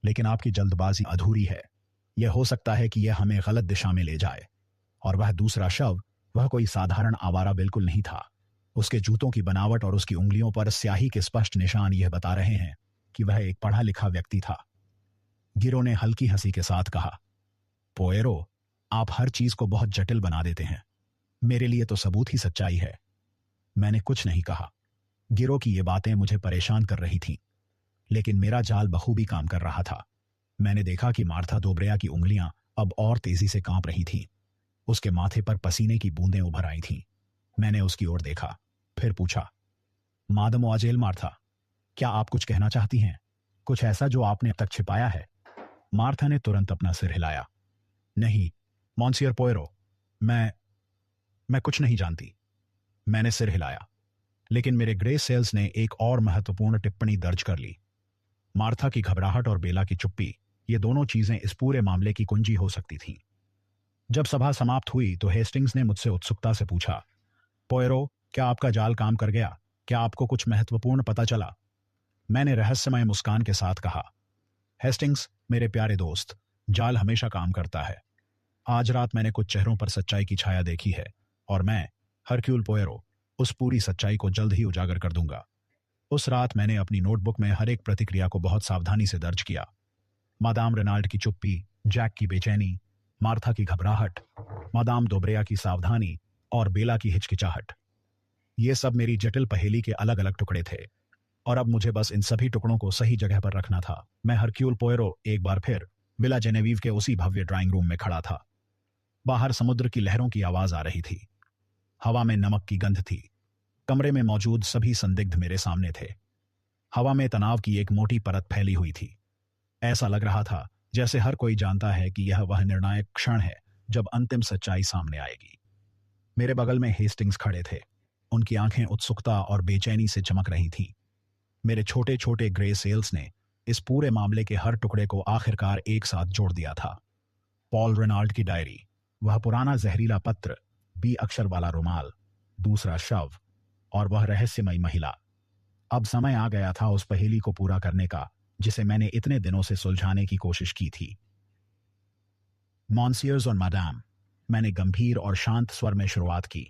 लेकिन आपकी जल्दबाजी अधूरी है। यह हो सकता है कि यह हमें गलत दिशा में ले जाए। और वह दूसरा शव, वह कोई साधारण आवारा बिल्कुल नहीं था। उसके जूतों की बनावट और उसकी उंगलियों पर स्याही के स्पष्ट निशान यह बता रहे हैं कि वह एक पढ़ा लिखा व्यक्ति था। गिरो ने हल्की हंसी के साथ कहा, पोयरो, आप हर चीज को बहुत जटिल बना देते हैं। मेरे लिए तो सबूत ही सच्चाई है। मैंने कुछ नहीं कहा। गिरो की ये बातें मुझे परेशान कर रही थीं, लेकिन मेरा जाल बखूबी काम कर रहा था। मैंने देखा कि मार्था दोब्रेया की उंगलियां अब और तेजी से कांप रही थीं। उसके माथे पर पसीने की बूंदें उभर आई थीं। मैंने उसकी ओर देखा, फिर पूछा, मादमोआजेल मार्था, क्या आप कुछ कहना चाहती हैं? कुछ ऐसा जो आपने अब तक छिपाया है? मार्था ने तुरंत अपना सिर हिलाया। नहीं, मॉन्सियर पोयरो, मैं कुछ नहीं जानती। मैंने सिर हिलाया, लेकिन मेरे ग्रे सेल्स ने एक और महत्वपूर्ण टिप्पणी दर्ज कर ली। मार्था की घबराहट और बेला की चुप्पी, ये दोनों चीजें इस पूरे मामले की कुंजी हो सकती थीं। जब सभा समाप्त हुई तो हेस्टिंग्स ने मुझसे उत्सुकता से पूछा, पोयरो, क्या आपका जाल काम कर गया? क्या आपको कुछ महत्वपूर्ण पता चला? मैंने रहस्यमय मुस्कान के साथ कहा, हेस्टिंग्स, मेरे प्यारे दोस्त, जाल हमेशा काम करता है। आज रात मैंने कुछ चेहरों पर सच्चाई की छाया देखी है, और मैं, हरक्यूल पोयरो, उस पूरी सच्चाई को जल्द ही उजागर कर दूंगा। उस रात मैंने अपनी नोटबुक में हर एक प्रतिक्रिया को बहुत सावधानी से दर्ज किया। मादाम रेनाल्ड की चुप्पी, जैक की बेचैनी, मार्था की घबराहट, मादाम दोब्रेया की सावधानी और बेला की हिचकिचाहट, ये सब मेरी जटिल पहेली के अलग अलग टुकड़े थे, और अब मुझे बस इन सभी टुकड़ों को सही जगह पर रखना था। मैं हरक्यूल पोयरो एक बार फिर विला जेनेवीव के उसी भव्य ड्राइंग रूम में खड़ा था। बाहर समुद्र की लहरों की आवाज आ रही थी, हवा में नमक की गंध थी। कमरे में मौजूद सभी संदिग्ध मेरे सामने थे। हवा में तनाव की एक मोटी परत फैली हुई थी। ऐसा लग रहा था जैसे हर कोई जानता है कि यह वह निर्णायक क्षण है जब अंतिम सच्चाई सामने आएगी। मेरे बगल में हेस्टिंग्स खड़े थे। उनकी आंखें उत्सुकता और बेचैनी से चमक रही थीं। मेरे छोटे छोटे ग्रे सेल्स ने इस पूरे मामले के हर टुकड़े को आखिरकार एक साथ जोड़ दिया था। पॉल रेनाल्ड की डायरी, वह पुराना जहरीला पत्र, बी अक्षर वाला रुमाल, दूसरा शव, और वह रहस्यमयी महिला। अब समय आ गया था उस पहेली को पूरा करने का जिसे मैंने इतने दिनों से सुलझाने की कोशिश की थी। मॉन्सियर्स और मैडम, मैंने गंभीर और शांत स्वर में शुरुआत की,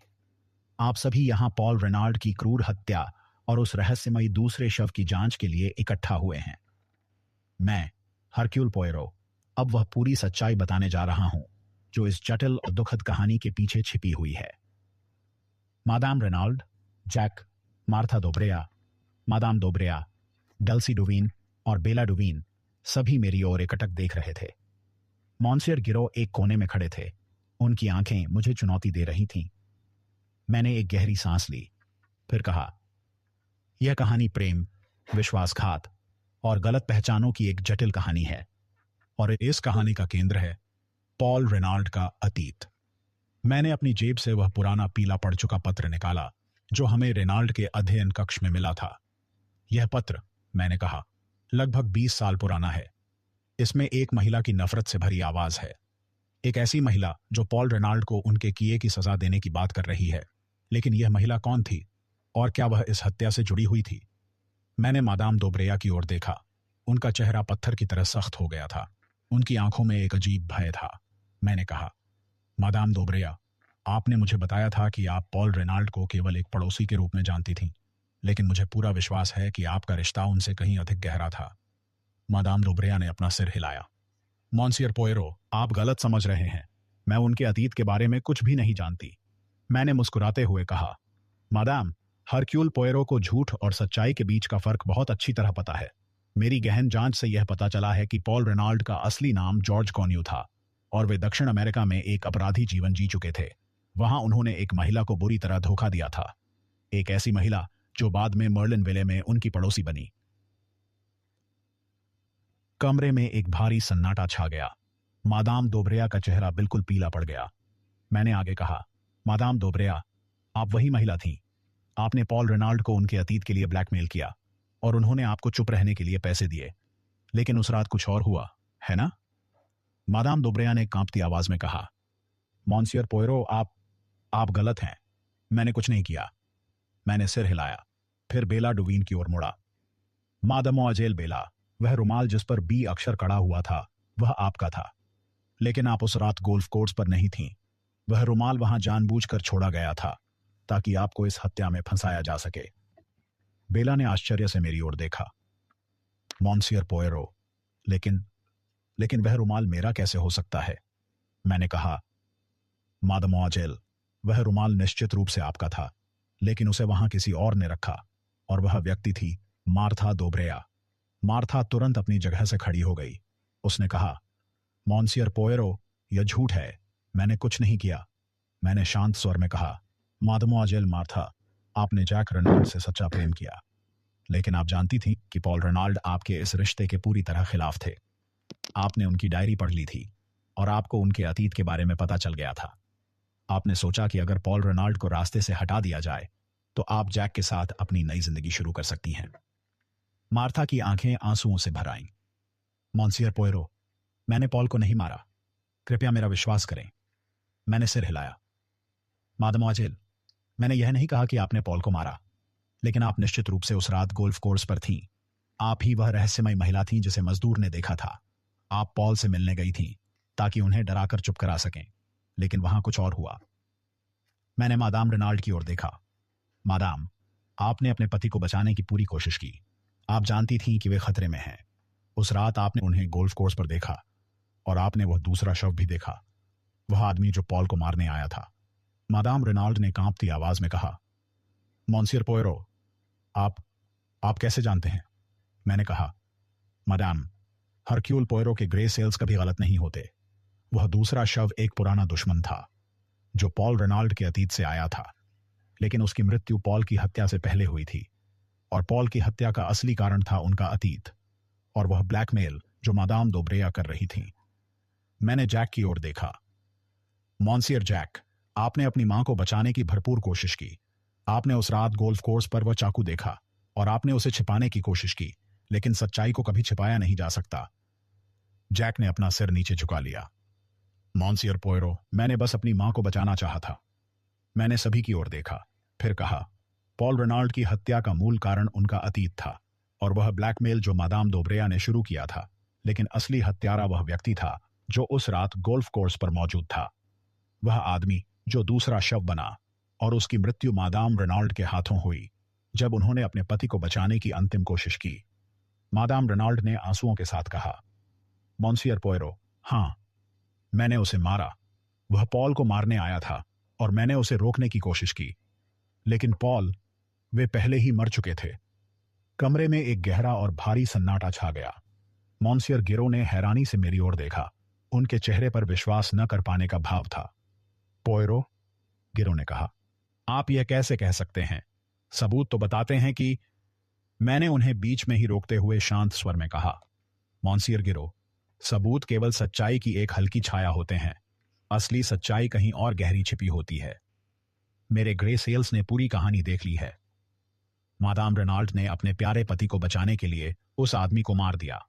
आप सभी यहां पॉल रेनाल्ड की क्रूर हत्या और उस रहस्यमयी दूसरे शव की जांच के लिए इकट्ठा हुए हैं। मैं, हरक्यूल पोयरो, अब वह पूरी सच्चाई बताने जा रहा हूं जो इस जटिल और दुखद कहानी के पीछे छिपी हुई है। Madame Renauld, Jack, Marthe Daubreuil, Madame Daubreuil, Dulcie Duveen और बेला डुवीन सभी मेरी ओर एकटक देख रहे थे। मॉन्सियर गिरो एक कोने में खड़े थे। उनकी आंखें मुझे चुनौती दे रही थीं। मैंने एक गहरी सांस ली, फिर कहा, यह कहानी प्रेम, विश्वासघात और गलत पहचानों की एक जटिल कहानी है, और इस कहानी का केंद्र है पॉल रेनाल्ड का अतीत। मैंने अपनी जेब से वह पुराना पीला पड़ चुका पत्र निकाला जो हमें रेनाल्ड के अध्ययन कक्ष में मिला था। यह पत्र, मैंने कहा, लगभग 20 साल पुराना है। इसमें एक महिला की नफरत से भरी आवाज है। एक ऐसी महिला जो पॉल रेनाल्ड को उनके किए की सजा देने की बात कर रही है। लेकिन यह महिला कौन थी और क्या वह इस हत्या से जुड़ी हुई थी? मैंने मादाम दोब्रेया की ओर देखा। उनका चेहरा पत्थर की तरह सख्त हो गया था। उनकी आंखों में एक अजीब भय था। मैंने कहा, मादाम दोब्रेया, आपने मुझे बताया था कि आप पॉल रेनाल्ड को केवल एक पड़ोसी के रूप में जानती थीं, लेकिन मुझे पूरा विश्वास है कि आपका रिश्ता उनसे कहीं अधिक गहरा था। मादाम दोब्रेया ने अपना सिर हिलाया। मॉन्सियर पोयरो, आप गलत समझ रहे हैं। मैं उनके अतीत के बारे में कुछ भी नहीं जानती। मैंने मुस्कुराते हुए कहा, मादाम, हरक्यूल पोयरो को झूठ और सच्चाई के बीच का फर्क बहुत अच्छी तरह पता है। मेरी गहन जांच से यह पता चला है कि पॉल रेनाल्ड का असली नाम जॉर्ज कॉन्यू था और वे दक्षिण अमेरिका में एक अपराधी जीवन जी चुके थे। वहां उन्होंने एक महिला को बुरी तरह धोखा दिया था, एक ऐसी महिला जो बाद में मर्लिन विले में उनकी पड़ोसी बनी। कमरे में एक भारी सन्नाटा छा गया। मादाम दोब्रेया का चेहरा बिल्कुल पीला पड़ गया। मैंने आगे कहा, मादाम दोब्रेया, आप वही महिला थीं। आपने पॉल रेनाल्ड को उनके अतीत के लिए ब्लैकमेल किया और उन्होंने आपको चुप रहने के लिए पैसे दिए। लेकिन उस रात कुछ और हुआ, है ना? मादाम दोब्रेया ने कांपती आवाज में कहा, मॉन्सियर पोयरो, आप गलत हैं। मैंने कुछ नहीं किया। मैंने सिर हिलाया, फिर बेला डुवीन की ओर मुड़ा। मादमोआजेल बेला, वह रुमाल जिस पर बी अक्षर कड़ा हुआ था वह आपका था, लेकिन आप उस रात गोल्फ कोर्स पर नहीं थीं। वह रुमाल वहां जानबूझकर छोड़ा गया था ताकि आपको इस हत्या में फंसाया जा सके। बेला ने आश्चर्य से मेरी ओर देखा। मॉन्सियर पोयरो, लेकिन वह रुमाल मेरा कैसे हो सकता है? मैंने कहा, मादमोआजेल, वह रुमाल निश्चित रूप से आपका था, लेकिन उसे वहां किसी और ने रखा, और वह व्यक्ति थी मार्था दोब्रेया। मार्था तुरंत अपनी जगह से खड़ी हो गई। उसने कहा, मॉन्सियर पोयरो, यह झूठ है। मैंने कुछ नहीं किया। मैंने शांत स्वर में कहा, मादमोआजेल मार्था, आपने जैक रेनाल्ड से सच्चा प्रेम किया, लेकिन आप जानती थी कि पॉल रेनाल्ड आपके इस रिश्ते के पूरी तरह खिलाफ थे। आपने उनकी डायरी पढ़ ली थी और आपको उनके अतीत के बारे में पता चल गया था। आपने सोचा कि अगर पॉल रेनाल्ड को रास्ते से हटा दिया जाए तो आप जैक के साथ अपनी नई जिंदगी शुरू कर सकती हैं। मार्था की आंखें आंसुओं से भर आईं। मॉन्सियर पोयरो, मैंने पॉल को नहीं मारा, कृपया मेरा विश्वास करें। मैंने सिर हिलाया। मादमोजेल, मैंने यह नहीं कहा कि आपने पॉल को मारा, लेकिन आप निश्चित रूप से उस रात गोल्फ कोर्स पर थीं। आप ही वह रहस्यमय महिला थीं जिसे मजदूर ने देखा था। आप पॉल से मिलने गई थीं ताकि उन्हें डराकर चुप करा सकें, लेकिन वहां कुछ और हुआ। मैंने मादाम रेनाल्ड की ओर देखा। मादाम, आपने अपने पति को बचाने की पूरी कोशिश की। आप जानती थीं कि वे खतरे में हैं। उस रात आपने उन्हें गोल्फ कोर्स पर देखा और आपने वह दूसरा शव भी देखा, वह आदमी जो पॉल को मारने आया था। मादाम रेनाल्ड ने कांपती आवाज में कहा, मॉन्सियर पोयरो, आप कैसे जानते हैं? मैंने कहा, मादाम, हरक्यूल पोयरो के ग्रे सेल्स कभी गलत नहीं होते। वह दूसरा शव एक पुराना दुश्मन था जो पॉल रेनाल्ड के अतीत से आया था, लेकिन उसकी मृत्यु पॉल की हत्या से पहले हुई थी, और पॉल की हत्या का असली कारण था उनका अतीत और वह ब्लैकमेल जो मादाम दोब्रेया कर रही थी। मैंने जैक की ओर देखा। मॉन्सियर जैक, आपने अपनी मां को बचाने की भरपूर कोशिश की। आपने उस रात गोल्फ कोर्स पर वह चाकू देखा और आपने उसे छिपाने की कोशिश की, लेकिन सच्चाई को कभी छिपाया नहीं जा सकता। जैक ने अपना सिर नीचे झुका लिया। मॉन्सियर पोयरो, मैंने बस अपनी मां को बचाना चाहा था। मैंने सभी की ओर देखा, फिर कहा, पॉल रेनाल्ड की हत्या का मूल कारण उनका अतीत था और वह ब्लैकमेल जो मादाम दोब्रेया ने शुरू किया था, लेकिन असली हत्यारा वह व्यक्ति था जो उस रात गोल्फ कोर्स पर मौजूद था। वह आदमी जो दूसरा शव बना और उसकी मृत्यु मादाम रेनाल्ड के हाथों हुई जब उन्होंने अपने पति को बचाने की अंतिम कोशिश की। मादाम रेनाल्ड ने आंसुओं के साथ कहा, मॉन्सियर पोयरो, हां, मैंने उसे मारा। वह पॉल को मारने आया था और मैंने उसे रोकने की कोशिश की, लेकिन पॉल, वे पहले ही मर चुके थे। कमरे में एक गहरा और भारी सन्नाटा छा गया। मॉन्सियर गिरो ने हैरानी से मेरी ओर देखा। उनके चेहरे पर विश्वास न कर पाने का भाव था। पोयरो, गिरो ने कहा, आप यह कैसे कह सकते हैं? सबूत तो बताते हैं कि। मैंने उन्हें बीच में ही रोकते हुए शांत स्वर में कहा, मॉन्सियर गिरो, सबूत केवल सच्चाई की एक हल्की छाया होते हैं। असली सच्चाई कहीं और गहरी छिपी होती है। मेरे ग्रे सेल्स ने पूरी कहानी देख ली है। मादाम रेनाल्ड ने अपने प्यारे पति को बचाने के लिए उस आदमी को मार दिया,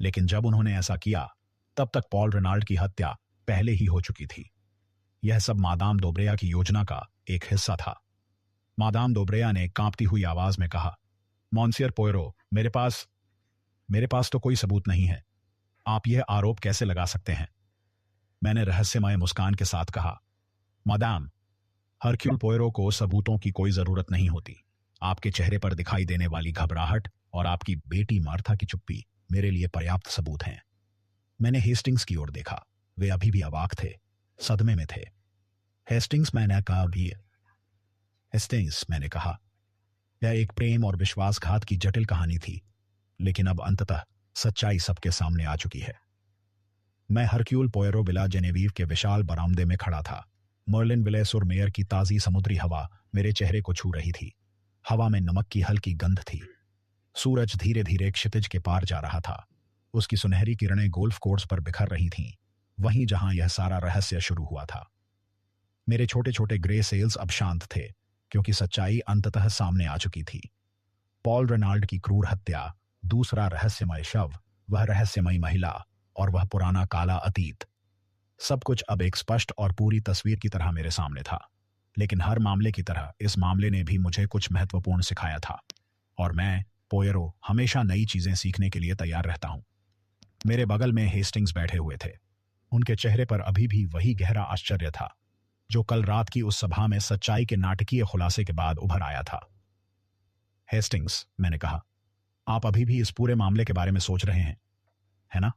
लेकिन जब उन्होंने ऐसा किया तब तक पॉल रेनाल्ड की हत्या पहले ही हो चुकी थी। यह सब मादाम दोब्रेया की योजना का एक हिस्सा था। मादाम दोब्रेया ने कांपती हुई आवाज में कहा, मॉन्सियर पोयरो, मेरे पास तो कोई सबूत नहीं है। आप यह आरोप कैसे लगा सकते हैं? मैंने रहस्यमय मुस्कान के साथ कहा, मादाम, हरक्यूल पोयरो को सबूतों की कोई जरूरत नहीं होती। आपके चेहरे पर दिखाई देने वाली घबराहट और आपकी बेटी मार्था की चुप्पी मेरे लिए पर्याप्त सबूत हैं। मैंने हेस्टिंग्स की ओर देखा। वे अभी भी अवाक थे, सदमे में थे। हेस्टिंग्स, मैंने कहा भी। हेस्टिंग्स, मैंने कहा, यह एक प्रेम और विश्वासघात की जटिल कहानी थी, लेकिन अब अंततः सच्चाई सबके सामने आ चुकी है। मैं हरक्यूल पोयरो विला जेनेवीव के विशाल बरामदे में खड़ा था। मर्लिन विलेस और मेयर की ताजी समुद्री हवा मेरे चेहरे को छू रही थी। हवा में नमक की हल्की गंध थी। सूरज धीरे धीरे क्षितिज के पार जा रहा था। उसकी सुनहरी किरणें गोल्फ कोर्स पर बिखर रही थीं, वहीं जहां यह सारा रहस्य शुरू हुआ था। मेरे छोटे छोटे ग्रे सेल्स अब शांत थे, क्योंकि सच्चाई अंततः सामने आ चुकी थी। पॉल रेनाल्ड की क्रूर हत्या, दूसरा रहस्यमय शव, वह रहस्यमय महिला और वह पुराना काला अतीत, सब कुछ अब एक स्पष्ट और पूरी तस्वीर की तरह मेरे सामने था। लेकिन हर मामले की तरह इस मामले ने भी मुझे कुछ महत्वपूर्ण सिखाया था, और मैं, पोयरो, हमेशा नई चीजें सीखने के लिए तैयार रहता हूं। मेरे बगल में हेस्टिंग्स बैठे हुए थे। उनके चेहरे पर अभी भी वही गहरा आश्चर्य था जो कल रात की उस सभा में सच्चाई के नाटकीय खुलासे के बाद उभर आया था। हेस्टिंग्स, मैंने कहा, आप अभी भी इस पूरे मामले के बारे में सोच रहे हैं, है ना?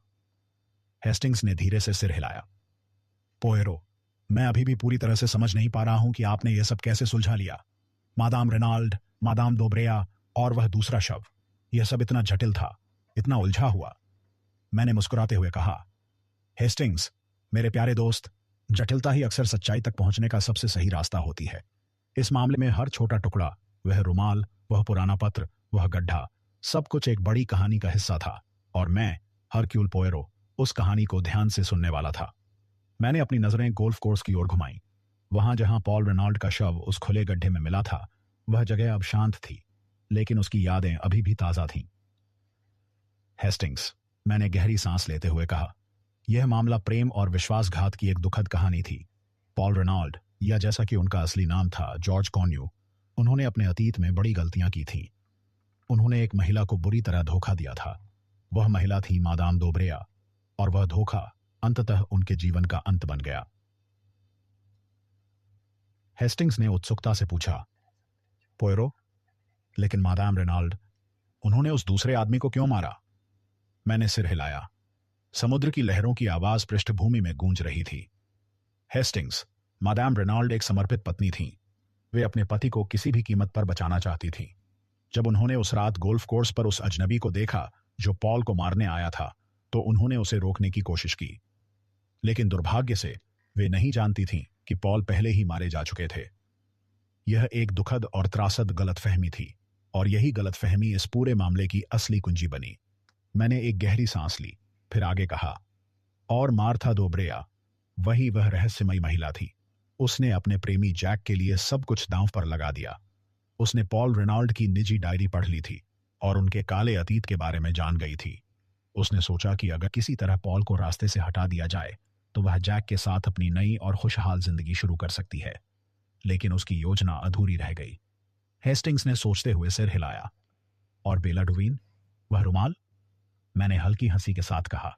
हेस्टिंग्स ने धीरे से सिर हिलाया। पोयरो, मैं अभी भी पूरी तरह से समझ नहीं पा रहा हूं कि आपने यह सब कैसे सुलझा लिया। मादाम रेनाल्ड, मादाम दोब्रेया और वह दूसरा शव, यह सब इतना जटिल था, इतना उलझा हुआ। मैंने मुस्कुराते हुए कहा, हेस्टिंग्स, मेरे प्यारे दोस्त, जटिलता ही अक्सर सच्चाई तक पहुंचने का सबसे सही रास्ता होती है। इस मामले में हर छोटा टुकड़ा, वह रुमाल, वह पुराना पत्र, वह गड्ढा, सब कुछ एक बड़ी कहानी का हिस्सा था, और मैं, हरक्यूल पोयरो, उस कहानी को ध्यान से सुनने वाला था। मैंने अपनी नजरें गोल्फ कोर्स की ओर घुमाई। वहां जहां पॉल रेनाल्ड का शव उस खुले गड्ढे में मिला था, वह जगह अब शांत थी, लेकिन उसकी यादें अभी भी ताजा थीं। हेस्टिंग्स, मैंने गहरी सांस लेते हुए कहा, यह मामला प्रेम और विश्वासघात की एक दुखद कहानी थी। पॉल रेनॉल्ड, या जैसा कि उनका असली नाम था जॉर्ज कॉन्यू, उन्होंने अपने अतीत में बड़ी गलतियां की थीं। उन्होंने एक महिला को बुरी तरह धोखा दिया था। वह महिला थी मादाम दोब्रेया, और वह धोखा अंततः उनके जीवन का अंत बन गया। हेस्टिंग्स ने उत्सुकता से पूछा, पोयरो, लेकिन मादाम रेनॉल्ड, उन्होंने उस दूसरे आदमी को क्यों मारा? मैंने सिर हिलाया। समुद्र की लहरों की आवाज पृष्ठभूमि में गूंज रही थी। हेस्टिंग्स, मादाम रेनॉल्ड एक समर्पित पत्नी थीं। वे अपने पति को किसी भी कीमत पर बचाना चाहती थीं। जब उन्होंने उस रात गोल्फ कोर्स पर उस अजनबी को देखा जो पॉल को मारने आया था, तो उन्होंने उसे रोकने की कोशिश की। लेकिन दुर्भाग्य से वे नहीं जानती थीं कि पॉल पहले ही मारे जा चुके थे। यह एक दुखद और त्रासद गलतफहमी थी, और यही गलतफहमी इस पूरे मामले की असली कुंजी बनी। मैंने एक गहरी सांस ली, फिर आगे कहा, और मार्था दोब्रेया, वही वह रहस्यमयी महिला थी। उसने अपने प्रेमी जैक के लिए सब कुछ दांव पर लगा दिया। उसने पॉल रेनॉल्ड की निजी डायरी पढ़ ली थी और उनके काले अतीत के बारे में जान गई थी। उसने सोचा कि अगर किसी तरह पॉल को रास्ते से हटा दिया जाए तो वह जैक के साथ अपनी नई और खुशहाल जिंदगी शुरू कर सकती है। लेकिन उसकी योजना अधूरी रह गई। हेस्टिंग्स ने सोचते हुए सिर हिलाया। और बेला डुवीन, वह रुमाल? मैंने हल्की हंसी के साथ कहा।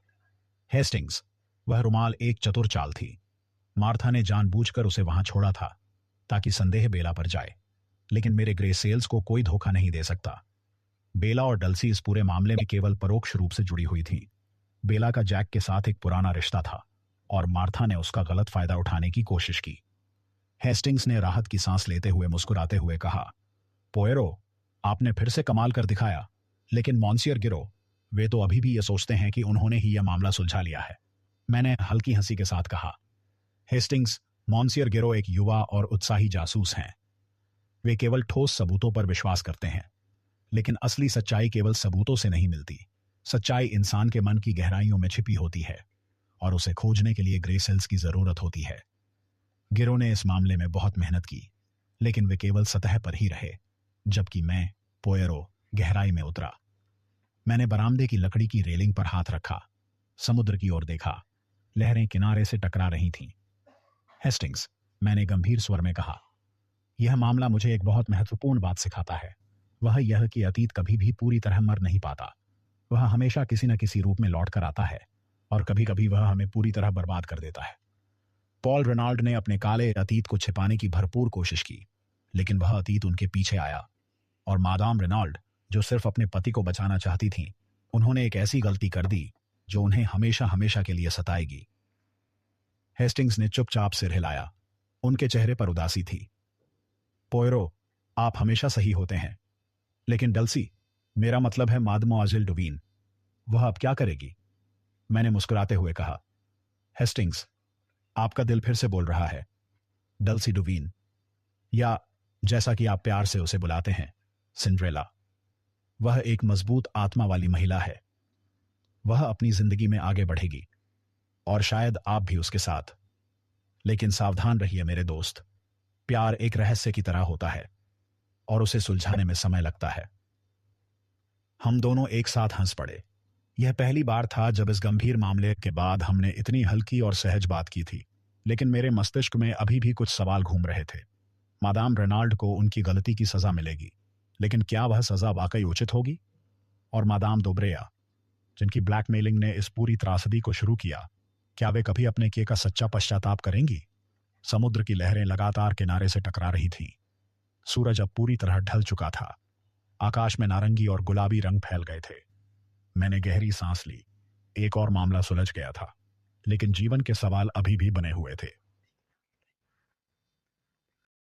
हेस्टिंग्स, वह रुमाल एक चतुर चाल थी। मार्था ने जानबूझकर उसे वहां छोड़ा था ताकि संदेह बेला पर जाए, लेकिन मेरे ग्रे सेल्स को कोई धोखा नहीं दे सकता। बेला और डल्सी इस पूरे मामले में केवल परोक्ष रूप से जुड़ी हुई थी। बेला का जैक के साथ एक पुराना रिश्ता था और मार्था ने उसका गलत फायदा उठाने की कोशिश की। हेस्टिंग्स ने राहत की सांस लेते हुए मुस्कुराते हुए कहा, पोयरो, आपने फिर से कमाल कर दिखाया। लेकिन मॉन्सियर गिरो, वे तो अभी भी ये सोचते हैं कि उन्होंने ही यह मामला सुलझा लिया है। मैंने हल्की हंसी के साथ कहा। हेस्टिंग्स, मॉन्सियर गिरो एक युवा और उत्साही जासूस हैं। वे केवल ठोस सबूतों पर विश्वास करते हैं, लेकिन असली सच्चाई केवल सबूतों से नहीं मिलती। सच्चाई इंसान के मन की गहराइयों में छिपी होती है और उसे खोजने के लिए ग्रे सेल्स की जरूरत होती है। गिरो ने इस मामले में बहुत मेहनत की, लेकिन वे केवल सतह पर ही रहे, जबकि मैं, पोयरो, गहराई में उतरा। मैंने बरामदे की लकड़ी की रेलिंग पर हाथ रखा, समुद्र की ओर देखा। लहरें किनारे से टकरा रही थीं। हेस्टिंग्स, मैंने गंभीर स्वर में कहा, यह मामला मुझे एक बहुत महत्वपूर्ण बात सिखाता है। वह यह कि अतीत कभी भी पूरी तरह मर नहीं पाता। वह हमेशा किसी न किसी रूप में लौट कर आता है, और कभी कभी वह हमें पूरी तरह बर्बाद कर देता है। पॉल रेनॉल्ड ने अपने काले अतीत को छिपाने की भरपूर कोशिश की, लेकिन वह अतीत उनके पीछे आया। और मादाम रेनॉल्ड, जो सिर्फ अपने पति को बचाना चाहती थीं, उन्होंने एक ऐसी गलती कर दी जो उन्हें हमेशा हमेशा के लिए सताएगी। हेस्टिंग्स ने चुपचाप सिर हिलाया। उनके चेहरे पर उदासी थी। पोयरो, आप हमेशा सही होते हैं। लेकिन डल्सी, मेरा मतलब है मादमोआजिल डुवीन, वह अब क्या करेगी? मैंने मुस्कुराते हुए कहा। हेस्टिंग्स, आपका दिल फिर से बोल रहा है। डल्सी डुवीन, या जैसा कि आप प्यार से उसे बुलाते हैं, सिंड्रेला। वह एक मजबूत आत्मा वाली महिला है। वह अपनी जिंदगी में आगे बढ़ेगी, और शायद आप भी उसके साथ। लेकिन सावधान रहिए मेरे दोस्त, प्यार एक रहस्य की तरह होता है और उसे सुलझाने में समय लगता है। हम दोनों एक साथ हंस पड़े। यह पहली बार था जब इस गंभीर मामले के बाद हमने इतनी हल्की और सहज बात की थी, लेकिन मेरे मस्तिष्क में अभी भी कुछ सवाल घूम रहे थे। मादाम रेनॉल्ड को उनकी गलती की सजा मिलेगी, लेकिन क्या वह सजा वाकई उचित होगी? और मादाम दोब्रेया, जिनकी ब्लैकमेलिंग ने इस पूरी त्रासदी को शुरू किया, क्या वे कभी अपने किए का सच्चा पश्चाताप करेंगी? समुद्र की लहरें लगातार किनारे से टकरा रही थीं। सूरज अब पूरी तरह ढल चुका था। आकाश में नारंगी और गुलाबी रंग फैल गए थे। मैंने गहरी सांस ली। एक और मामला सुलझ गया था, लेकिन जीवन के सवाल अभी भी बने हुए थे।